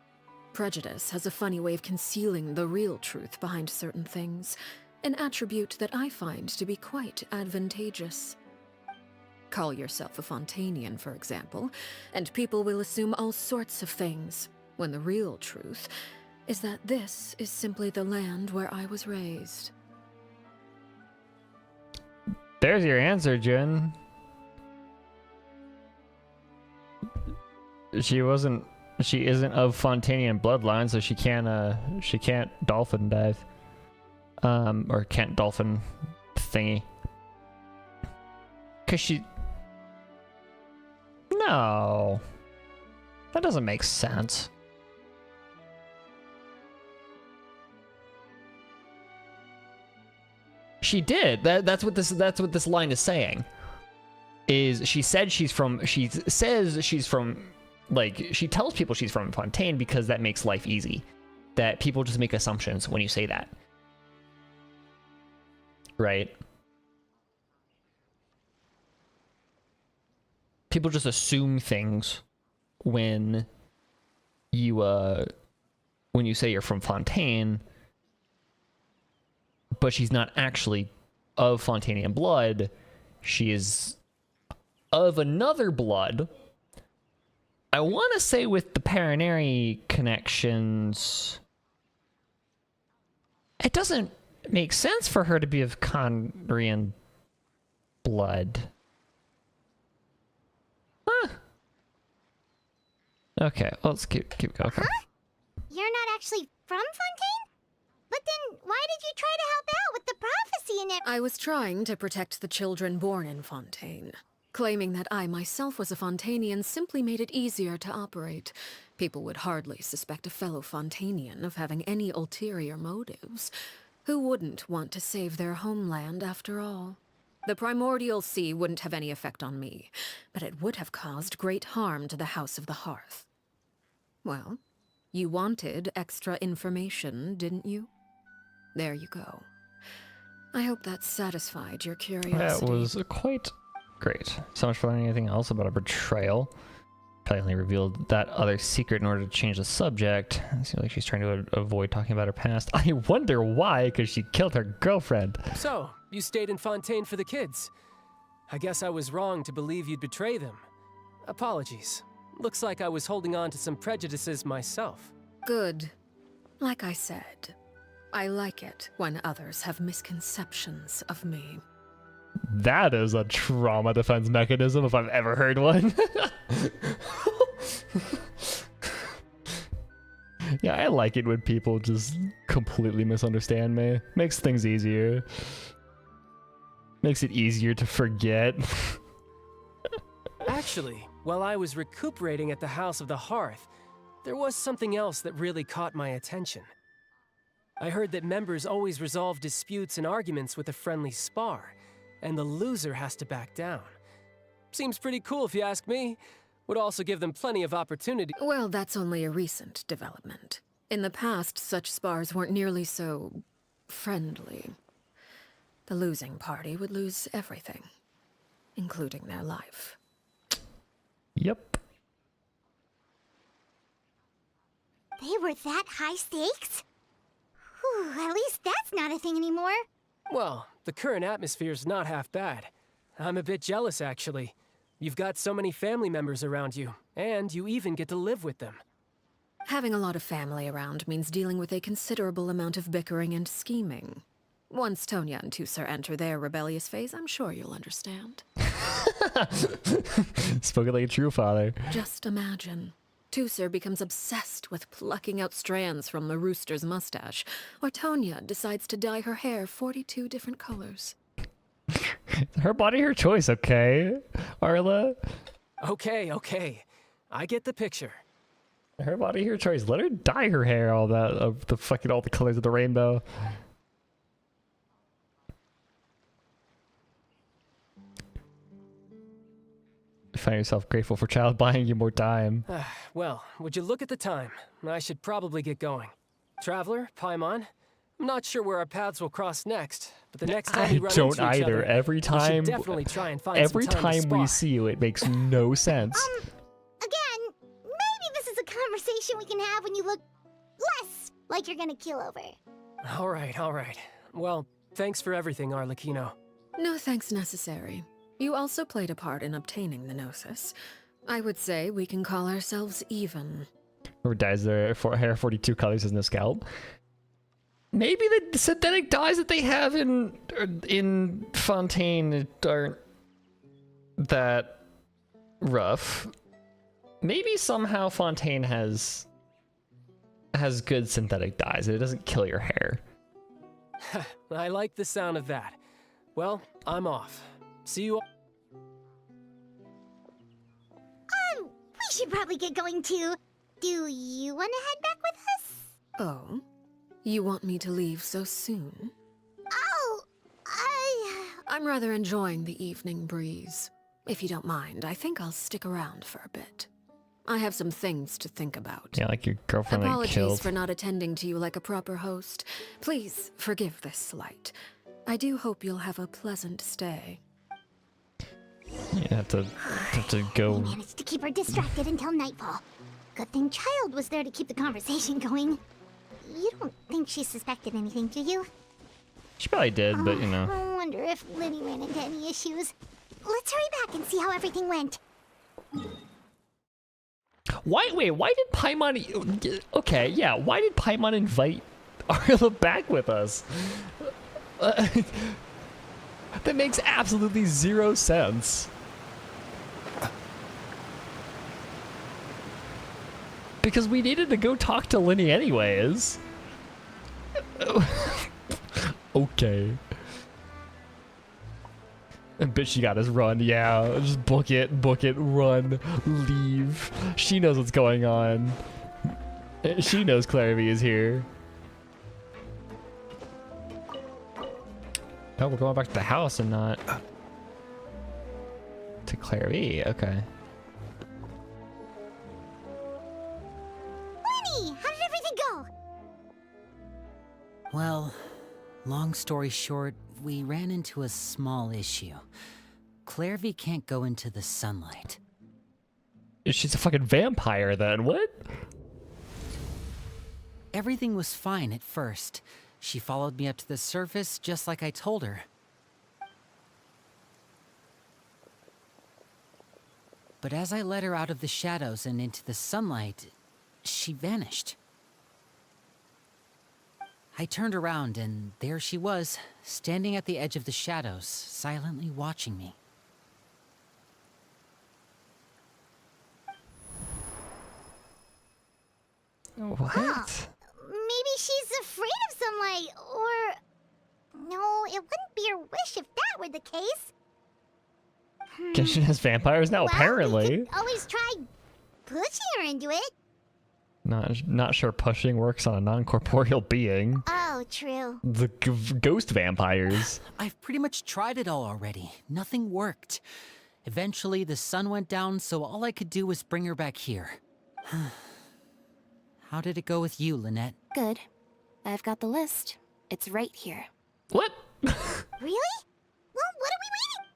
Prejudice has a funny way of concealing the real truth behind certain things, an attribute that I find to be quite advantageous. Call yourself a Fontanian, for example, and people will assume all sorts of things, when the real truth is that this is simply the land where I was raised. There's your answer, Jen. She isn't of Fontanian bloodline, so she can't dolphin dive. Or can't dolphin thingy. No. That doesn't make sense. She did. That's what this line is saying. She says she's from, like, she tells people she's from Fontaine because that makes life easy. That people just make assumptions when you say that. Right? People just assume things when you say you're from Fontaine, but she's not actually of Fontanian blood. She is of another blood. I want to say with the Paraneri connections, it doesn't make sense for her to be of Conrian blood. Huh. Okay, let's keep going. Huh? You're not actually from Fontaine? But then, why did you try to help out with the prophecy and everything? I was trying to protect the children born in Fontaine. Claiming that I myself was a Fontanian simply made it easier to operate. People would hardly suspect a fellow Fontanian of having any ulterior motives. Who wouldn't want to save their homeland after all? The primordial sea wouldn't have any effect on me, but it would have caused great harm to the House of the Hearth. Well, you wanted extra information, didn't you? There you go. I hope that satisfied your curiosity. That was quite great. So much for learning anything else about a betrayal. Probably only revealed that other secret in order to change the subject. It seems like she's trying to avoid talking about her past. I wonder why, because she killed her girlfriend. So, you stayed in Fontaine for the kids. I guess I was wrong to believe you'd betray them. Apologies. Looks like I was holding on to some prejudices myself. Good. Like I said, I like it when others have misconceptions of me. That is a trauma defense mechanism if I've ever heard one. Yeah, I like it when people just completely misunderstand me. Makes things easier. Makes it easier to forget. Actually, while I was recuperating at the House of the Hearth, there was something else that really caught my attention. I heard that members always resolve disputes and arguments with a friendly spar, and the loser has to back down. Seems pretty cool if you ask me. Would also give them plenty of opportunity. Well, that's only a recent development. In the past, such spars weren't nearly so friendly. The losing party would lose everything, including their life. Yep. They were that high stakes? Whew, at least that's not a thing anymore. Well, the current atmosphere's not half bad. I'm a bit jealous, actually. You've got so many family members around you, and you even get to live with them. Having a lot of family around means dealing with a considerable amount of bickering and scheming. Once Tonya and Tusser enter their rebellious phase, I'm sure you'll understand. Spoken like a true father. Just imagine. Tusser becomes obsessed with plucking out strands from the rooster's mustache, or Tonya decides to dye her hair 42 different colors. Her body, her choice, okay, Arla? Okay. I get the picture. Her body, her choice. Let her dye her hair all the colors of the rainbow. Find yourself grateful for Childe buying you more time. Well, would you look at the time? I should probably get going. Traveler, Paimon, I'm not sure where our paths will cross next, but the next time we run into each other, every time, we should definitely try and find some time to we spar. see you, it makes no sense. Again, maybe this is a conversation we can have when you look less like you're gonna keel over. All right, all right. Well, thanks for everything, Arlecchino. No thanks necessary. You also played a part in obtaining the Gnosis. I would say we can call ourselves even. Or dyes their hair 42 colors in the scalp. Maybe the synthetic dyes that they have in Fontaine aren't that rough. Maybe somehow Fontaine has good synthetic dyes and it doesn't kill your hair. I like the sound of that. Well, I'm off. See you all. We should probably get going too. Do you want to head back with us? Oh? You want me to leave so soon? Oh, I'm rather enjoying the evening breeze. If you don't mind, I think I'll stick around for a bit. I have some things to think about. Yeah, like your girlfriend got killed. Apologies for not attending to you like a proper host. Please forgive this slight. I do hope you'll have a pleasant stay. You have to go. We managed to keep her distracted until nightfall. Good thing Childe was there to keep the conversation going. You don't think she suspected anything, do you? She probably did, but you know. I wonder if Linny ran into any issues. Let's hurry back and see how everything went. Why did Paimon... Okay, yeah, why did Paimon invite Arla back with us? That makes absolutely zero sense. Because we needed to go talk to Linny anyways. Okay. And bitch, you got us run. Yeah, just book it, run, leave. She knows what's going on. She knows Clervie is here. Oh, we're going back to the house and not to Clervie. Okay. Linny, how did everything go? Well, long story short, we ran into a small issue. Clervie can't go into the sunlight. She's a fucking vampire then, what? Everything was fine at first. She followed me up to the surface just like I told her. But as I led her out of the shadows and into the sunlight, she vanished. I turned around and there she was, standing at the edge of the shadows, silently watching me. What? Huh. Maybe she's afraid of sunlight, or... No, it wouldn't be her wish if that were the case. Genshin has vampires now, Well, apparently. we could always try pushing her into it. Not sure pushing works on a non-corporeal being. Oh, true. The ghost vampires. I've pretty much tried it all already. Nothing worked. Eventually, the sun went down, so all I could do was bring her back here. How did it go with you, Lynette? Good. I've got the list. It's right here. What? Really? Well, what are we reading?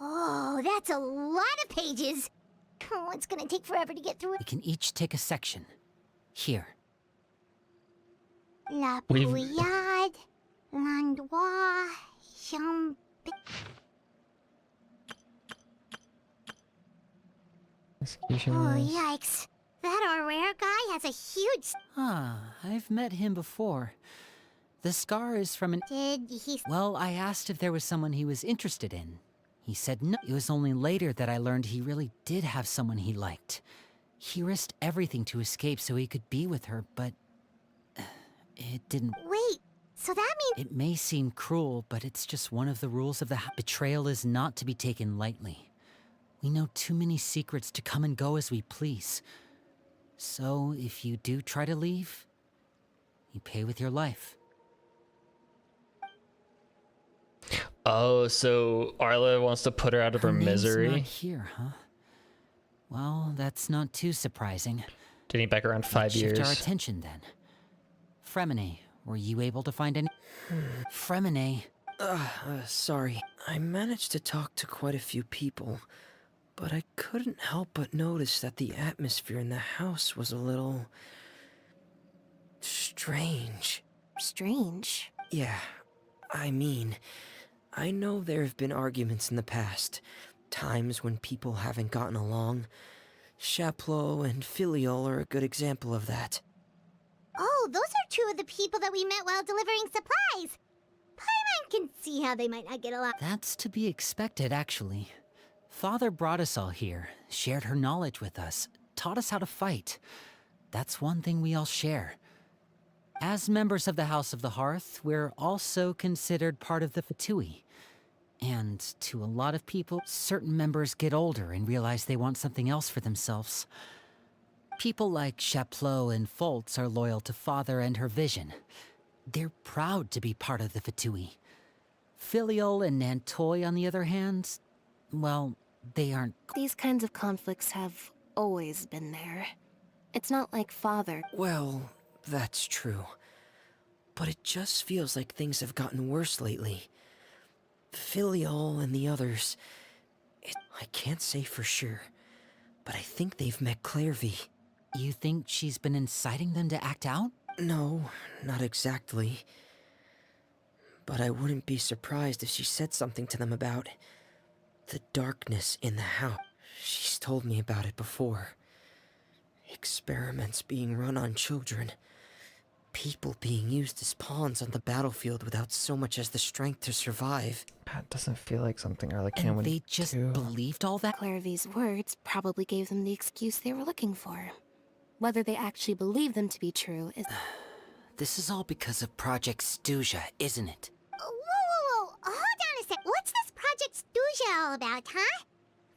Oh, that's a lot of pages. Oh, it's gonna take forever to get through We it. can each take a section. Here. La We've- Pouillade, L'Endroit, Champ... Oh, yikes. That Aurore guy has a huge... Ah, I've met him before. The scar is from an... Did he... Well, I asked if there was someone he was interested in. He said no. It was only later that I learned he really did have someone he liked. He risked everything to escape so he could be with her, but... it didn't... Wait, so that means... It may seem cruel, but it's just one of the rules of the betrayal is not to be taken lightly. We know too many secrets to come and go as we please. So, if you do try to leave, you pay with your life. Oh, so Arla wants to put her out of her name's misery. Not here, huh? Well, that's not too surprising. Didn't he back around 5 years? Shift our attention then. Fremine, were you able to find any? Fremine. Sorry. I managed to talk to quite a few people, but I couldn't help but notice that the atmosphere in the house was a little... strange. Strange? Yeah, I mean, I know there have been arguments in the past, times when people haven't gotten along. Chapleau and Filiol are a good example of that. Oh, those are two of the people that we met while delivering supplies. Paimon can see how they might not get along. That's to be expected, actually. Father brought us all here, shared her knowledge with us, taught us how to fight. That's one thing we all share. As members of the House of the Hearth, we're also considered part of the Fatui. And to a lot of people, certain members get older and realize they want something else for themselves. People like Chapleau and Foltz are loyal to Father and her vision. They're proud to be part of the Fatui. Filiol and Nantoy, on the other hand, well, they aren't... These kinds of conflicts have always been there. It's not like Father... Well, that's true. But it just feels like things have gotten worse lately. Filiol and the others... I can't say for sure, but I think they've met Clervie. You think she's been inciting them to act out? No, not exactly. But I wouldn't be surprised if she said something to them about the darkness in the house. She's told me about it before. Experiments being run on children. People being used as pawns on the battlefield without so much as the strength to survive. That doesn't feel like something Arlecchino would And they just believed all that? Clervie's words probably gave them the excuse they were looking for. Whether they actually believe them to be true is... This is all because of Project Stuja, isn't it? Whoa. Hold on a sec. What's this Project Stuja all about, huh?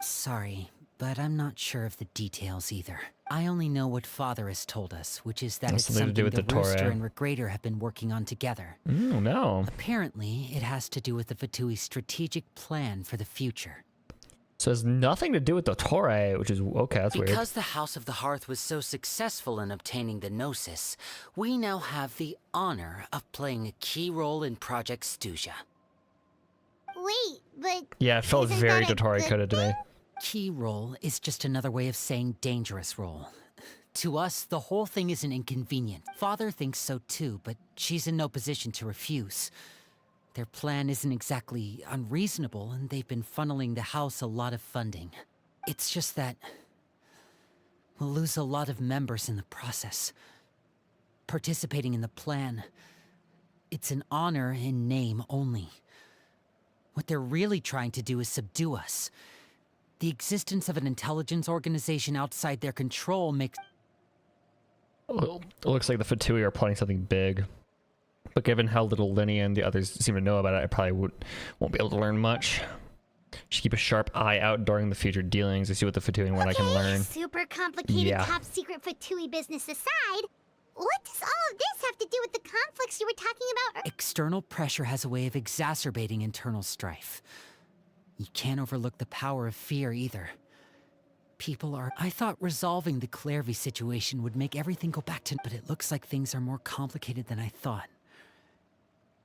Sorry, but I'm not sure of the details either. I only know what Father has told us, which is that it's something the Rooster and Regrader have been working on together. Oh, no. Apparently, it has to do with the Fatui's strategic plan for the future. So it has nothing to do with the Torre, which is... Okay, that's weird. Because the House of the Hearth was so successful in obtaining the Gnosis, we now have the honor of playing a key role in Project Stuja. Wait, but... Yeah, it felt very Dottore coded to me. Key role is just another way of saying dangerous role. To us, the whole thing isn't inconvenient. Father thinks so too, but she's in no position to refuse. Their plan isn't exactly unreasonable, and they've been funneling the house a lot of funding. It's just that we'll lose a lot of members in the process. Participating in the plan, it's an honor in name only. What they're really trying to do is subdue us. The existence of an intelligence organization outside their control makes... Well, it looks like the Fatui are planning something big. But given how little Linny and the others seem to know about it, I probably won't be able to learn much. Should keep a sharp eye out during the future dealings to see what the Fatui and what I can learn. Super complicated top secret Fatui business aside, what does all of this have to do with the conflicts you were talking about? External pressure has a way of exacerbating internal strife. You can't overlook the power of fear either. People are... I thought resolving the Clervie situation would make everything go back to... But it looks like things are more complicated than I thought.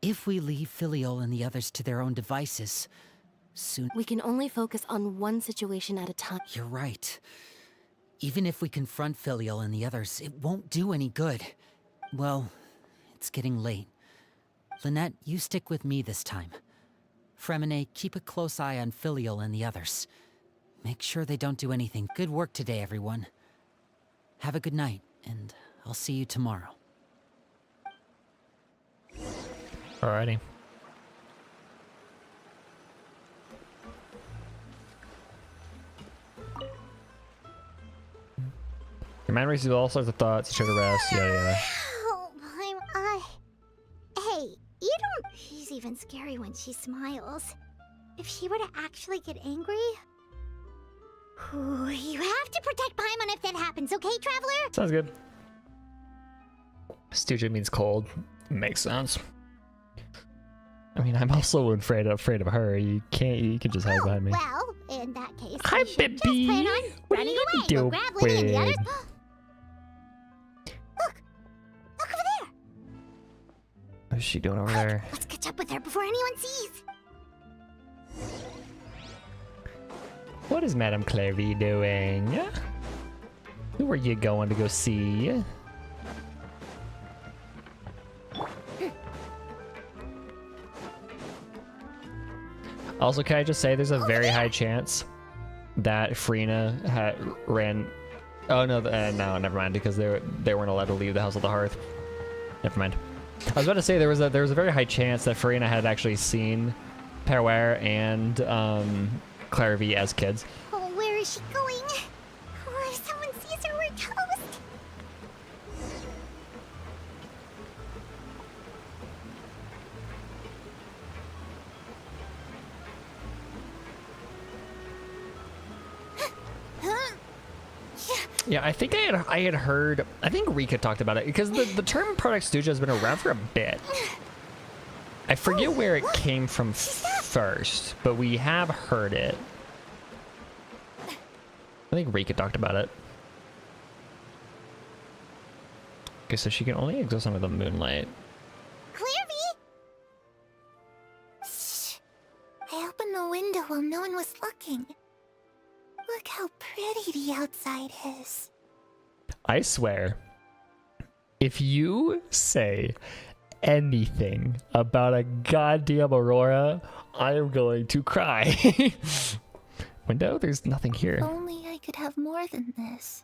If we leave Filiol and the others to their own devices, soon... We can only focus on one situation at a time. You're right. Even if we confront Filiol and the others, it won't do any good. Well, it's getting late. Lynette, you stick with me this time. Fremine, keep a close eye on Filiol and the others. Make sure they don't do anything. Good work today, everyone. Have a good night, and I'll see you tomorrow. Alrighty. Your mind races with all sorts of thoughts, you try to rest, yada yada. Hey, you don't... She's even scary when she smiles. If she were to actually get angry... Ooh, you have to protect Paimon if that happens, okay, Traveler? Sounds good. Stuja means cold. Makes sense. I mean, I'm also afraid of her. You can just hide behind me. Well, in that case, Hi, baby. Just plan on running away. Go grab Linny and the others. Look over there. What's she doing over there? Let's catch up with her before anyone sees. What What is Madame Clervie doing? Who are you going to go see? Also, can I just say there's a very high chance that Frina ran... Oh, no, no, never mind, because they weren't allowed to leave the House of the Hearth. Never mind. I was about to say there was a very high chance that Frina had actually seen Perware and Clervie as kids. Oh, where is she going? Oh, if someone sees her, we're toast. Yeah, I think I had heard. I think Rika talked about it because the term product stooge has been around for a bit. I forget where it came from first, but we have heard it. I think Rika talked about it. Okay, so she can only exist under the moonlight. Clervie! Shh. I opened the window while no one was looking. Look how pretty the outside is. I swear, if you say anything about a goddamn Aurora, I am going to cry. Window? There's nothing here. If only I could have more than this.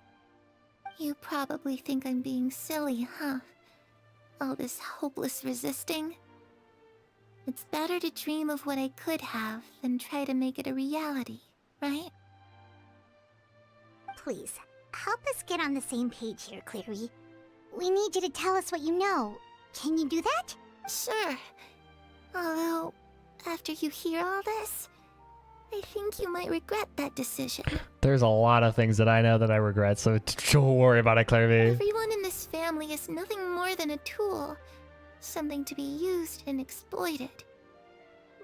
You probably think I'm being silly, huh? All this hopeless resisting. It's better to dream of what I could have than try to make it a reality, right? Please, help us get on the same page here, Clervie. We need you to tell us what you know. Can you do that? Sure. Although, after you hear all this, I think you might regret that decision. There's a lot of things that I know that I regret, so don't worry about it, Clervie. Everyone in this family is nothing more than a tool. Something to be used and exploited.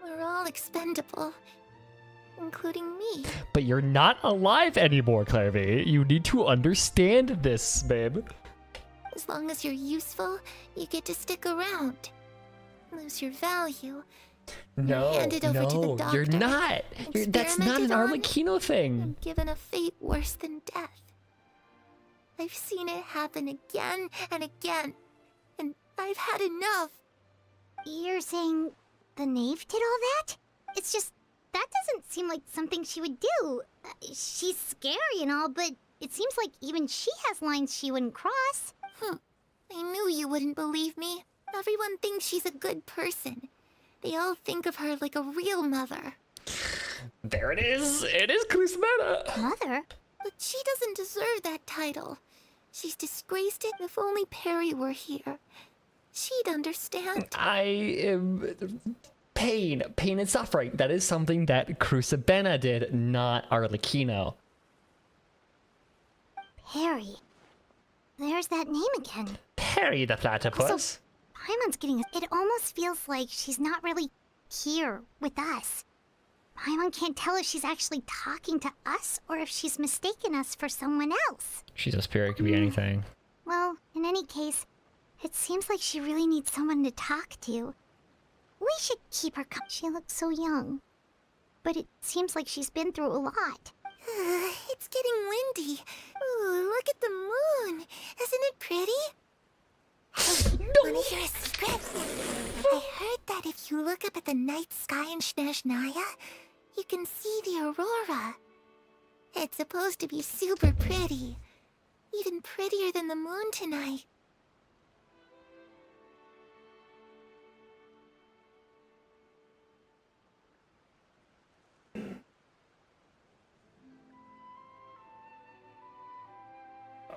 We're all expendable. Including me. But you're not alive anymore, Clervie. You need to understand this, babe. As long as you're useful, you get to stick around. Lose your value. No, handed over to the doctor, you're not. That's not an Arlecchino thing. And given a fate worse than death. I've seen it happen again and again, and I've had enough. You're saying the knave did all that? It's just, that doesn't seem like something she would do. She's scary and all, but it seems like even she has lines she wouldn't cross. I knew you wouldn't believe me. Everyone thinks she's a good person. They all think of her like a real mother. There it is. It is Clusmena. Mother? But she doesn't deserve that title. She's disgraced it. If only Perry were here. She'd understand. I am... Pain and suffering. That is something that Crucibena did, not Arlecchino. Perry. There's that name again. Perry the platypus. Also, Paimon's getting... It almost feels like she's not really here with us. Paimon can't tell if she's actually talking to us or if she's mistaken us for someone else. She's a spirit, could be anything. Well, in any case, it seems like she really needs someone to talk to. We should keep her calm. She looks so young. But it seems like she's been through a lot. It's getting windy. Ooh, look at the moon. Isn't it pretty? Hey, wanna hear a secret? I heard that if you look up at the night sky in Snezhnaya, you can see the aurora. It's supposed to be super pretty. Even prettier than the moon tonight.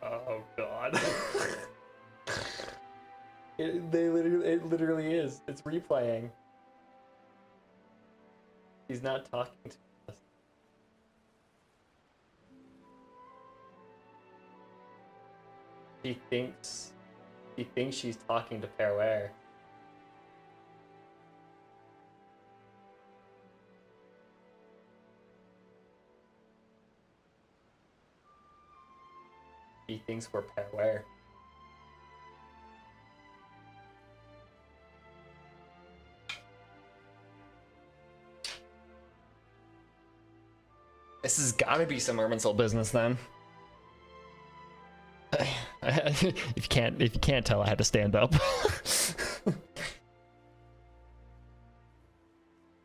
Oh god. It literally is. It's replaying. He's not talking to us. He thinks she's talking to Perware. He thinks we're Perware. This has got to be some Irminsul business then. If you can't tell, I had to stand up.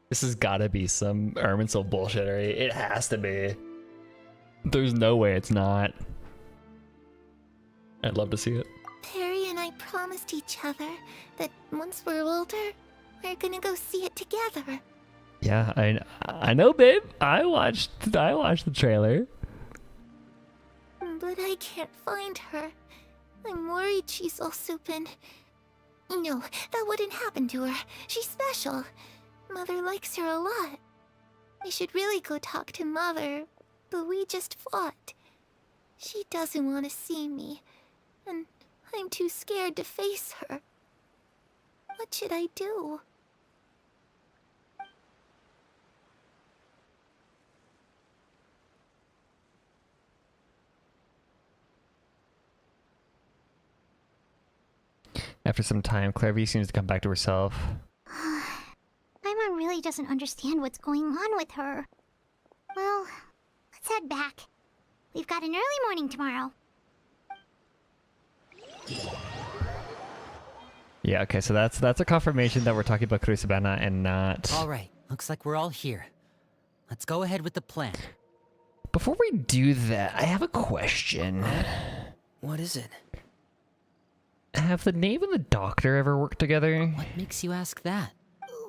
This has got to be some Irminsul bullshit, right? It has to be. There's no way it's not. I'd love to see it. Perry and I promised each other that once we're older, we're gonna go see it together. Yeah, I know, babe. I watched the trailer. But I can't find her. I'm worried she's also been... No, that wouldn't happen to her. She's special. Mother likes her a lot. I should really go talk to Mother, but we just fought. She doesn't want to see me, and I'm too scared to face her. What should I do? After some time, Clervie seems to come back to herself. Paimon really doesn't understand what's going on with her. Well, let's head back. We've got an early morning tomorrow. Yeah, okay, so that's a confirmation that we're talking about Crucibana and not... All right, looks like we're all here. Let's go ahead with the plan. Before we do that, I have a question. What is it? Have the knave and the doctor ever worked together? What makes you ask that?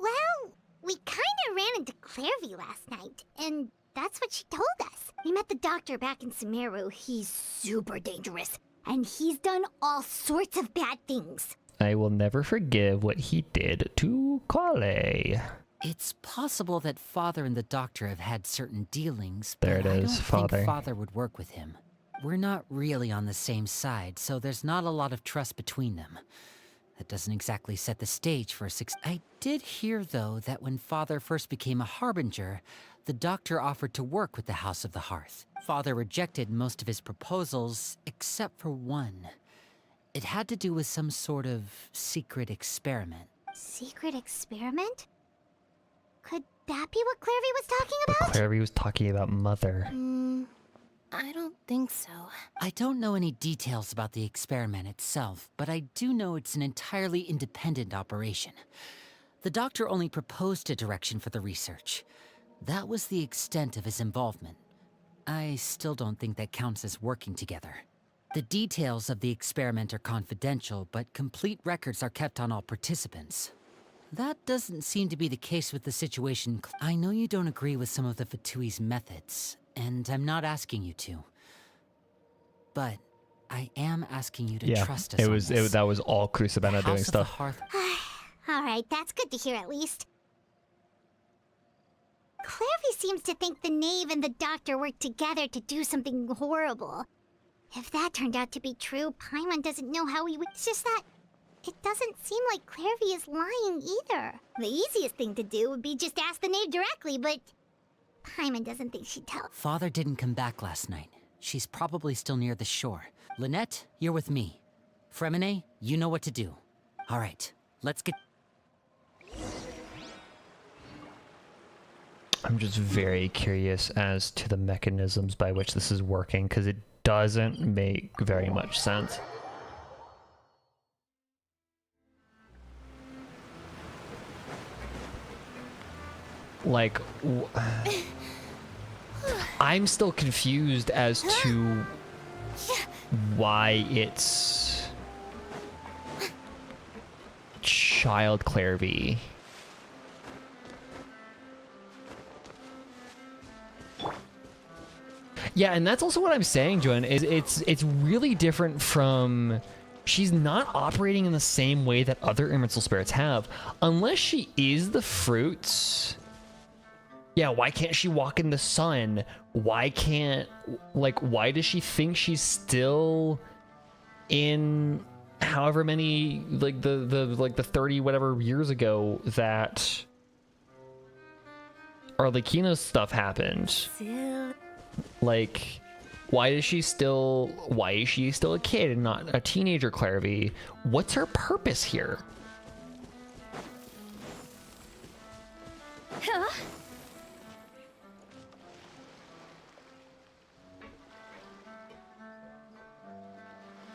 Well, we kinda ran into Clervie last night, and that's what she told us. We met the doctor back in Sumeru. He's super dangerous, and he's done all sorts of bad things. I will never forgive what he did to Kale. It's possible that Father and the doctor have had certain dealings, There but it I is, don't Father. think Father would work with him. We're not really on the same side, so there's not a lot of trust between them. That doesn't exactly set the stage for a success. I did hear, though, that when Father first became a Harbinger, the doctor offered to work with the House of the Hearth. Father rejected most of his proposals, except for one. It had to do with some sort of secret experiment. Secret experiment? Could that be what Clervie was talking about? Clervie was talking about Mother. I don't think so. I don't know any details about the experiment itself, but I do know it's an entirely independent operation. The doctor only proposed a direction for the research. That was the extent of his involvement. I still don't think that counts as working together. The details of the experiment are confidential, but complete records are kept on all participants. That doesn't seem to be the case with the situation. I know you don't agree with some of the Fatui's methods, and I'm not asking you to. But I am asking you to trust us on this. That was all Crucibana doing stuff. Alright, that's good to hear at least. Clervie seems to think the knave and the doctor worked together to do something horrible. If that turned out to be true, Paimon doesn't know how he would... It's just that it doesn't seem like Clervie is lying either. The easiest thing to do would be just ask the knave directly, but Paimon doesn't think she'd tell. Father didn't come back last night. She's probably still near the shore. Lynette, you're with me. Fremine, you know what to do. All right, let's get... I'm just very curious as to the mechanisms by which this is working, because it doesn't make very much sense. Like, I'm still confused as to why it's Childe Clervie. Yeah, and that's also what I'm saying, Joan, is it's really different from... She's not operating in the same way that other Irminsul spirits have. Unless she is the fruits... Yeah, why can't she walk in the sun? Why can't... Like, why does she think she's still in however many... Like, the 30 whatever years ago that... Arlecchino's stuff happened? Like, why is she still a kid and not a teenager, Clervie? What's her purpose here?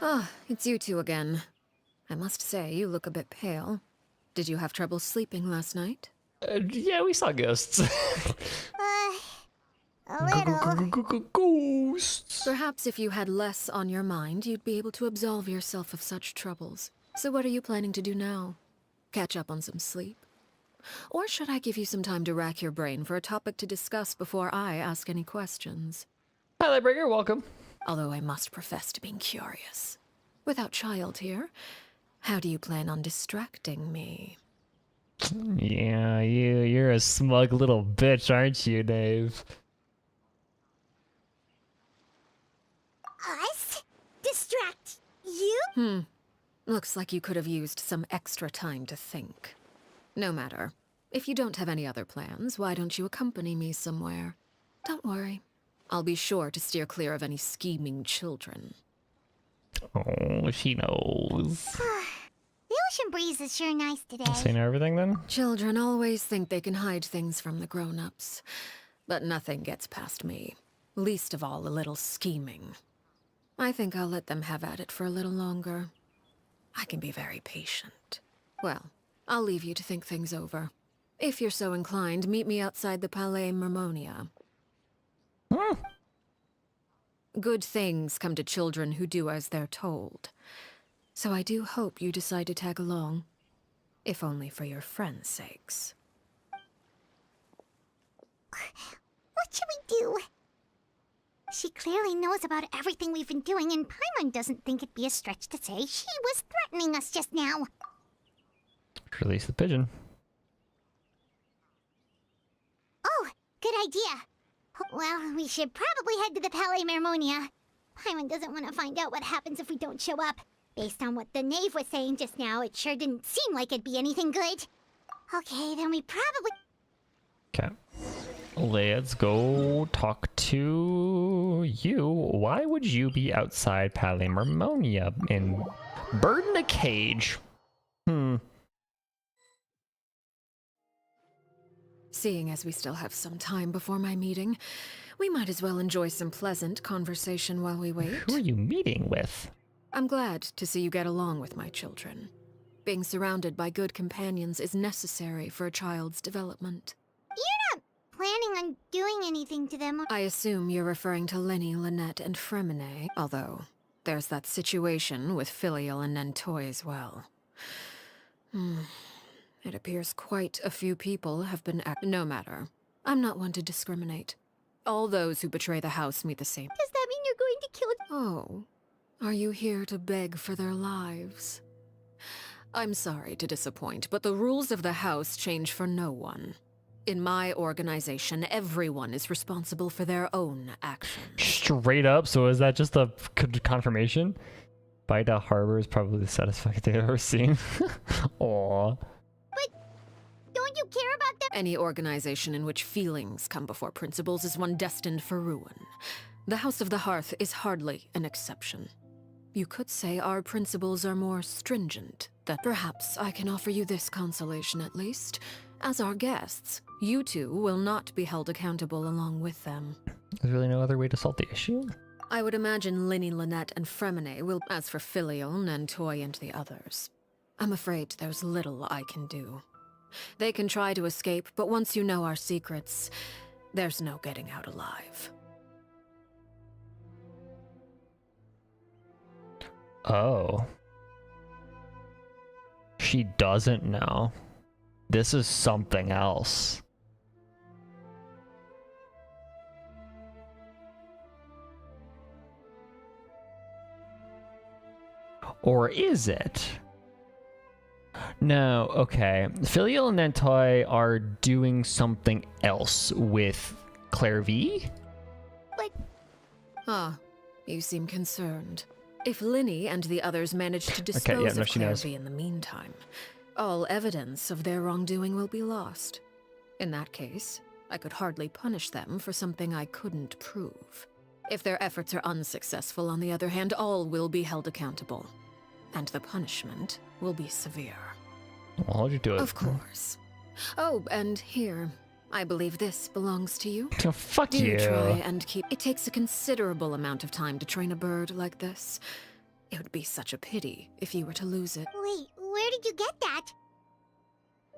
Ah, it's you two again. I must say, you look a bit pale. Did you have trouble sleeping last night? Yeah, we saw ghosts. A little. Ghosts. Perhaps if you had less on your mind, you'd be able to absolve yourself of such troubles. So what are you planning to do now? Catch up on some sleep? Or should I give you some time to rack your brain for a topic to discuss before I ask any questions? Hi, Lightbringer, welcome. Although I must profess to being curious. Without Childe here, how do you plan on distracting me? Yeah, you're a smug little bitch, aren't you, Dave? Us? Distract you? Looks like you could have used some extra time to think. No matter. If you don't have any other plans, why don't you accompany me somewhere? Don't worry. I'll be sure to steer clear of any scheming children. Oh, she knows. The ocean breeze is sure nice today. Saying everything then? Children always think they can hide things from the grown-ups. But nothing gets past me. Least of all a little scheming. I think I'll let them have at it for a little longer. I can be very patient. Well, I'll leave you to think things over. If you're so inclined, meet me outside the Palais Mermonia. Good things come to children who do as they're told. So I do hope you decide to tag along. If only for your friends' sakes. What should we do? She clearly knows about everything we've been doing, and Paimon doesn't think it'd be a stretch to say she was threatening us just now. Release the pigeon. Oh, good idea. Well, we should probably head to the Palais Mermonia. Paimon doesn't want to find out what happens if we don't show up. Based on what the knave was saying just now, it sure didn't seem like it'd be anything good. Okay, then we probably... Okay. Let's go talk to you. Why would you be outside Palais Mermonia and bird in a cage? Seeing as we still have some time before my meeting, we might as well enjoy some pleasant conversation while we wait. Who are you meeting with? I'm glad to see you get along with my children. Being surrounded by good companions is necessary for a child's development. You're not planning on doing anything to them. I assume you're referring to Lenny, Lynette, and Fremine, although there's that situation with Filial and Nentoy as well. It appears quite a few people have been No matter. I'm not one to discriminate. All those who betray the house meet the same. Does that mean you're going to kill... Oh, are you here to beg for their lives? I'm sorry to disappoint, but the rules of the house change for no one. In my organization, everyone is responsible for their own actions. Straight up? So is that just a confirmation? Baida Harbor is probably the satisfying thing I've ever seen. Aww. But don't you care about them? Any organization in which feelings come before principles is one destined for ruin. The House of the Hearth is hardly an exception. You could say our principles are more stringent. That perhaps I can offer you this consolation at least. As our guests, you two will not be held accountable along with them. There's really no other way to solve the issue? I would imagine Linny, Lynette, and Fremine will... As for Filial, Nentoy, and the others, I'm afraid there's little I can do. They can try to escape, but once you know our secrets, there's no getting out alive. Oh. She doesn't know. This is something else. Or is it? No, okay. Filial and Nentoy are doing something else with Clervie? But... Ah, you seem concerned. If Linny and the others manage to dispose of Clervie in the meantime, all evidence of their wrongdoing will be lost. In that case, I could hardly punish them for something I couldn't prove. If their efforts are unsuccessful, on the other hand, all will be held accountable. And the punishment will be severe. Well, how'd you do it? Of course. Oh, and here, I believe this belongs to you. Oh, fuck Do you. try and keep... It takes a considerable amount of time to train a bird like this. It would be such a pity if you were to lose it. Wait, where did you get that?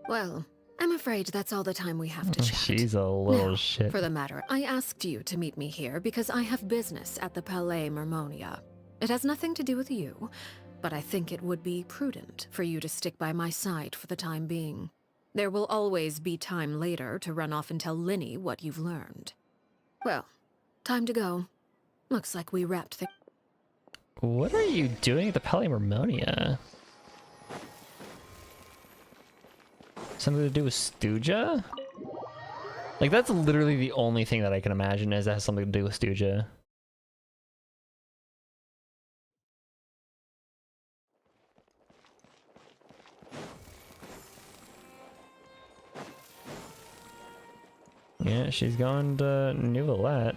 Well, I'm afraid that's all the time we have to chat. She's a little Now, shit. for the matter, I asked you to meet me here because I have business at the Palais Mermonia. It has nothing to do with you, but I think it would be prudent for you to stick by my side for the time being. There will always be time later to run off and tell Linny what you've learned. Well, time to go. Looks like we wrapped things. What are you doing at the Palais Mermonia? Something to do with Stuja? Like, that's literally the only thing that I can imagine is that has something to do with Stuja. Yeah, she's going to Neuvillette.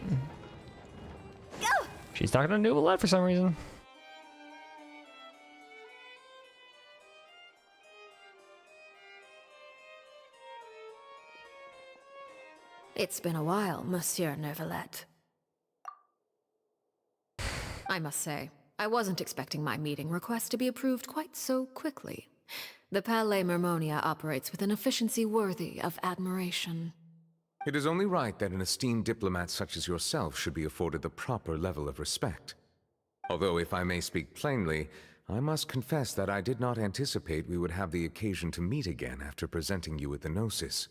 Go! She's talking to Neuvillette for some reason. It's been a while, Monsieur Neuvillette. I must say, I wasn't expecting my meeting request to be approved quite so quickly. The Palais Mermonia operates with an efficiency worthy of admiration. It is only right that an esteemed diplomat such as yourself should be afforded the proper level of respect. Although, if I may speak plainly, I must confess that I did not anticipate we would have the occasion to meet again after presenting you with the Gnosis.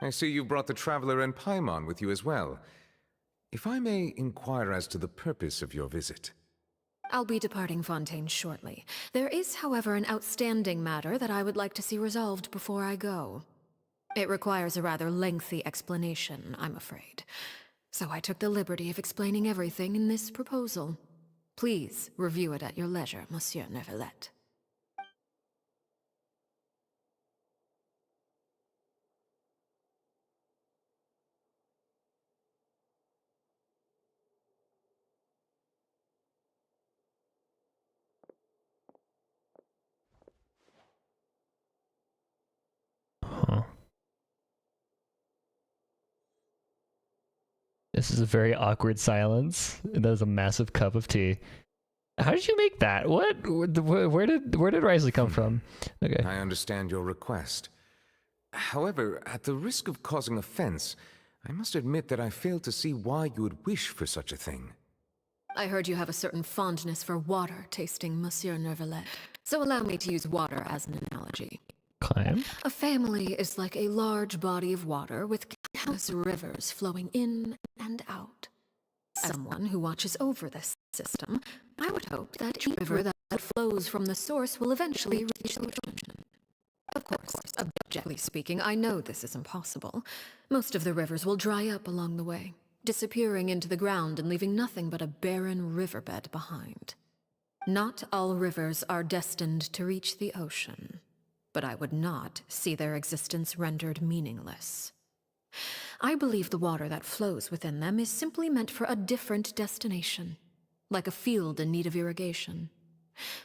I see you brought the Traveler and Paimon with you as well. If I may inquire as to the purpose of your visit. I'll be departing Fontaine shortly. There is, however, an outstanding matter that I would like to see resolved before I go. It requires a rather lengthy explanation, I'm afraid. So I took the liberty of explaining everything in this proposal. Please review it at your leisure, Monsieur Neuvillette. Huh. This is a very awkward silence. That is a massive cup of tea. How did you make that? What? Where did Risley come from? Okay. I understand your request. However, at the risk of causing offense, I must admit that I fail to see why you would wish for such a thing. I heard you have a certain fondness for water tasting, Monsieur Neuvillette. So allow me to use water as an analogy. Climb. A family is like a large body of water with countless rivers flowing in and out. As someone who watches over this system, I would hope that each river that flows from the source will eventually reach the ocean. Of course, objectively speaking, I know this is impossible. Most of the rivers will dry up along the way, disappearing into the ground and leaving nothing but a barren riverbed behind. Not all rivers are destined to reach the ocean, but I would not see their existence rendered meaningless. I believe the water that flows within them is simply meant for a different destination, like a field in need of irrigation.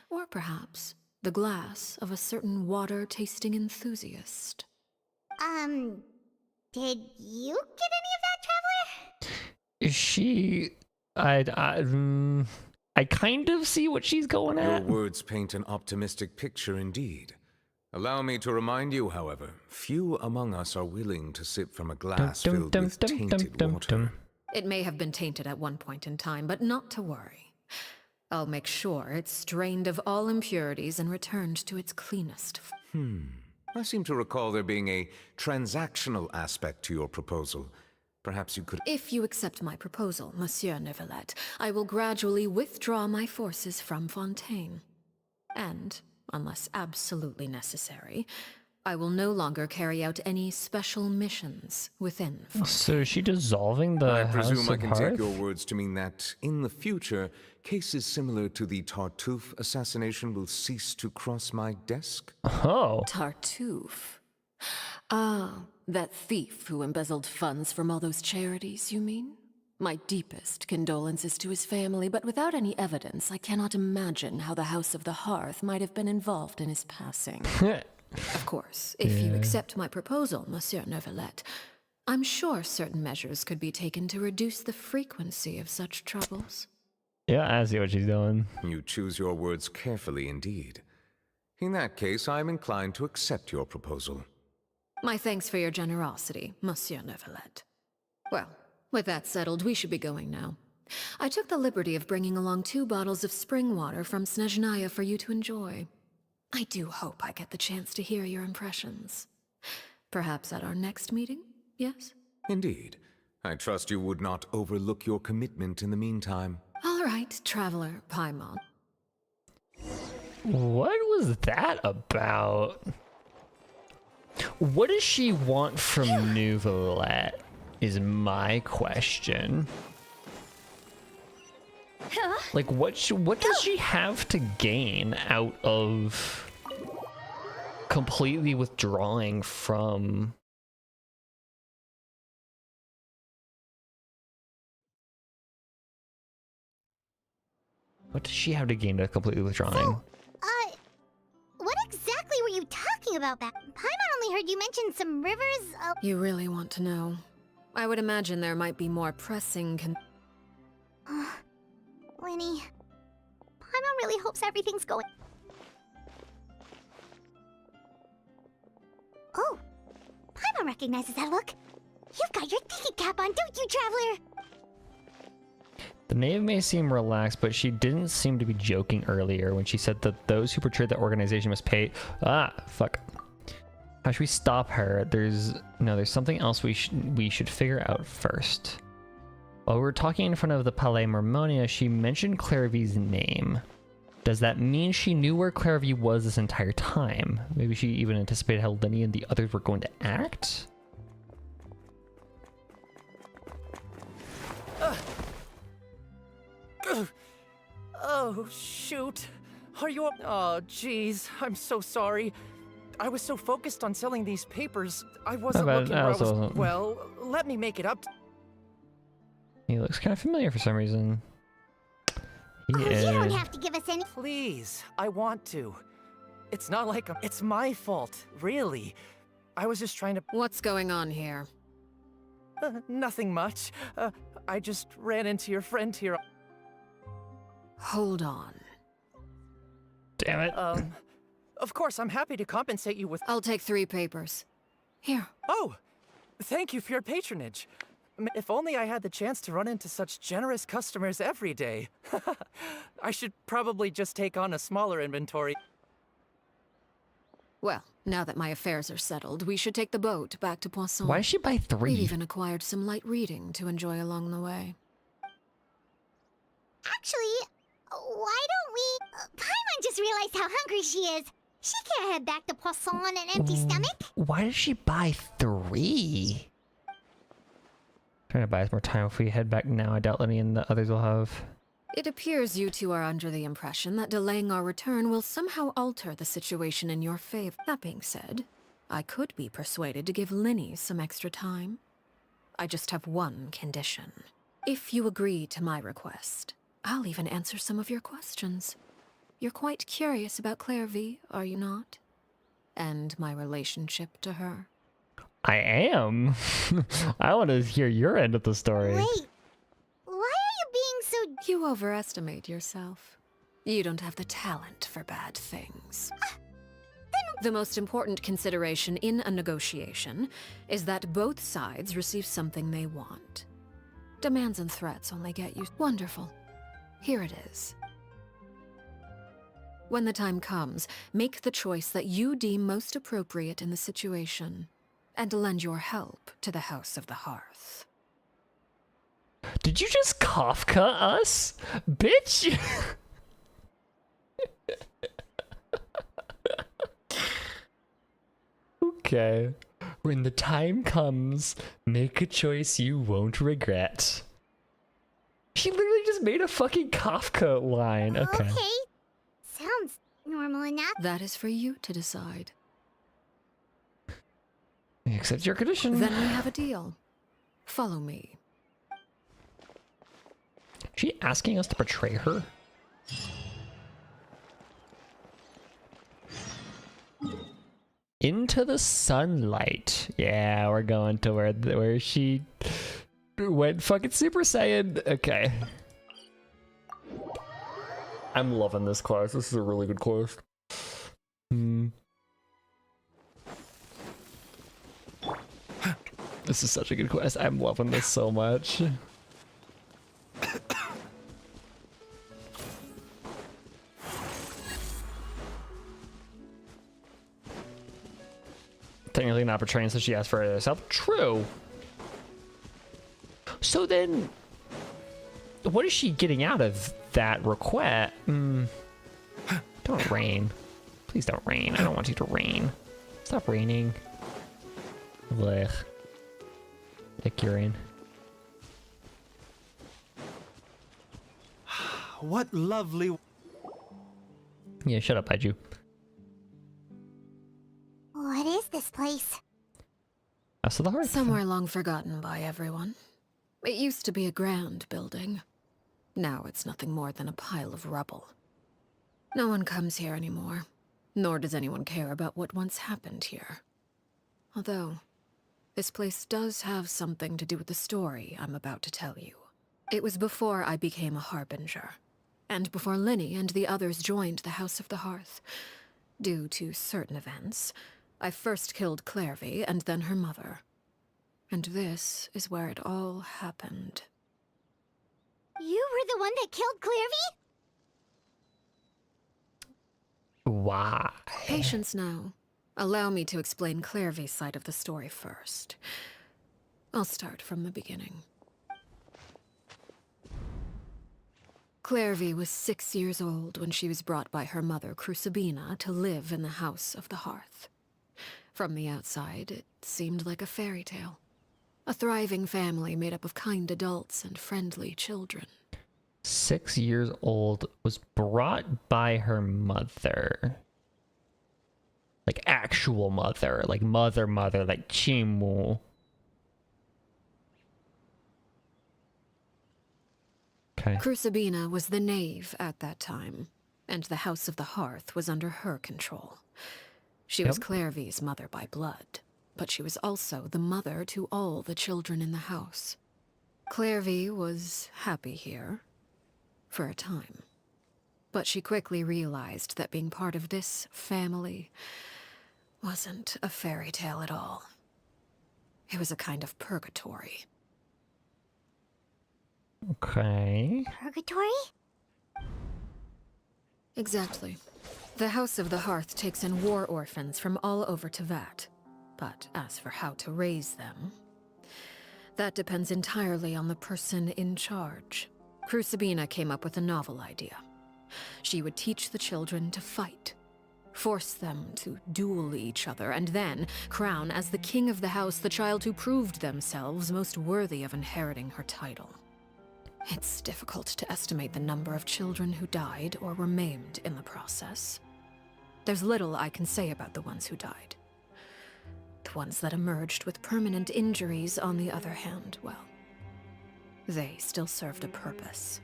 Or perhaps the glass of a certain water-tasting enthusiast. Did you get any of that, Traveler? Is she... I kind of see what she's going at. Your words paint an optimistic picture indeed. Allow me to remind you, however, few among us are willing to sip from a glass filled with tainted water. It may have been tainted at one point in time, but not to worry. I'll make sure it's strained of all impurities and returned to its cleanest. I seem to recall there being a transactional aspect to your proposal. Perhaps you could... If you accept my proposal, Monsieur Neuvillette, I will gradually withdraw my forces from Fontaine. And, unless absolutely necessary, I will no longer carry out any special missions within Fontaine. So is she dissolving the I House presume I of can Hearth? take your words to mean that, in the future, cases similar to the Tartuffe assassination will cease to cross my desk? Oh. Tartuffe? Ah, that thief who embezzled funds from all those charities, you mean? My deepest condolences to his family, but without any evidence, I cannot imagine how the House of the Hearth might have been involved in his passing. Of course, if you accept my proposal, Monsieur Neuvillette, I'm sure certain measures could be taken to reduce the frequency of such troubles. Yeah, I see what she's doing. You choose your words carefully indeed. In that case, I am inclined to accept your proposal. My thanks for your generosity, Monsieur Neuvillette. Well, with that settled, we should be going now. I took the liberty of bringing along 2 bottles of spring water from Snezhnaya for you to enjoy. I do hope I get the chance to hear your impressions. Perhaps at our next meeting, yes? Indeed. I trust you would not overlook your commitment in the meantime. All right, Traveler Paimon. What was that about? What does she want from Neuvillette is my question. Like, what does she have to gain out of completely withdrawing from... What does she have to gain to completely withdrawing? What exactly were you talking about back? Paimon only heard you mention some rivers of... You really want to know? I would imagine there might be more pressing Lenny, Paimon really hopes everything's going... Oh, Paimon recognizes that look. You've got your thinking cap on, don't you, Traveler? The knave may seem relaxed, but she didn't seem to be joking earlier when she said that those who betrayed the organization must pay... Ah, fuck. How should we stop her? There's something else we should figure out first. While we were talking in front of the Palais Mermonia, she mentioned Clervie's name. Does that mean she knew where Clervie was this entire time? Maybe she even anticipated how Lenny and the others were going to act? Oh, shoot. Are you... Oh, jeez. I'm so sorry. I was so focused on selling these papers, I wasn't looking where I was... Well, let me make it up. He looks kind of familiar for some reason. He is... You don't have to give us any... Please, I want to. It's not like it's my fault, really. I was just trying to... What's going on here? Nothing much. I just ran into your friend here. Hold on. Damn it. Of course, I'm happy to compensate you with... I'll take 3 papers. Here. Oh, thank you for your patronage. If only I had the chance to run into such generous customers every day. I should probably just take on a smaller inventory. Well, now that my affairs are settled, we should take the boat back to Poisson. Why did she buy 3? We've even acquired some light reading to enjoy along the way. Actually, why don't we... Paimon just realized how hungry she is. She can't head back to Poisson on an empty stomach. Why did she buy 3? Trying to buy us more time. If we head back now, I doubt Lenny and the others will have... It appears you two are under the impression that delaying our return will somehow alter the situation in your favor. That being said, I could be persuaded to give Lenny some extra time. I just have one condition. If you agree to my request, I'll even answer some of your questions. You're quite curious about Clervie, are you not? And my relationship to her. I am. I want to hear your end of the story. Wait, why are you being so... You overestimate yourself. You don't have the talent for bad things. The most important consideration in a negotiation is that both sides receive something they want. Demands and threats only get you... Wonderful. Here it is. When the time comes, make the choice that you deem most appropriate in the situation, and lend your help to the House of the Hearth. Did you just Kafka us? Bitch! Okay. When the time comes, make a choice you won't regret. She literally just made a fucking Kafka line. Okay. Sounds normal enough. That is for you to decide. Accept your condition. Then we have a deal. Follow me. She asking us to betray her? Into the sunlight. Yeah, we're going to where she went fucking Super Saiyan. Okay. I'm loving this quest. This is a really good quest. This is such a good quest. I'm loving this so much. Technically not betraying, so she asked for it herself. True. So then, what is she getting out of that request? Don't rain. Please don't rain. I don't want you to rain. Stop raining. Blech. Dick urine. What lovely... Yeah, shut up, Baiju. What is this place? House of the Hearth. Somewhere long forgotten by everyone. It used to be a grand building. Now it's nothing more than a pile of rubble. No one comes here anymore, nor does anyone care about what once happened here. Although, this place does have something to do with the story I'm about to tell you. It was before I became a Harbinger, and before Linny and the others joined the House of the Hearth. Due to certain events, I first killed Clervie and then her mother. And this is where it all happened. You were the one that killed Clervie? Why? Patience now. Allow me to explain Clervie's side of the story first. I'll start from the beginning. Clervie was 6 years old when she was brought by her mother, Crucibina, to live in the House of the Hearth. From the outside, it seemed like a fairy tale. A thriving family made up of kind adults and friendly children. 6 years old, was brought by her mother. Like actual mother, like mother, like Chimu. Okay. Crucibina was the knave at that time, and the House of the Hearth was under her control. She was Clervie's mother by blood, but she was also the mother to all the children in the house. Clervie was happy here, for a time. But she quickly realized that being part of this family wasn't a fairy tale at all. It was a kind of purgatory. Okay. Purgatory? Exactly. The House of the Hearth takes in war orphans from all over Tevat. But as for how to raise them, that depends entirely on the person in charge. Crucibina came up with a novel idea. She would teach the children to fight, force them to duel each other, and then crown as the king of the house the child who proved themselves most worthy of inheriting her title. It's difficult to estimate the number of children who died or were maimed in the process. There's little I can say about the ones who died. The ones that emerged with permanent injuries, on the other hand, well, they still served a purpose.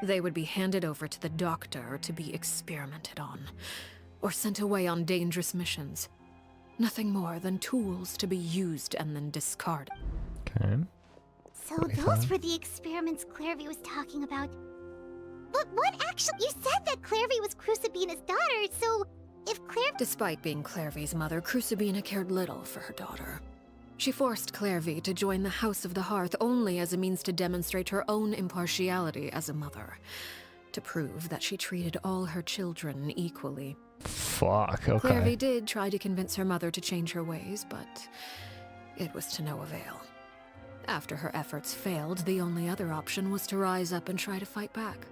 They would be handed over to the doctor to be experimented on, or sent away on dangerous missions. Nothing more than tools to be used and then discarded. Okay. So those were the experiments Clervie was talking about. But what actually... You said that Clervie was Crucibina's daughter, so if Clervie... Despite being Clervie's mother, Crucibina cared little for her daughter. She forced Clervie to join the House of the Hearth only as a means to demonstrate her own impartiality as a mother, to prove that she treated all her children equally. Fuck, okay. Clervie did try to convince her mother to change her ways, but it was to no avail. After her efforts failed, the only other option was to rise up and try to fight back.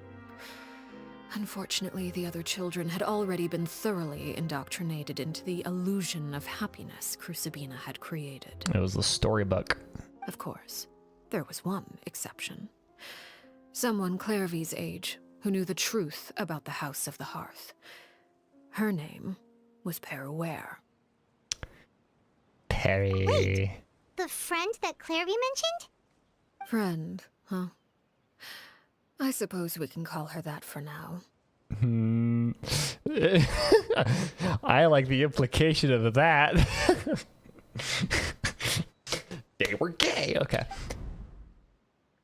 Unfortunately, the other children had already been thoroughly indoctrinated into the illusion of happiness Crucibina had created. It was the storybook. Of course, there was one exception. Someone Clervie's age who knew the truth about the House of the Hearth. Her name was Peruere. Perry. Wait, the friend that Clervie mentioned? Friend, huh? I suppose we can call her that for now. I like the implication of that. They were gay, okay.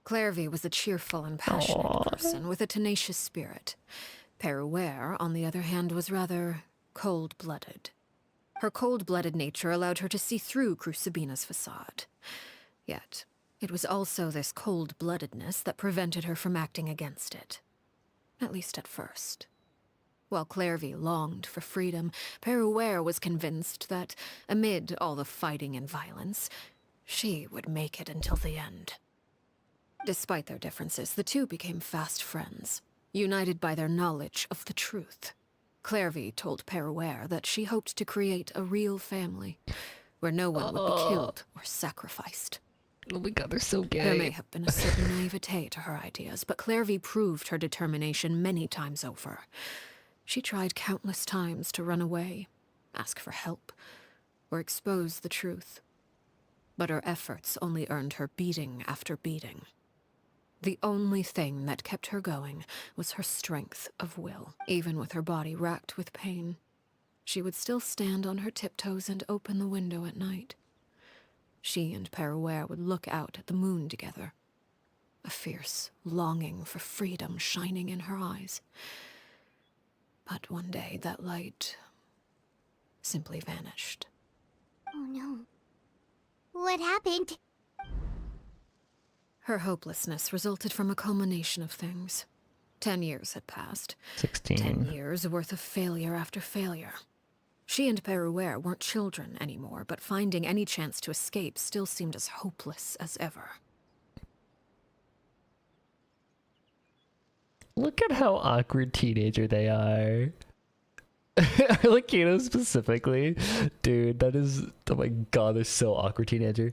Clervie was a cheerful and passionate person with a tenacious spirit. Peruere, on the other hand, was rather cold-blooded. Her cold-blooded nature allowed her to see through Crucibina's facade. Yet, it was also this cold-bloodedness that prevented her from acting against it. At least at first. While Clervie longed for freedom, Peruere was convinced that, amid all the fighting and violence, she would make it until the end. Despite their differences, the two became fast friends, united by their knowledge of the truth. Clervie told Peruere that she hoped to create a real family, where no one would be killed or sacrificed. Oh my god, they're so gay. There may have been a certain naivete to her ideas, but Clervie proved her determination many times over. She tried countless times to run away, ask for help, or expose the truth. But her efforts only earned her beating after beating. The only thing that kept her going was her strength of will. Even with her body racked with pain, she would still stand on her tiptoes and open the window at night. She and Peruere would look out at the moon together, a fierce longing for freedom shining in her eyes. But one day that light simply vanished. Oh no. What happened? Her hopelessness resulted from a culmination of things. 10 years had passed. 16. 10 years worth of failure after failure. She and Peruere weren't children anymore, but finding any chance to escape still seemed as hopeless as ever. Look at how awkward teenager they are. Arlecchino specifically. Dude, that is... Oh my god, they're so awkward teenager.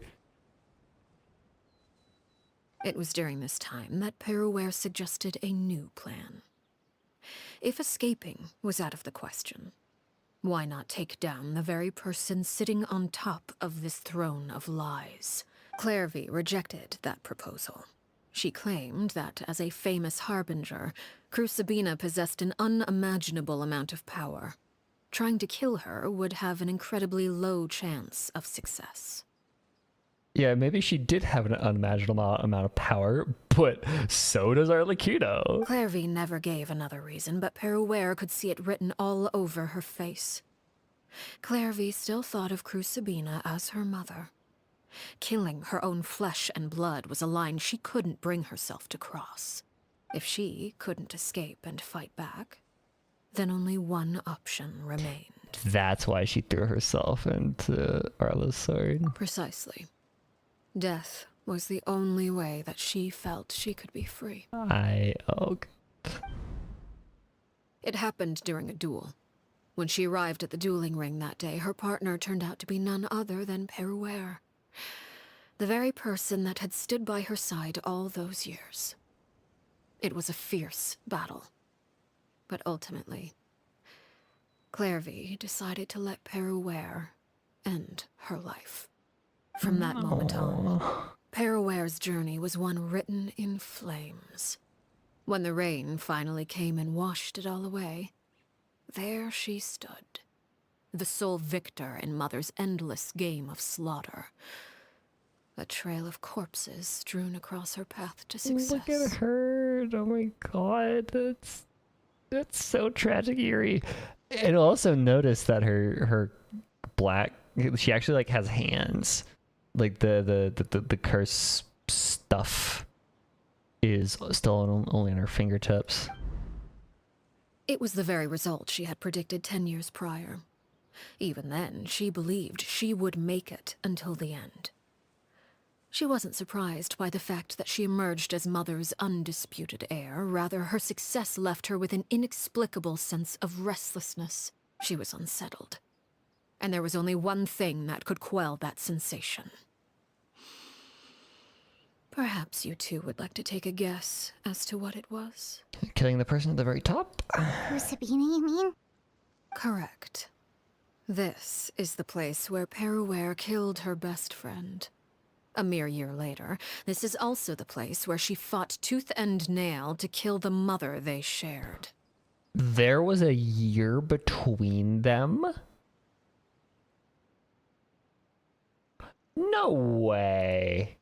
It was during this time that Peruere suggested a new plan. If escaping was out of the question, why not take down the very person sitting on top of this throne of lies? Clervie rejected that proposal. She claimed that, as a famous harbinger, Crucibina possessed an unimaginable amount of power. Trying to kill her would have an incredibly low chance of success. Yeah, maybe she did have an unimaginable amount of power, but so does Arlecchino. Clervie never gave another reason, but Peruere could see it written all over her face. Clervie still thought of Crucibina as her mother. Killing her own flesh and blood was a line she couldn't bring herself to cross. If she couldn't escape and fight back, then only one option remained. That's why she threw herself into Arla's sword. Precisely. Death was the only way that she felt she could be free. It happened during a duel. When she arrived at the dueling ring that day, her partner turned out to be none other than Peruere. The very person that had stood by her side all those years. It was a fierce battle. But ultimately, Clervie decided to let Peruere end her life. From that moment on, Peruere's journey was one written in flames. When the rain finally came and washed it all away, there she stood, the sole victor in Mother's endless game of slaughter. A trail of corpses strewn across her path to success. Look at her! Oh my god, that's so tragic, eerie. And also notice that her black, she actually like has hands. Like the curse stuff is still only on her fingertips. It was the very result she had predicted 10 years prior. Even then, she believed she would make it until the end. She wasn't surprised by the fact that she emerged as Mother's undisputed heir. Rather, her success left her with an inexplicable sense of restlessness. She was unsettled. And there was only one thing that could quell that sensation. Perhaps you two would like to take a guess as to what it was? Killing the person at the very top? Crucibina, you mean? Correct. This is the place where Peruere killed her best friend. A mere year later, this is also the place where she fought tooth and nail to kill the mother they shared. There was a year between them? No way.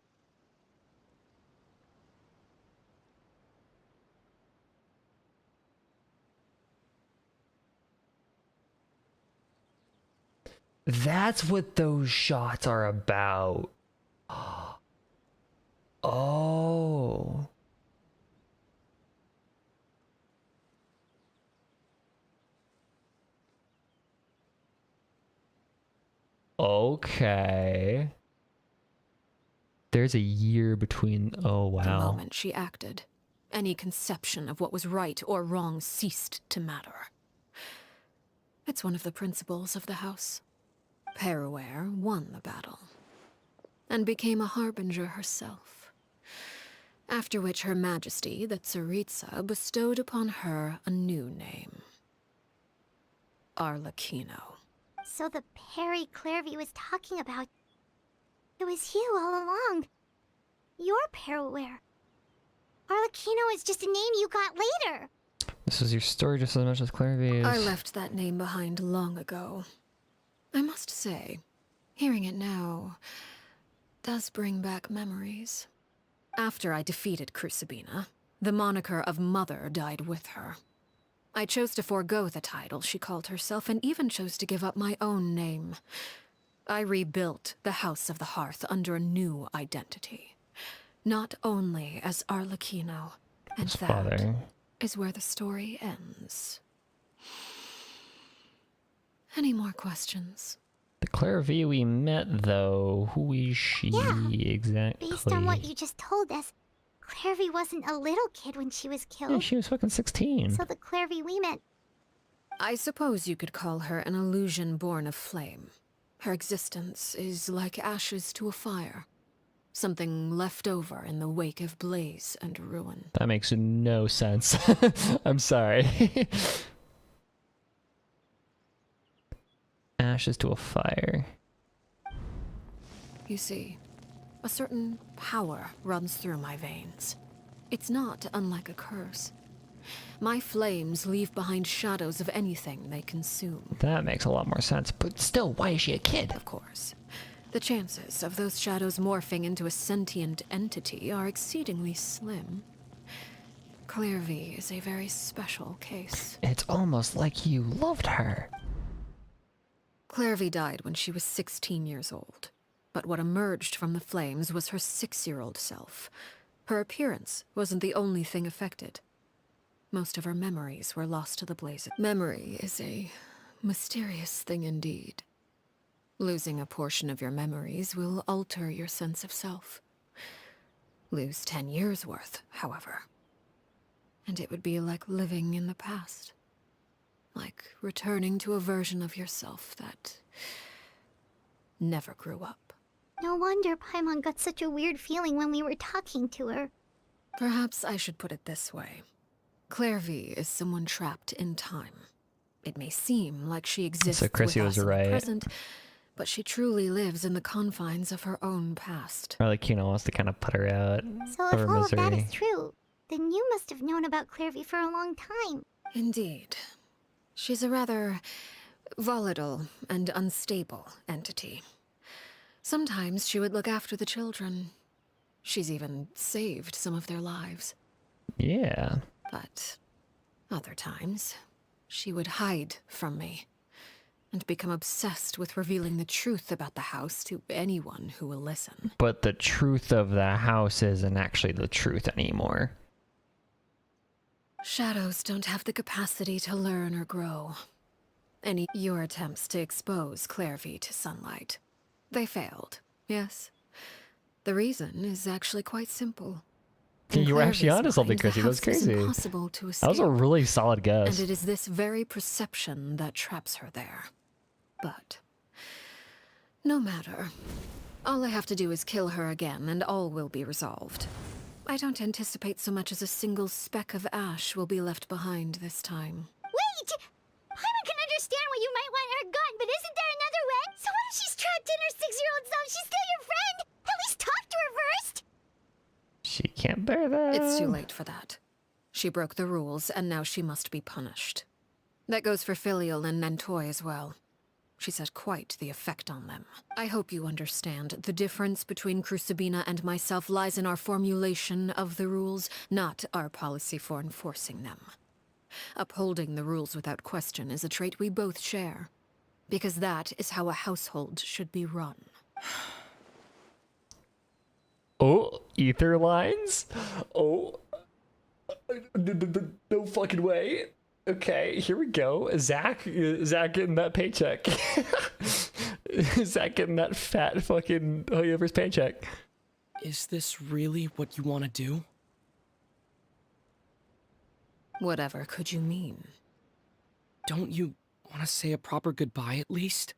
That's what those shots are about. Oh. Okay. There's a year between. Oh, wow. The moment she acted, any conception of what was right or wrong ceased to matter. It's one of the principles of the house. Peruere won the battle and became a harbinger herself. After which Her Majesty, the Tsaritsa, bestowed upon her a new name. Arlecchino. So the Perry Clervie was talking about, it was you all along. You're Peruere. Arlecchino is just a name you got later. This is your story just as much as Clervie's. I left that name behind long ago. I must say, hearing it now does bring back memories. After I defeated Crucibina, the moniker of Mother died with her. I chose to forego the title she called herself and even chose to give up my own name. I rebuilt the House of the Hearth under a new identity. Not only as Arlecchino, and that is where the story ends. Any more questions? The Clervie we met, though, who is she exactly? Based on what you just told us, Clervie wasn't a little kid when she was killed. Yeah, she was fucking 16. So the Clervie we met... I suppose you could call her an illusion born of flame. Her existence is like ashes to a fire. Something left over in the wake of blaze and ruin. That makes no sense. I'm sorry. Ashes to a fire. You see, a certain power runs through my veins. It's not unlike a curse. My flames leave behind shadows of anything they consume. That makes a lot more sense, but still, why is she a kid? Of course. The chances of those shadows morphing into a sentient entity are exceedingly slim. Clervie is a very special case. It's almost like you loved her. Clervie died when she was 16 years old. But what emerged from the flames was her 6-year-old self. Her appearance wasn't the only thing affected. Most of her memories were lost to the blaze. Memory is a mysterious thing indeed. Losing a portion of your memories will alter your sense of self. Lose 10 years' worth, however, and it would be like living in the past. Like returning to a version of yourself that never grew up. No wonder Paimon got such a weird feeling when we were talking to her. Perhaps I should put it this way. Clervie is someone trapped in time. It may seem like she exists So Chrissy with was us in right. the present, but she truly lives in the confines of her own past. Arlecchino wants to kind of put her out So of if her all of that misery. is true, then you must have known about Clervie for a long time. Indeed. She's a rather volatile and unstable entity. Sometimes she would look after the children. She's even saved some of their lives. Yeah. But other times, she would hide from me and become obsessed with revealing the truth about the house to anyone who will listen. But the truth of the house isn't actually the truth anymore. Shadows don't have the capacity to learn or grow. Your attempts to expose Clervie to sunlight. They failed, yes. The reason is actually quite simple. Yeah, you were actually onto something, The Chrissy. That was house is crazy. impossible to That was a escape. really solid guess. And it is this very perception that traps her there. But no matter. All I have to do is kill her again, and all will be resolved. I don't anticipate so much as a single speck of ash will be left behind this time. Wait! Paimon can understand why you might want her gone, but isn't there another way? So what if she's trapped in her 6-year-old self? She's still your friend! At least talk to her first! She can't bear that. It's too late for that. She broke the rules, and now she must be punished. That goes for Filial and Nantoy as well. She's had quite the effect on them. I hope you understand. The difference between Crucibina and myself lies in our formulation of the rules, not our policy for enforcing them. Upholding the rules without question is a trait we both share. Because that is how a household should be run. Oh, ether lines? Oh, no fucking way. Okay, here we go. Zach getting that paycheck. Zach getting that fat fucking Hoyover's paycheck. Is this really what you want to do? Whatever could you mean? Don't you want to say a proper goodbye at least?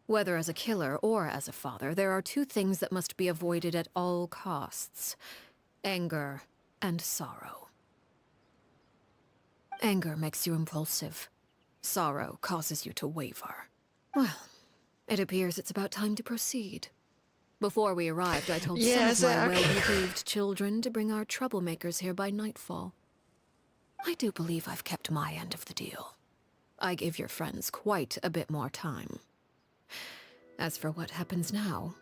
Whether as a killer or as a father, there are two things that must be avoided at all costs: anger and sorrow. Anger makes you impulsive. Sorrow causes you to waver. Well, it appears it's about time to proceed. Before we arrived, I told some of my well-behaved children to bring our troublemakers here by nightfall. I do believe I've kept my end of the deal. I gave your friends quite a bit more time. As for what happens now,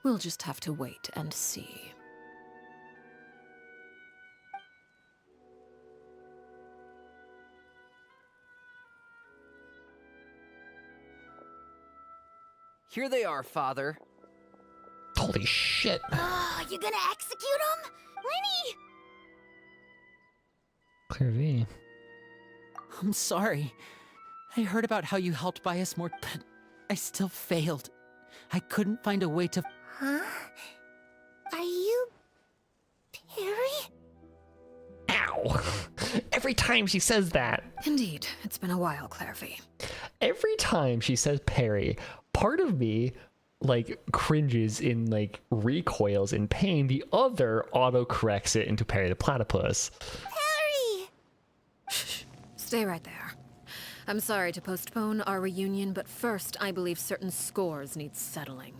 we'll just have to wait and see. Here they are, Father. Holy shit. Oh, you gonna execute him? Lenny! Clervie. I'm sorry. I heard about how you helped buy us more, but I still failed. I couldn't find a way to... Huh? Are you... Perry? Ow. Every time she says that. Indeed, it's been a while, Clervie. Every time she says Perry, part of me like cringes in like recoils in pain. The other auto-corrects it into Perry the Platypus. Perry! Shh. Stay right there. I'm sorry to postpone our reunion, but first I believe certain scores need settling.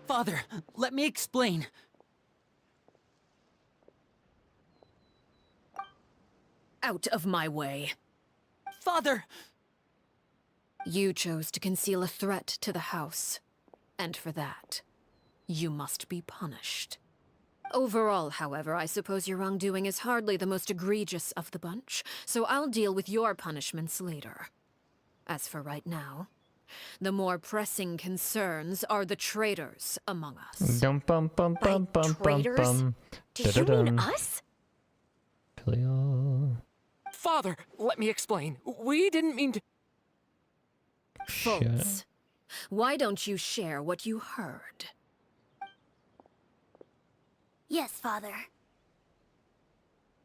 Father, let me explain. Out of my way. Father! You chose to conceal a threat to the house. And for that, you must be punished. Overall, however, I suppose your wrongdoing is hardly the most egregious of the bunch, so I'll deal with your punishments later. As for right now, the more pressing concerns are the traitors among us. Dum bum bum bum bum bum bum. Do you mean us? Father, let me explain. We didn't mean to... Folks, why don't you share what you heard? Yes, Father.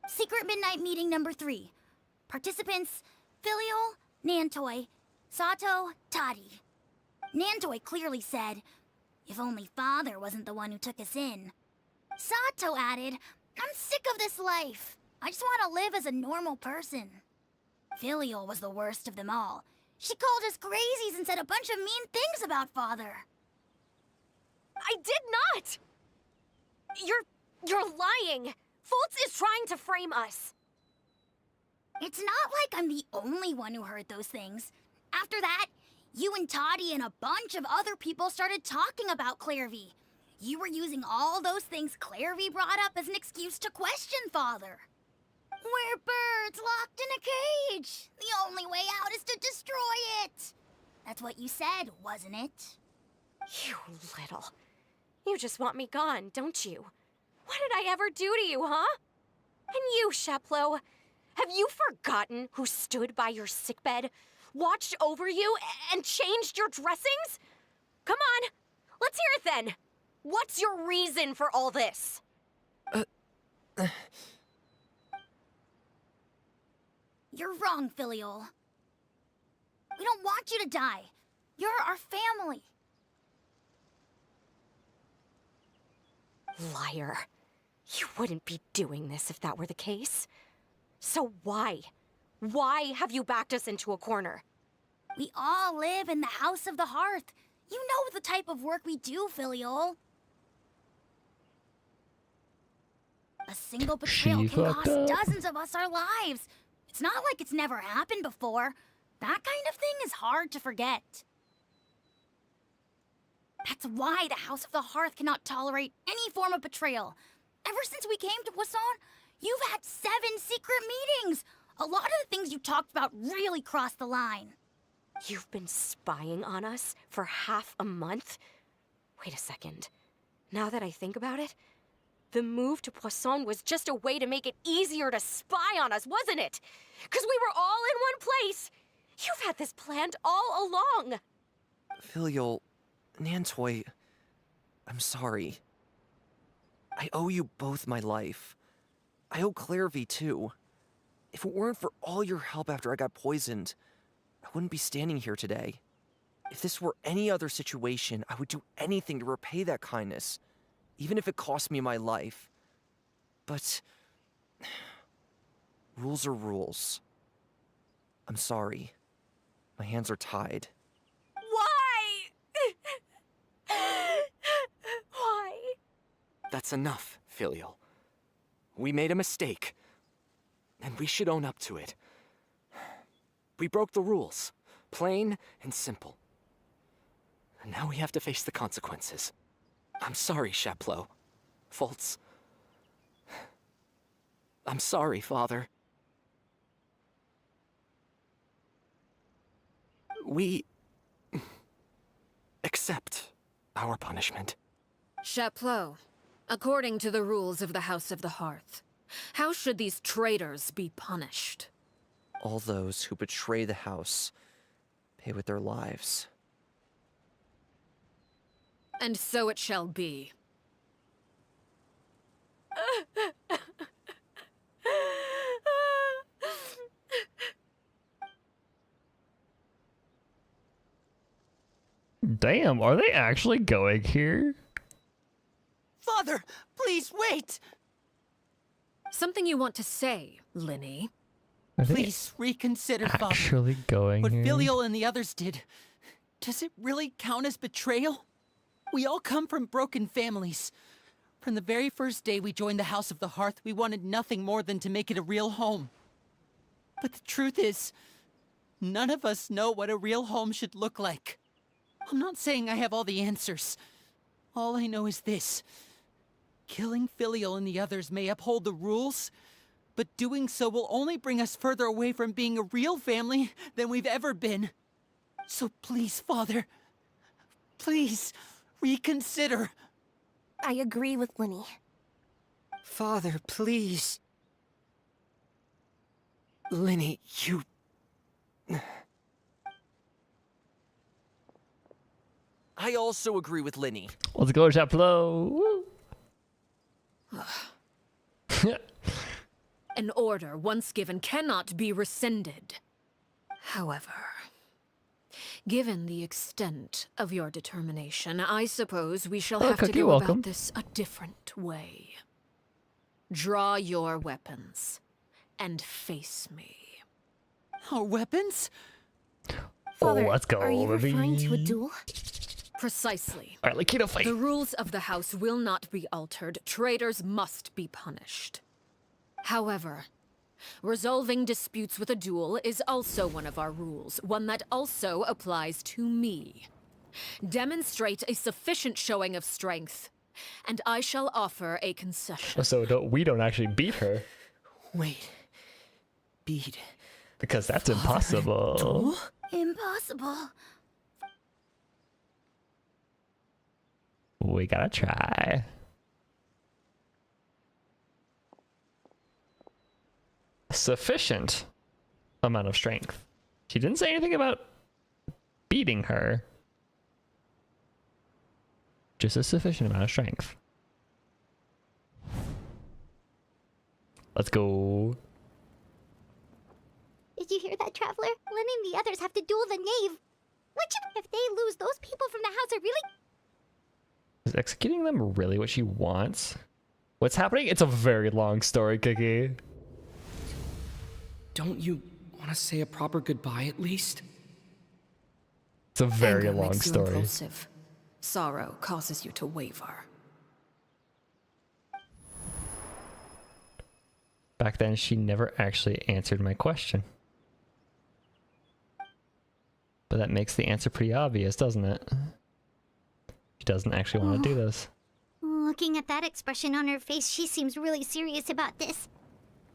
Secret Midnight Meeting number 3. Participants, Filial, Nantoy, Sato, Toddy. Nantoy clearly said, if only Father wasn't the one who took us in. Sato added, I'm sick of this life. I just want to live as a normal person. Filial was the worst of them all. She called us crazies and said a bunch of mean things about Father. I did not! You're lying! Foltz is trying to frame us. It's not like I'm the only one who heard those things. After that, you and Toddy and a bunch of other people started talking about Clervie. You were using all those things Clervie brought up as an excuse to question Father. We're birds locked in a cage. The only way out is to destroy it. That's what you said, wasn't it? You little... You just want me gone, don't you? What did I ever do to you, huh? And you, Sheplo, have you forgotten who stood by your sickbed, watched over you, and changed your dressings? Come on, let's hear it then. What's your reason for all this? You're wrong, Filial. We don't want you to die. You're our family. Liar. You wouldn't be doing this if that were the case. So why? Why have you backed us into a corner? We all live in the House of the Hearth. You know the type of work we do, Filial. A single betrayal can cost dozens of us our lives. It's not like it's never happened before. That kind of thing is hard to forget. That's why the House of the Hearth cannot tolerate any form of betrayal. Ever since we came to Poisson, you've had 7 secret meetings. A lot of the things you talked about really crossed the line. You've been spying on us for half a month? Wait a second. Now that I think about it, the move to Poisson was just a way to make it easier to spy on us, wasn't it? Because we were all in one place. You've had this planned all along. Filial, Nantoy, I'm sorry. I owe you both my life. I owe Clervie too. If it weren't for all your help after I got poisoned, I wouldn't be standing here today. If this were any other situation, I would do anything to repay that kindness, even if it cost me my life. But rules are rules. I'm sorry. My hands are tied. Why? Why? That's enough, Filial. We made a mistake, and we should own up to it. We broke the rules, plain and simple. And now we have to face the consequences. I'm sorry, Chapleau. Foltz. I'm sorry, Father. We accept our punishment. Chapleau, according to the rules of the House of the Hearth, how should these traitors be punished? All those who betray the house pay with their lives. And so it shall be. Damn, are they actually going here? Father, please wait! Something you want to say, Linny? Please reconsider, Father. Actually going What here? Filial and the others did, does it really count as betrayal? We all come from broken families. From the very first day we joined the House of the Hearth, we wanted nothing more than to make it a real home. But the truth is, none of us know what a real home should look like. I'm not saying I have all the answers. All I know is this. Killing Filial and the others may uphold the rules, but doing so will only bring us further away from being a real family than we've ever been. So please, Father, please reconsider. I agree with Linny. Father, please. Linny, you... I also agree with Linny. Let's go, Chapleau. An order once given cannot be rescinded. However, given the extent of your determination, I suppose we shall have to go about this a different way. Draw your weapons and face me. Our weapons? Father, let's go, are you referring to a baby. duel? Precisely. Arlecchino fight. The rules of the house will not be altered. Traitors must be punished. However, resolving disputes with a duel is also one of our rules, one that also applies to me. Demonstrate a sufficient showing of strength, and I shall offer a concession. So we don't actually beat her. Wait. Beat. Because that's impossible. Impossible. We gotta try. Sufficient amount of strength. She didn't say anything about beating her. Just a sufficient amount of strength. Let's go. Did you hear that, Traveler? Lenny and the others have to duel the knave. If they lose, those people from the house are really... Is executing them really what she wants? What's happening? It's a very long story, Cookie. Don't you want to say a proper goodbye at least? It's a very Anger long makes you story. impulsive. Sorrow causes you to waver. Back then, she never actually answered my question. But that makes the answer pretty obvious, doesn't it? She doesn't actually want to do this. Looking at that expression on her face, she seems really serious about this.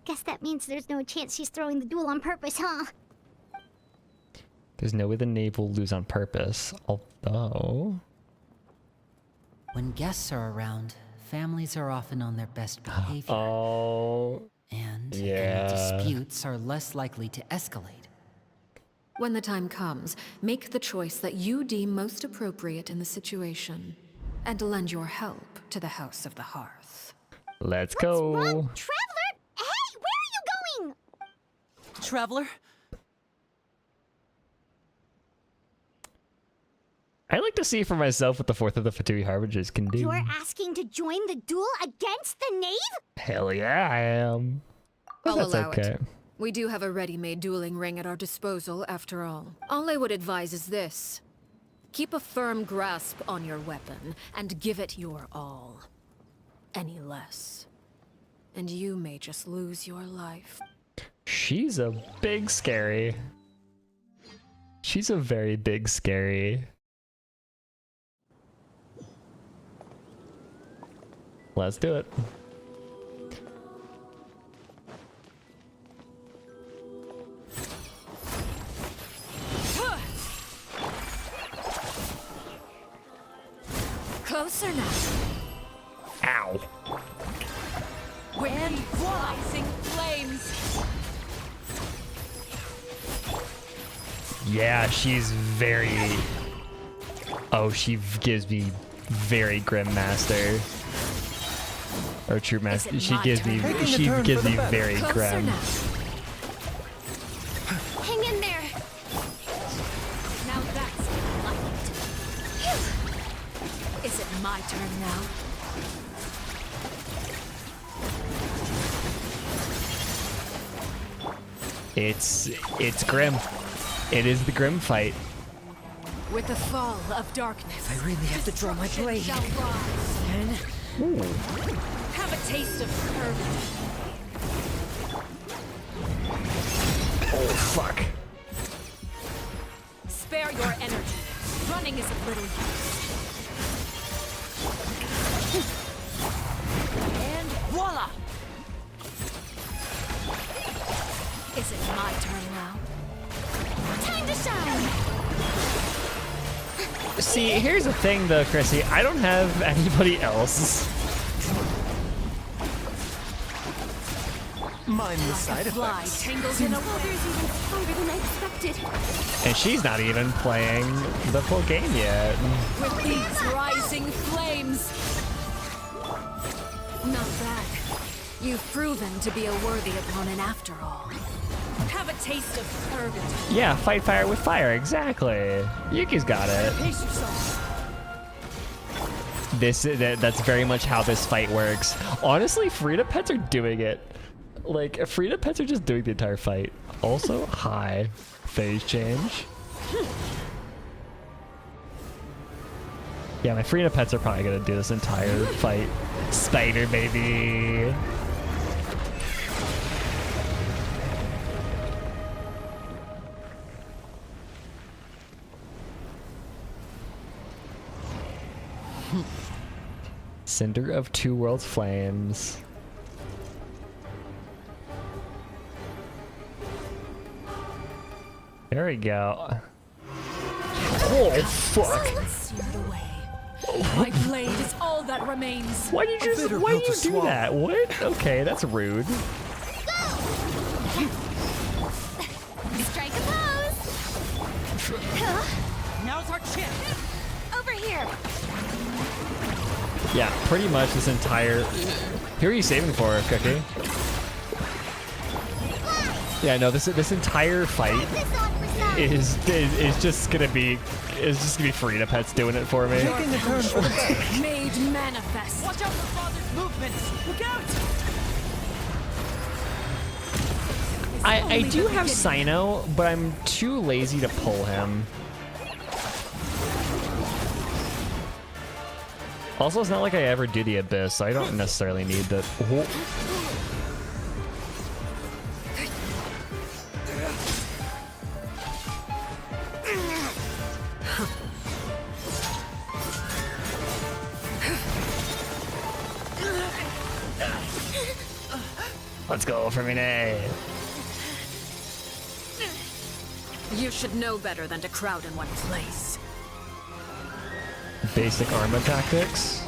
Guess that means there's no chance she's throwing the duel on purpose, huh? There's no way the knave will lose on purpose, although... When guests are around, families are often on their best behavior. Oh... And yeah. any disputes are less likely to escalate. When the time comes, make the choice that you deem most appropriate in the situation, and lend your help to the House of the Hearth. Let's go. What's wrong? Traveler? Hey, where are you going? Traveler? I like to see for myself what the Fourth of the Fatui Harbingers can do. You're asking to join the duel against the knave? Hell yeah, I am. But I'll that's allow okay. it. We do have a ready-made dueling ring at our disposal, after all. All I would advise is this. Keep a firm grasp on your weapon, and give it your all. Any less, and you may just lose your life. She's a big scary. She's a very big scary. Let's do it. Closer now. Ow. And rising flames. Yeah, she's very... Oh, she gives me very Grim Master. Or True Master. She gives me very Grim. Hang in there. Now that's what I like it. Is it my turn now? It's Grim. It is the Grim fight. With the fall of darkness, I really have to draw my blade. shall rise. Then... Ooh. Have a taste of courage. Oh, fuck. Spare your energy. Running is of little use. And voila! Is it my turn now? Time to shine. See, here's the thing though, Chrissy. I don't have anybody else. Mind the side Fly effects. tangled in a web. Even stronger than I expected. And she's not even playing the full game yet. With these rising flames. Not bad. You've proven to be a worthy opponent after all. Have a taste of purgatory. Yeah, fight fire with fire, exactly. Yuki's got it. Pace yourself. That's very much how this fight works. Honestly, Frida pets are doing it. Like, Frida pets are just doing the entire fight. Also, hi. Phase change. Yeah, my Frida pets are probably gonna do this entire fight. Spider, baby. Cinder of Two Worlds Flames. There we go. Oh, fuck. Seared away. My blade is all that remains. Why did you do that? What? Okay, that's rude. Strike a pose. Now's our chance. Over here. Yeah, pretty much this entire... Who are you saving for, Cookie? Yeah, no, this entire fight is just gonna be Frida pets doing it for me. Taking the turn for the best. Made manifest. Watch out for Father's movements. Look out! I do have Sino, but I'm too lazy to pull him. Also, it's not like I ever do the Abyss, so I don't necessarily need the... Oh. Let's go, Fermine. You should know better than to crowd in one place. Basic Arma tactics.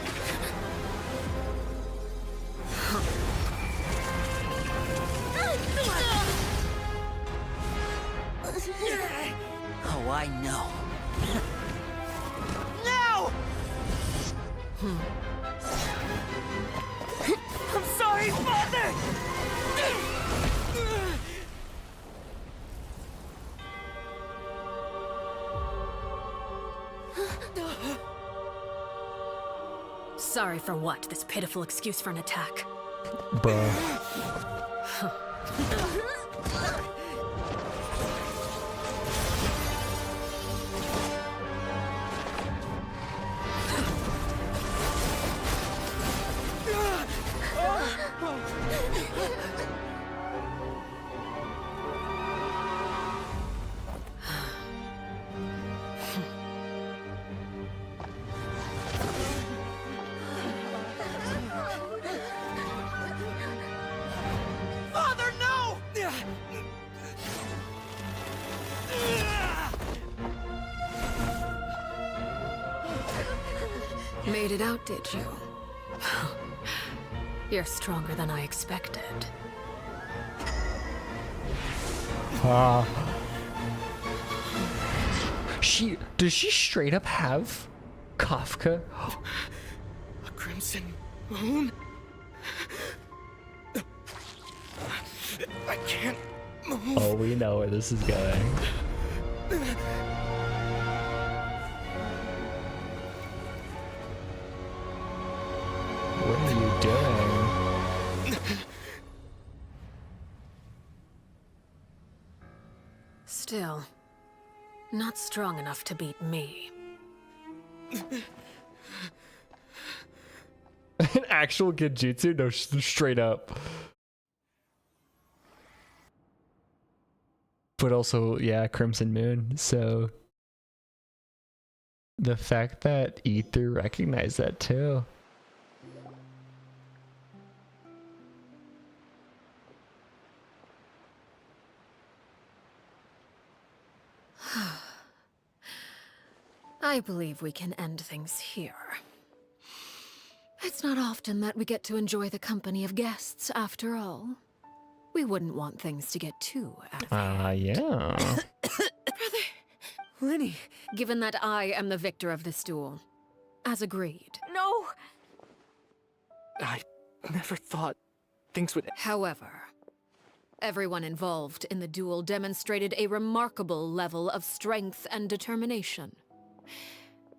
Oh, I know. No! I'm sorry, Father! Sorry for what? This pitiful excuse for an attack. Bruh. Father, no! Made it out, did you? You're stronger than I expected. Does she straight up have Kafka? A crimson moon? I can't move. Oh, we know where this is going. What are you doing? Still, not strong enough to beat me. An actual Genjutsu? No, straight up. But also, yeah, Crimson Moon, so... The fact that Ether recognized that too. I believe we can end things here. It's not often that we get to enjoy the company of guests, after all. We wouldn't want things to get too out of hand. Yeah. Brother, Lenny. Given that I am the victor of this duel, as agreed. No! I never thought things would... However, everyone involved in the duel demonstrated a remarkable level of strength and determination.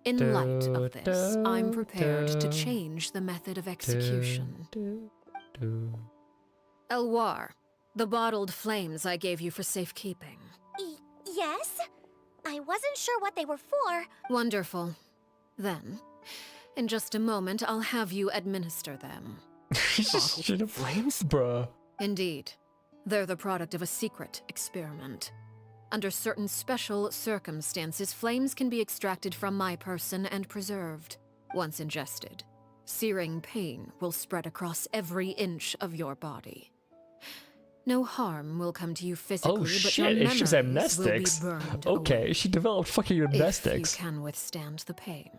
In light of this, I'm prepared to change the method of execution. Elwar, the bottled flames I gave you for safekeeping. Yes? I wasn't sure what they were for. Wonderful. Then, in just a moment, I'll have you administer them. Bottled flames? Bruh. Indeed. They're the product of a secret experiment. Under certain special circumstances, flames can be extracted from my person and preserved. Once ingested, searing pain will spread across every inch of your body. No harm will come to you physically, but your shit, she's memories will be amnestics. burned Okay, away. she developed fucking amnestics. If you can withstand the pain.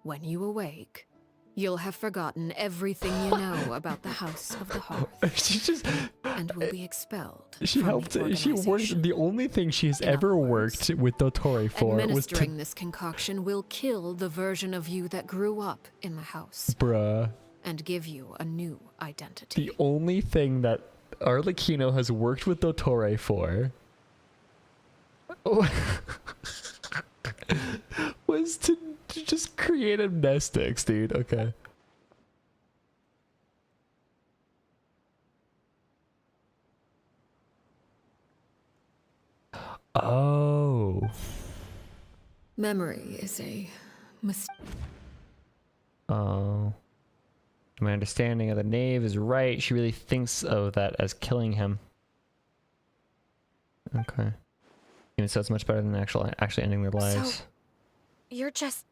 When you awake, you'll have forgotten everything you know about the House of the Hearth. She just... And will be expelled. She helped. She worked. The only thing she has ever worked with Dottore for was Administering to... this concoction will kill the version of you that grew up in the house. Bruh. And give you a new identity. The only thing that Arlecchino has worked with Dottore for was to just create amnestics, dude. Okay. Oh. Memory is a Oh. My understanding of the knave is right. She really thinks of that as killing him. Okay. Even so, it's much better than actually ending their lives. So, you're just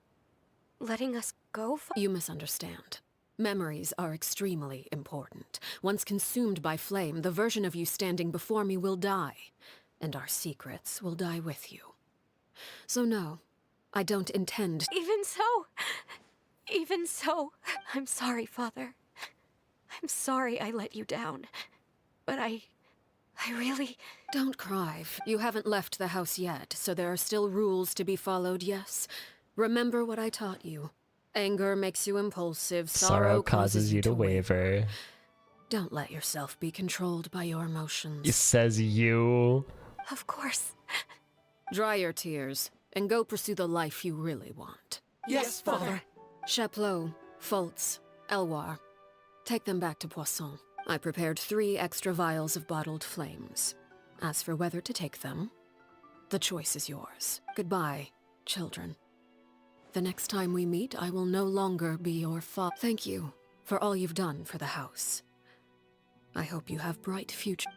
letting us go? You misunderstand. Memories are extremely important. Once consumed by flame, the version of you standing before me will die, and our secrets will die with you. So no, I don't intend— Even so, I'm sorry, Father. I'm sorry I let you down. But I really— Don't cry. You haven't left the house yet, so there are still rules to be followed, yes? Remember what I taught you. Anger makes you impulsive, sorrow causes you to waver. Don't let yourself be controlled by your emotions. It says you. Of course. Dry your tears, and go pursue the life you really want. Yes, Father. Chaplot, Foltz, Elwar. Take them back to Poisson. I prepared 3 extra vials of bottled flames. As for whether to take them, the choice is yours. Goodbye, children. The next time we meet, I will no longer be your father. Thank you for all you've done for the house. I hope you have bright future.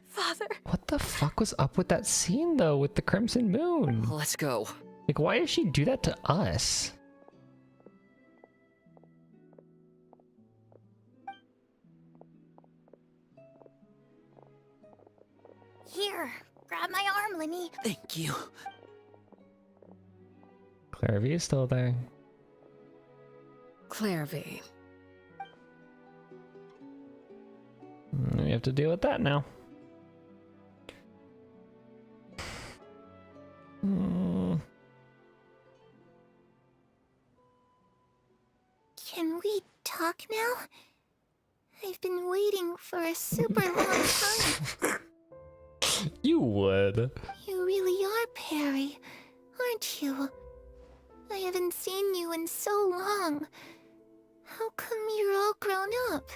Father. What the fuck was up with that scene, though, with the Crimson Moon? Let's go. Like, why does she do that to us? Here, grab my arm, Lenny. Thank you. Clervie is still there. Clervie. We have to deal with that now. Can we talk now? I've been waiting for a super long time. You would. You really are Perry, aren't you? I haven't seen you in so long. How come you're all grown up?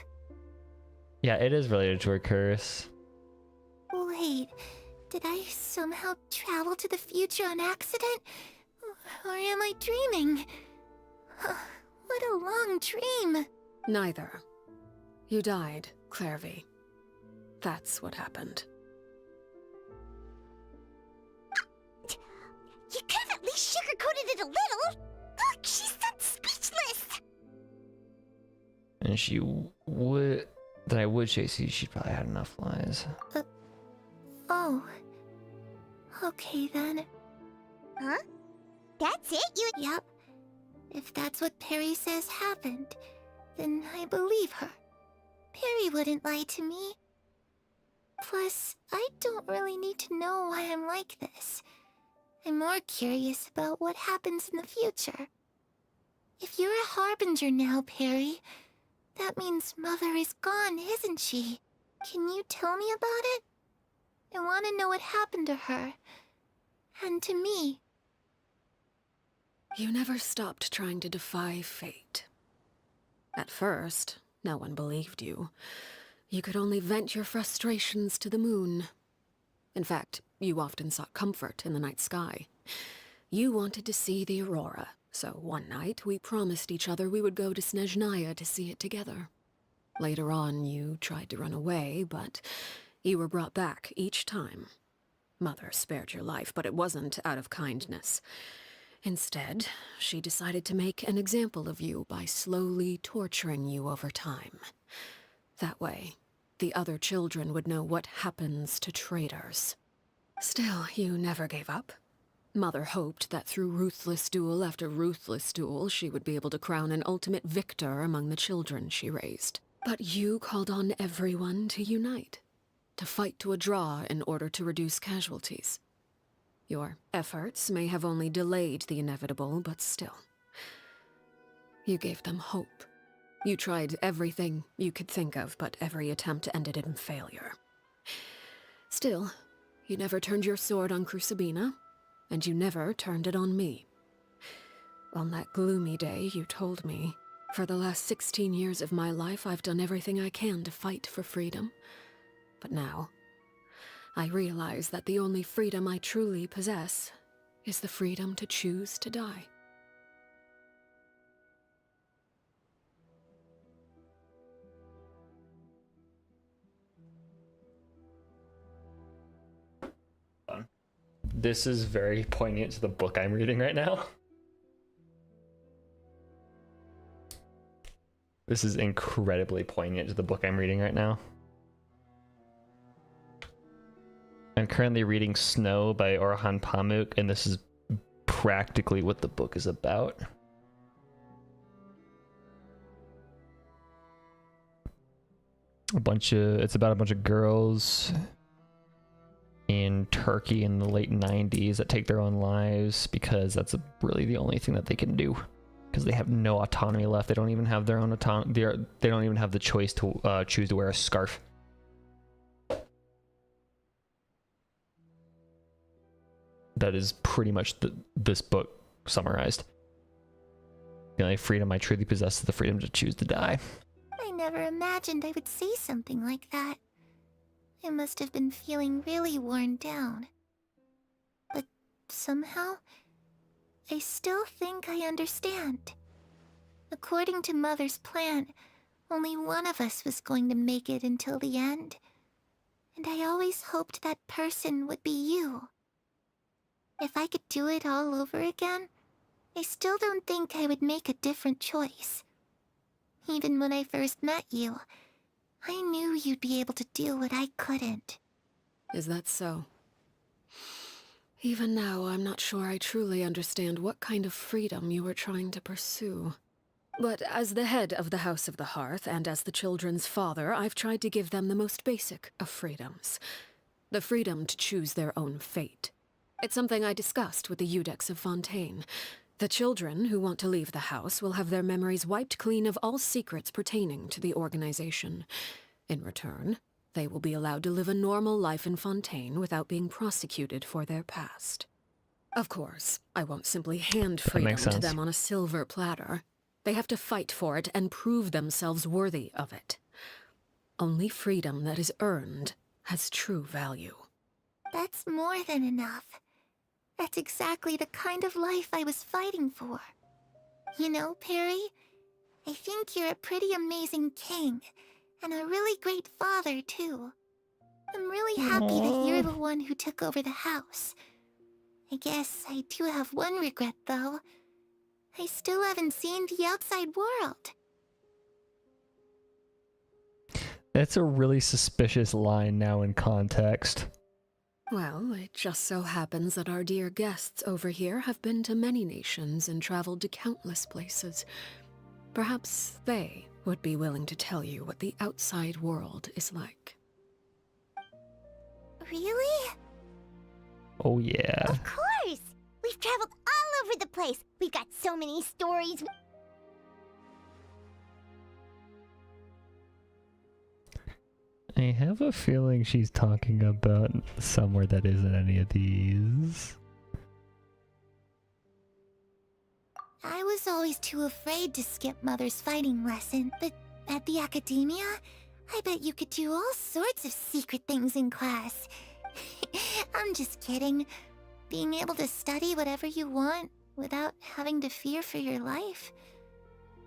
Yeah, it is related to her curse. Wait, did I somehow travel to the future on accident? Or am I dreaming? What a long dream. Neither. You died, Clervie. That's what happened. You could have at least sugarcoated it a little. Look, she's that speechless. And she would... That I would chase you, she'd probably had enough lies. Oh. Okay then. Huh? That's it? You... Yep. If that's what Perry says happened, then I believe her. Perry wouldn't lie to me. Plus, I don't really need to know why I'm like this. I'm more curious about what happens in the future. If you're a harbinger now, Perry, that means Mother is gone, isn't she? Can you tell me about it? I want to know what happened to her. And to me. You never stopped trying to defy fate. At first, no one believed you. You could only vent your frustrations to the moon. In fact, you often sought comfort in the night sky. You wanted to see the aurora, so one night we promised each other we would go to Snezhnaya to see it together. Later on, you tried to run away, but you were brought back each time. Mother spared your life, but it wasn't out of kindness. Instead, she decided to make an example of you by slowly torturing you over time. That way, the other children would know what happens to traitors. Still, you never gave up. Mother hoped that through ruthless duel after ruthless duel, she would be able to crown an ultimate victor among the children she raised. But you called on everyone to unite, to fight to a draw in order to reduce casualties. Your efforts may have only delayed the inevitable, but still. You gave them hope. You tried everything you could think of, but every attempt ended in failure. Still, you never turned your sword on Crucibina, and you never turned it on me. On that gloomy day, you told me, for the last 16 years of my life, I've done everything I can to fight for freedom. But now, I realize that the only freedom I truly possess is the freedom to choose to die. this is very poignant to the book I'm reading right now. This is incredibly poignant to the book I'm reading right now. I'm currently reading Snow by Orhan Pamuk, and this is practically what the book is about. It's about a bunch of girls in Turkey in the late 90s that take their own lives because that's really the only thing that they can do, because they have no autonomy left. They don't even have their own autonomy. They don't even have the choice to choose to wear a scarf. That is pretty much this book summarized. The only freedom I truly possess is the freedom to choose to die. I never imagined I would say something like that. I must have been feeling really worn down. But somehow, I still think I understand. According to Mother's plan, only one of us was going to make it until the end. And I always hoped that person would be you. If I could do it all over again, I still don't think I would make a different choice. Even when I first met you, I knew you'd be able to do what I couldn't. Is that so? Even now, I'm not sure I truly understand what kind of freedom you were trying to pursue. But as the head of the House of the Hearth, and as the children's father, I've tried to give them the most basic of freedoms. The freedom to choose their own fate. It's something I discussed with the Iudex of Fontaine. The children who want to leave the house will have their memories wiped clean of all secrets pertaining to the organization. In return, they will be allowed to live a normal life in Fontaine without being prosecuted for their past. Of course, I won't simply hand freedom to them on a silver platter. They have to fight for it and prove themselves worthy of it. Only freedom that is earned has true value. That's more than enough. That's exactly the kind of life I was fighting for. You know, Perry, I think you're a pretty amazing king, and a really great father, too. I'm really happy that you're the one who took over the house. I guess I do have one regret, though. I still haven't seen the outside world. That's a really suspicious line now in context. Well, it just so happens that our dear guests over here have been to many nations and traveled to countless places. Perhaps they would be willing to tell you what the outside world is like. Really? Oh yeah. Of course! We've traveled all over the place. We've got so many stories. I have a feeling she's talking about somewhere that isn't any of these. I was always too afraid to skip Mother's fighting lesson, but at the academia, I bet you could do all sorts of secret things in class. I'm just kidding. Being able to study whatever you want without having to fear for your life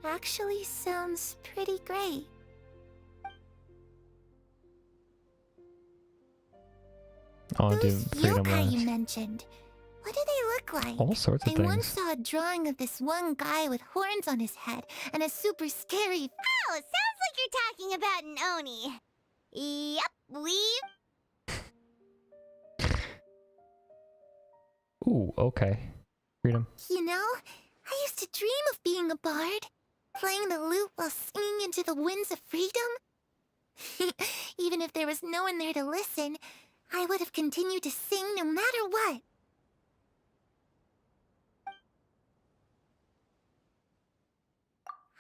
actually sounds pretty great. Those yokai you mentioned, what do they look like? All sorts of I things. once saw a drawing of this one guy with horns on his head and a super scary... Oh, sounds like you're talking about an Oni. Yep, Ooh, okay. Freedom. You know, I used to dream of being a bard, playing the lute while singing into the winds of freedom. Even if there was no one there to listen, I would have continued to sing no matter what.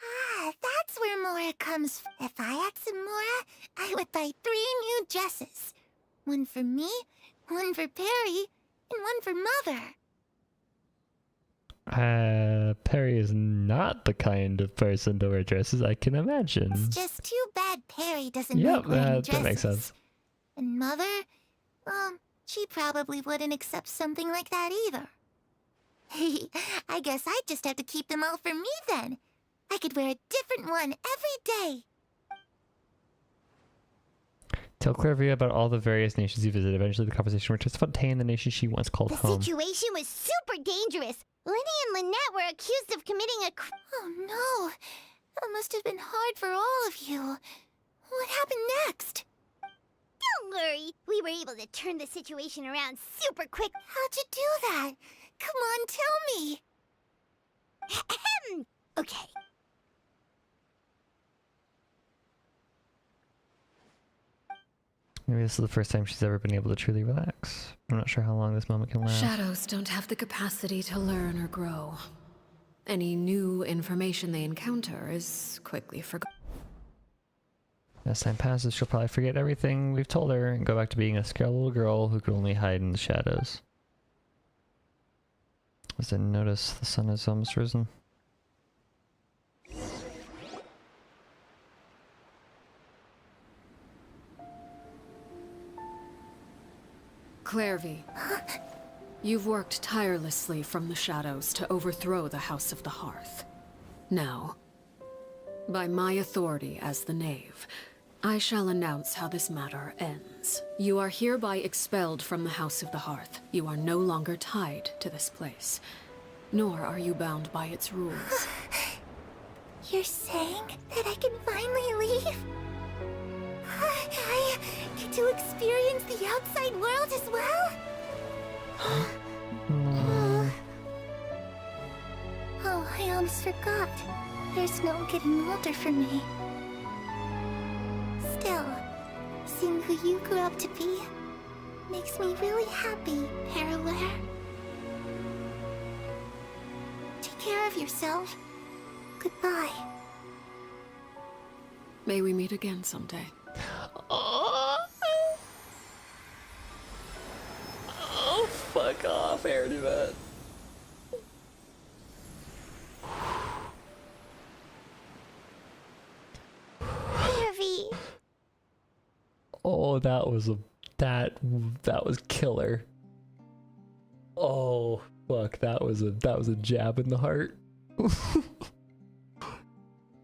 Ah, that's where Mora comes from. If I had some Mora, I would buy 3 new dresses. One for me, one for Perry, and one for Mother. Perry is not the kind of person to wear dresses, I can imagine. It's just too bad Perry doesn't Yep, like wearing dresses. that makes sense. And Mother, well, she probably wouldn't accept something like that either. I guess I'd just have to keep them all for me then. I could wear a different one every day. Tell Clervie about all the various nations you visit. Eventually, the conversation returns to Fontaine, the nation she once called home. The situation was super dangerous. Lenny and Lynette were accused of committing a Oh no! That must have been hard for all of you. What happened next? Don't worry. We were able to turn the situation around super quick. How'd you do that? Come on, tell me. Okay. Maybe this is the first time she's ever been able to truly relax. I'm not sure how long this moment can last. Shadows don't have the capacity to learn or grow. Any new information they encounter is quickly forgotten. As time passes, she'll probably forget everything we've told her and go back to being a scared little girl who could only hide in the shadows. As I notice, the sun has almost risen. Clervie, you've worked tirelessly from the shadows to overthrow the House of the Hearth. Now, by my authority as the Knave, I shall announce how this matter ends. You are hereby expelled from the House of the Hearth. You are no longer tied to this place, nor are you bound by its rules. You're saying that I can finally leave? I get to experience the outside world as well? Oh, I almost forgot. There's no getting older for me. Still, seeing who you grew up to be makes me really happy, Parallare. Take care of yourself. Goodbye. May we meet again someday. Oh, fuck off, Neuvillette. Clervie. Oh, that was killer. Oh, fuck, that was a jab in the heart.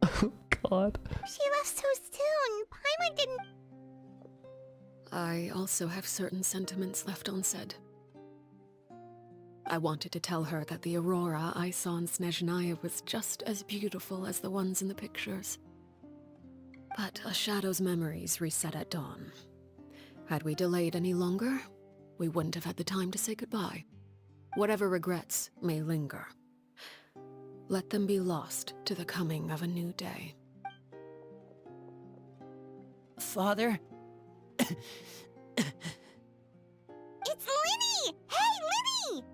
Oh, God. She left so soon. Paimon didn't... I also have certain sentiments left unsaid. I wanted to tell her that the aurora I saw in Snezhnaya was just as beautiful as the ones in the pictures. But a shadow's memories reset at dawn. Had we delayed any longer, we wouldn't have had the time to say goodbye. Whatever regrets may linger, let them be lost to the coming of a new day. Father? It's Linny! Hey, Linny!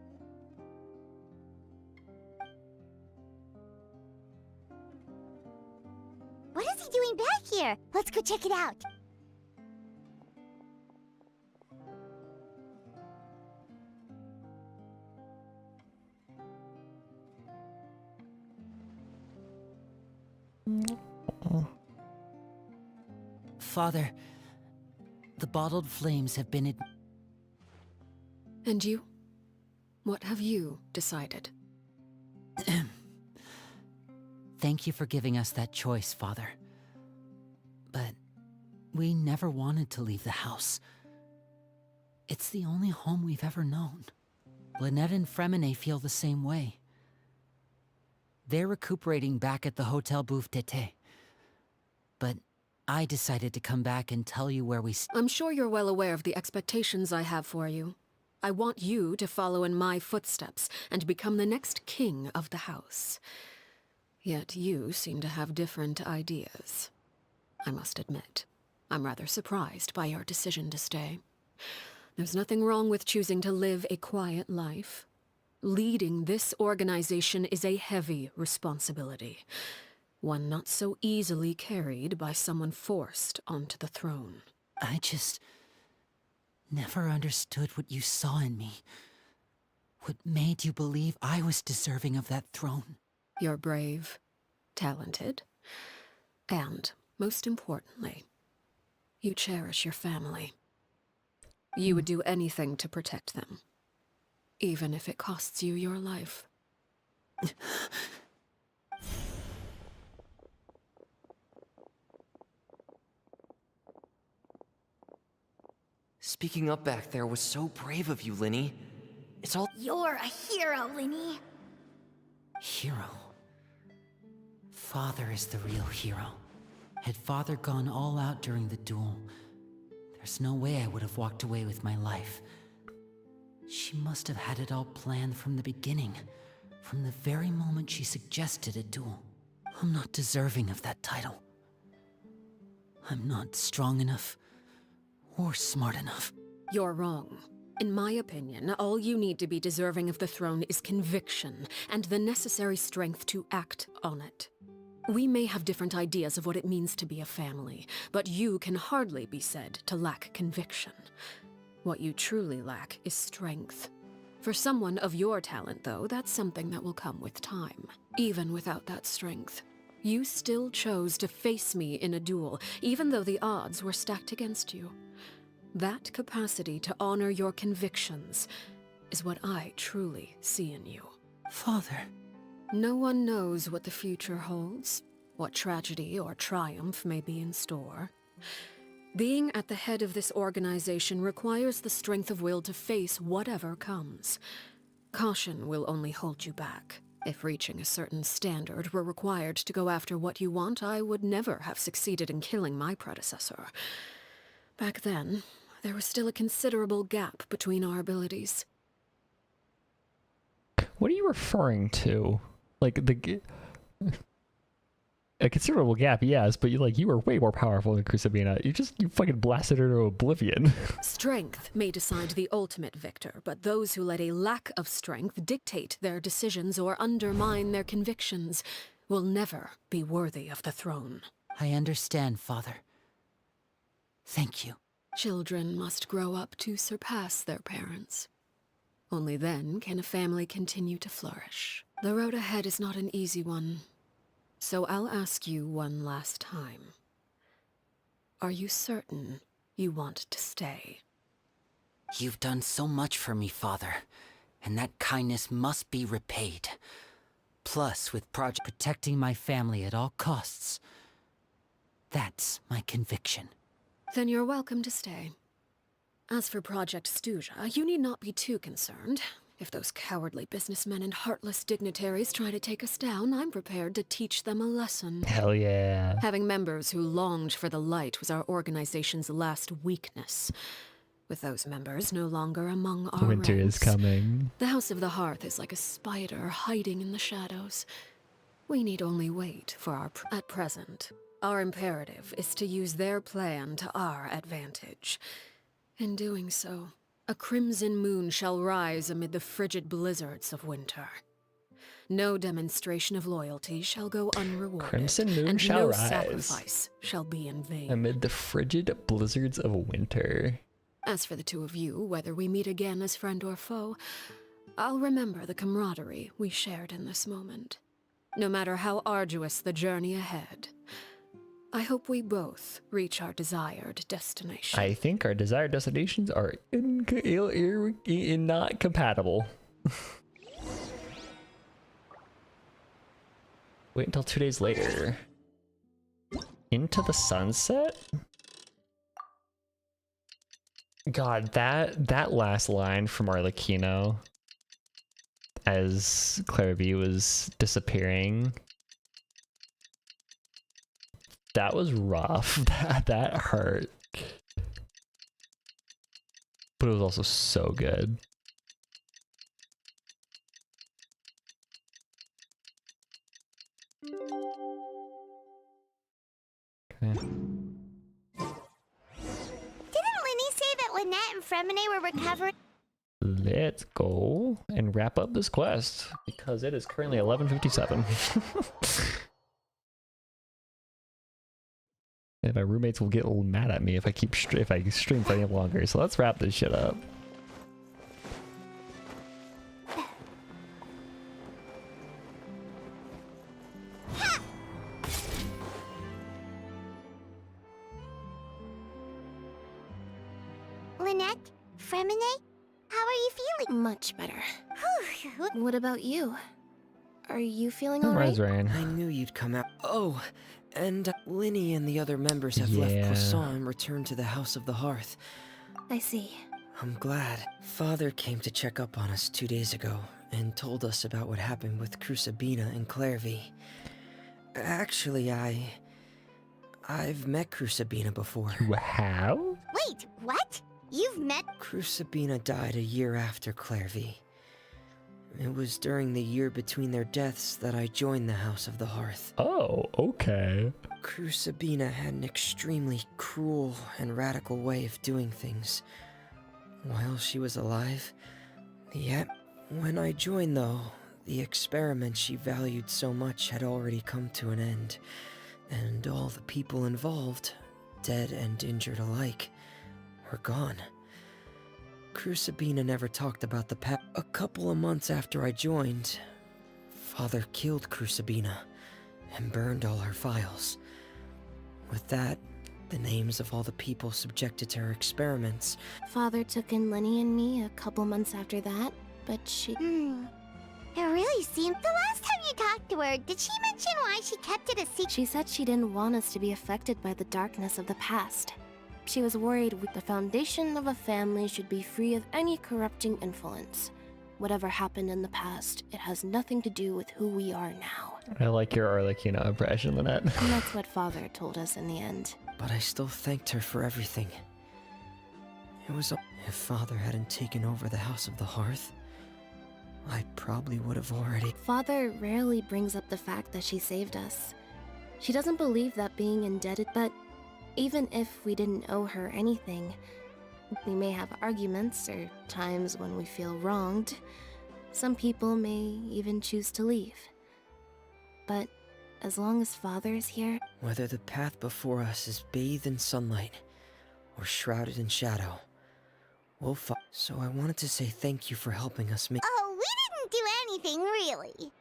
What is he doing back here? Let's go check it out. Father, the bottled flames have been And you? What have you decided? Thank you for giving us that choice, Father. But we never wanted to leave the house. It's the only home we've ever known. Lynette and Fremine feel the same way. They're recuperating back at the Hotel Bouffe d'été. But I decided to come back and tell you where we I'm sure you're well aware of the expectations I have for you. I want you to follow in my footsteps and become the next king of the house. Yet you seem to have different ideas. I must admit, I'm rather surprised by your decision to stay. There's nothing wrong with choosing to live a quiet life. Leading this organization is a heavy responsibility. One not so easily carried by someone forced onto the throne. I just never understood what you saw in me. What made you believe I was deserving of that throne? You're brave, talented, and, most importantly, you cherish your family. You would do anything to protect them, even if it costs you your life. Speaking up back there was so brave of you, Linny. It's all— You're a hero, Linny. Hero. Father is the real hero. Had Father gone all out during the duel, there's no way I would have walked away with my life. She must have had it all planned from the beginning, from the very moment she suggested a duel. I'm not deserving of that title. I'm not strong enough or smart enough. You're wrong. In my opinion, all you need to be deserving of the throne is conviction and the necessary strength to act on it. We may have different ideas of what it means to be a family, but you can hardly be said to lack conviction. What you truly lack is strength. For someone of your talent, though, that's something that will come with time. Even without that strength, you still chose to face me in a duel, even though the odds were stacked against you. That capacity to honor your convictions is what I truly see in you. Father. No one knows what the future holds, what tragedy or triumph may be in store. Being at the head of this organization requires the strength of will to face whatever comes. Caution will only hold you back. If reaching a certain standard were required to go after what you want, I would never have succeeded in killing my predecessor. Back then, there was still a considerable gap between our abilities. What are you referring to? Like a considerable gap, yes, but you were way more powerful than Crucibina. You fucking blasted her to oblivion. Strength may decide the ultimate victor, but those who let a lack of strength dictate their decisions or undermine their convictions will never be worthy of the throne. I understand, Father. Thank you. Children must grow up to surpass their parents. Only then can a family continue to flourish. The road ahead is not an easy one. So I'll ask you one last time. Are you certain you want to stay? You've done so much for me, Father, and that kindness must be repaid. Plus, with protecting my family at all costs. That's my conviction. Then you're welcome to stay. As for Project Stuja, you need not be too concerned. If those cowardly businessmen and heartless dignitaries try to take us down, I'm prepared to teach them a lesson. Hell yeah. Having members who longed for the light was our organization's last weakness. With those members no longer among our Winter ranks, is coming. the House of the Hearth is like a spider hiding in the shadows. We need only wait for our... At present, our imperative is to use their plan to our advantage. In doing so, a crimson moon shall rise amid the frigid blizzards of winter. No demonstration of loyalty shall go unrewarded. Crimson moon and shall no rise sacrifice shall be in vain. amid the frigid blizzards of winter. As for the two of you, whether we meet again as friend or foe, I'll remember the camaraderie we shared in this moment. No matter how arduous the journey ahead, I hope we both reach our desired destination. I think our desired destinations are not compatible. Wait until 2 days later. Into the sunset? God, that last line from Arlecchino as Clervie was disappearing, that was rough. That hurt. But it was also so good. Okay. Didn't Linny say that Lynette and Fremine were recovering? Let's go and wrap up this quest because it is currently 11:57. And my roommates will get mad at me if I stream for any longer. So let's wrap this shit up. Lynette? Fremine? How are you feeling? Much better. Whew. What about you? Are you feeling alright? Rise, Ryan. I knew you'd come out. Oh, and Linny and the other members have left Poisson and returned to the House of the Hearth. I see. I'm glad. Father came to check up on us 2 days ago and told us about what happened with Crucibina and Clervie. Actually, I've met Crucibina before. You have? Wait, what? You've met... Crucibina died a year after Clervie. It was during the year between their deaths that I joined the House of the Hearth. Oh, okay. Crucibina had an extremely cruel and radical way of doing things while she was alive. Yet, when I joined though, the experiment she valued so much had already come to an end, and all the people involved, dead and injured alike, were gone. Crucibina never talked about the past. A couple of months after I joined, Father killed Crucibina and burned all her files. With that, the names of all the people subjected to her experiments. Father took in Lenny and me a couple months after that, but she... It really seemed... The last time you talked to her, did she mention why she kept it a secret? She said she didn't want us to be affected by the darkness of the past. She was worried the foundation of a family should be free of any corrupting influence. Whatever happened in the past, it has nothing to do with who we are now. I like your Arlecchino impression, Lynette. And that's what Father told us in the end. But I still thanked her for everything. It was... If Father hadn't taken over the House of the Hearth, I probably would have already... Father rarely brings up the fact that she saved us. She doesn't believe that being indebted, but even if we didn't owe her anything, we may have arguments or times when we feel wronged. Some people may even choose to leave. But as long as Father is here... Whether the path before us is bathed in sunlight or shrouded in shadow, we'll fight. So I wanted to say thank you for helping us make... Oh, we didn't do anything, really.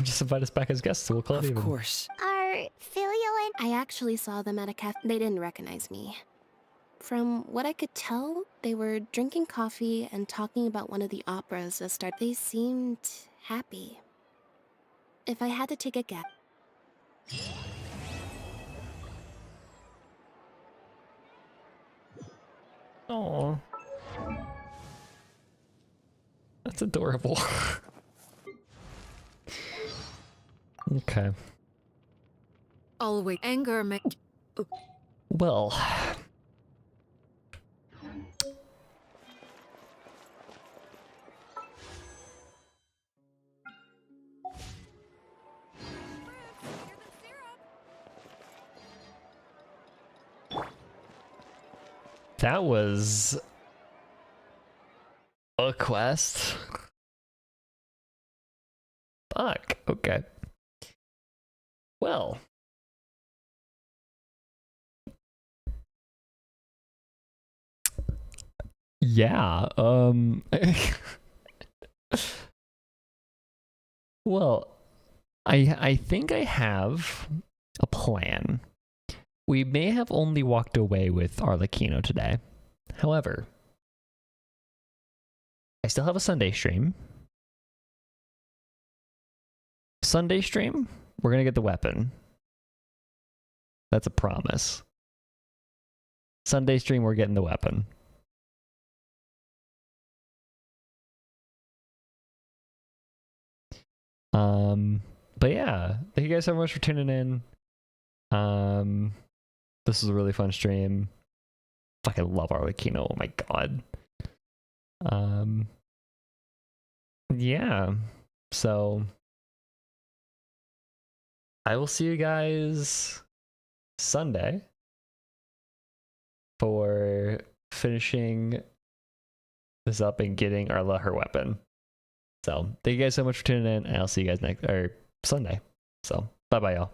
Just invite us back as guests, so we'll call it even. Of course. Are Filial and... I actually saw them at a cafe. They didn't recognize me. From what I could tell, they were drinking coffee and talking about one of the operas that started. They seemed happy. If I had to take a guess... Aww. That's adorable. Okay. Always anger make... Well... That was a quest. Fuck. Okay. Well. Yeah. Well, I think I have a plan. We may have only walked away with Arlecchino today. However, I still have a Sunday stream. Sunday stream, we're gonna get the weapon. That's a promise. Sunday stream, we're getting the weapon. But yeah, thank you guys so much for tuning in. This was a really fun stream. Fucking love Arlecchino. Oh my god. Yeah. So I will see you guys Sunday for finishing this up and getting Arla her weapon. So thank you guys so much for tuning in, and I'll see you guys next Sunday. So bye bye, y'all.